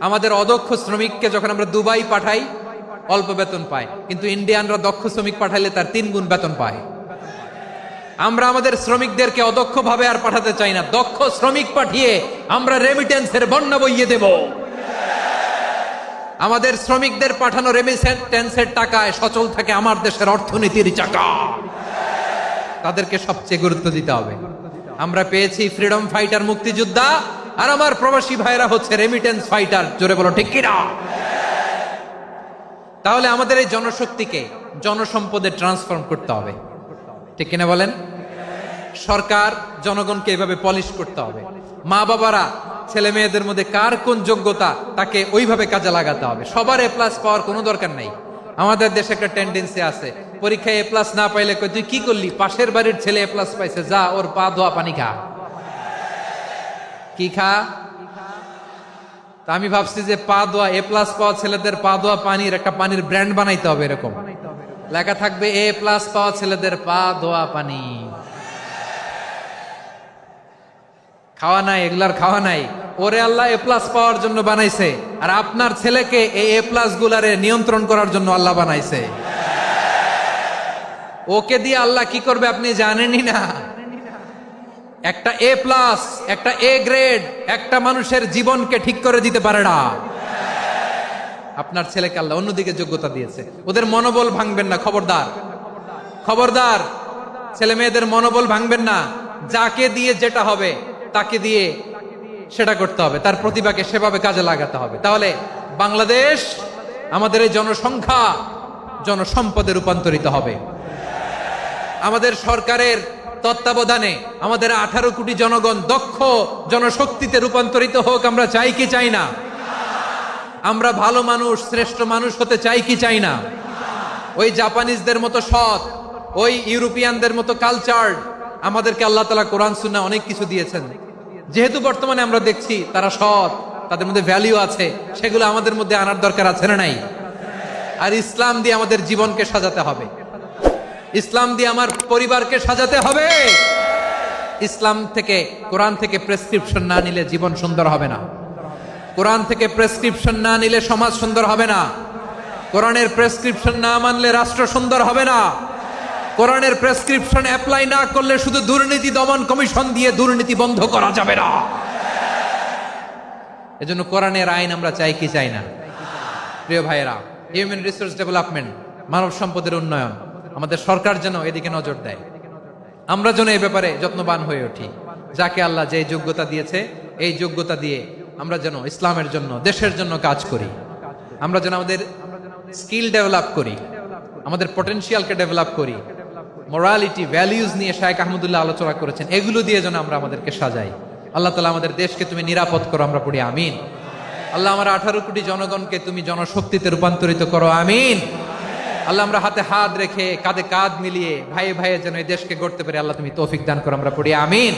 আমাদের অদক্ষ শ্রমিককে যখন আমরা দুবাই পাঠাই, অল্প বেতন পায়, কিন্তু ইন্ডিয়ানরা দক্ষ শ্রমিক পাঠাইলে তার 3 গুণ বেতন পায়। আমরা আমাদের শ্রমিকদেরকে অদক্ষ ভাবে আর পাঠাতে চাই না, দক্ষ শ্রমিক পাঠিয়ে আমরা রেমিটেন্সের বন্যা বইয়ে দেব। আমাদের শ্রমিকদের পাঠানো রেমিটেন্সের টাকায় সচল থাকে আমার দেশের অর্থনীতির চাকা। তাদেরকে সবচেয়ে গুরুত্ব দিতে হবে। আমরা পেয়েছি ফ্রিডম ফাইটার, মুক্তিযোদ্ধা, আর আমার প্রবাসী ভাইরা হচ্ছে রেমিটেন্স ফাইটার। জোরে বলো ঠিক কিনা? তাহলে আমাদের এই জনশক্তিকে জনসম্পদে ট্রান্সফর্ম করতে হবে, ঠিক কিনা বলেন? সরকার জনগণকে এভাবে পলিশ করতে হবে। মা বাবারা ছেলে মেয়েদের মধ্যে কার কোন যোগ্যতা, তাকে ওইভাবে কাজে লাগাতে হবে। সবার এ প্লাস পাওয়ার কোনো দরকার নাই। আমাদের দেশে একটা টেন্ডেন্সি আছে, পরীক্ষায় এ প্লাস না পাইলে কই তুই কি করলি, পাশের বাড়ির ছেলে এ প্লাস পাইছে, যা ওর পা ধোয়া পানি খা। কি খা? তা আমি ভাবছি যে পা ধোয়া, এ প্লাস পাওয়া ছেলেদের পা ধোয়া পানির একটা পানির ব্র্যান্ড বানাইতে হবে, এরকম লেখা থাকবে, এ প্লাস পাওয়া ছেলেদের পা ধোয়া পানি। খাওয়া নাই, এগুলার খাওয়া নাই। ওরে আল্লাহ এ প্লাস পাওয়ার জন্য বানাইছে, আর আপনার ছেলেকে এই এ প্লাস গুলারে নিয়ন্ত্রণ করার জন্য আল্লাহ বানাইছে। ওকে দিয়ে আল্লাহ কি করবে আপনি জানেনই না। একটা এ প্লাস, একটা এ গ্রেড, একটা মানুষের জীবনকে ঠিক করে দিতে পারে না। আপনার ছেলেকে আল্লাহ অন্যদিকে যোগ্যতা দিয়েছে। ওদের মনোবল ভাঙবেন না, খবরদার, খবরদার। ছেলে মেয়েদের মনোবল ভাঙবেন না। যাকে দিয়ে যেটা হবে তাকে দিয়ে সেটা করতে হবে, তার প্রতিভাকে সেভাবে কাজে লাগাতে হবে। তাহলে বাংলাদেশ, আমাদের এই জনসংখ্যা জনসম্পদে রূপান্তরিত হবে। আমাদের সরকারের তত্ত্বাবধানে আমাদের 18 কোটি জনগণ দক্ষ জনশক্তিতে রূপান্তরিত হোক, আমরা চাই কি চাই না? আমরা ভালো মানুষ, শ্রেষ্ঠ মানুষ হতে চাই কি চাই না? ওই জাপানিজদের মতো সৎ, ওই ইউরোপিয়ানদের মতো কালচার্ড। আমাদেরকে আল্লাহ তাআলা কোরআন সুন্নাহ অনেক কিছু দিয়েছেন। যেহেতু বর্তমানে আমরা দেখছি তারা সৎ, তাদের মধ্যে ভ্যালিউ আছে, সেগুলো আমাদের মধ্যে আনার দরকার আছে না নাই? আর ইসলাম দিয়ে আমাদের জীবনকে সাজাতে হবে, ইসলাম দিয়ে আমার পরিবারকে সাজাতে হবে। ইসলাম থেকে, কোরআন থেকে প্রেসক্রিপশন না নিলে জীবন সুন্দর হবে না। কোরআন থেকে প্রেসক্রিপশন না নিলে সমাজ সুন্দর হবে না। কোরআনের প্রেসক্রিপশন না মানলে রাষ্ট্র সুন্দর হবে না। কোরআনের প্রেসক্রিপশন অ্যাপ্লাই না করলে শুধু দুর্নীতি দমন কমিশন দিয়ে দুর্নীতি বন্ধ করা যাবে না। এজন্য কোরআনের আইন আমরা চাই কি চাই না? প্রিয় ভাইয়েরা, হিউম্যান রিসোর্স ডেভেলপমেন্ট, মানব সম্পদের উন্নয়ন, আমাদের সরকার যেন এদিকে নজর দেয়। আমরা যেন এই ব্যাপারে যত্নবান হয়ে উঠি। যাকে আল্লাহ যে যোগ্যতা দিয়েছে, এই যোগ্যতা দিয়ে আমরা যেন ইসলামের জন্য, দেশের জন্য কাজ করি। আমরা যেন আমাদের স্কিল ডেভেলপ করি, আমাদের পটেনশিয়ালকে ডেভেলপ করি। মোরালিটি, ভ্যালিউজ নিয়ে শায়েখ আহমদুল্লাহ আলোচনা করেছেন, এগুলো দিয়ে যেন আমরা আমাদেরকে সাজাই। আল্লাহ তাআলা আমাদের দেশকে তুমি নিরাপদ করো, আমরা পড়ি আমিন। আল্লাহ আমার 18 কোটি জনগণকে তুমি জনশক্তিতে রূপান্তরিত করো, আমিন। আল্লাহ আমরা হাতে হাত রেখে কাঁধে কাঁধ মিলিয়ে ভাই ভাইয়ে যেন এই দেশকে গড়তে পারি, আল্লাহ তুমি তৌফিক দান করো, আমরা পড়ি আমিন।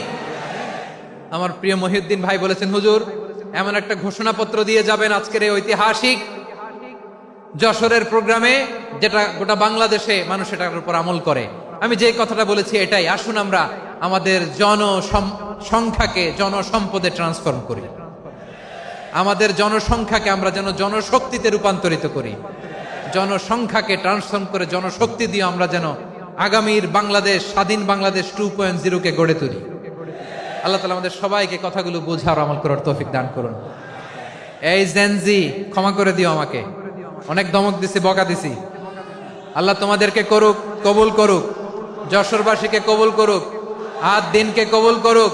আমার প্রিয় মহিউদ্দিন ভাই বলেছেন, হুজুর এমন একটা ঘোষণাপত্র দিয়ে যাবেন আজকের এই ঐতিহাসিক যশোরের প্রোগ্রামে, যেটা গোটা বাংলাদেশে মানুষ এটার উপর আমল করে। আমি যে কথাটা বলেছি এটাই, আসুন আমরা আমাদের জনসংখ্যাকে জনসম্পদে ট্রান্সফর্ম করি, আমাদের জনসংখ্যাকে আমরা যেন জনশক্তিতে রূপান্তরিত করি, জনসংখ্যাকে ট্রান্সফর্ম করে জনশক্তি দিয়ে আমরা যেন আগামীর বাংলাদেশ, স্বাধীন বাংলাদেশ 2.0 কে গড়ে তুলি। আল্লাহ তাআলা আমাদের সবাইকে কথাগুলো বোঝার আমল করার তৌফিক দান করুন। এই জেনজি, ক্ষমা করে দিও আমাকে, অনেক ধমক দিছি, বকা দিছি। আল্লাহ তোমাদেরকে করুক, কবুল করুক, যশোরবাসীকে কবুল করুক, আদ দিনকে কবুল করুক,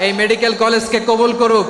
এই মেডিকেল কলেজকে কবুল করুক।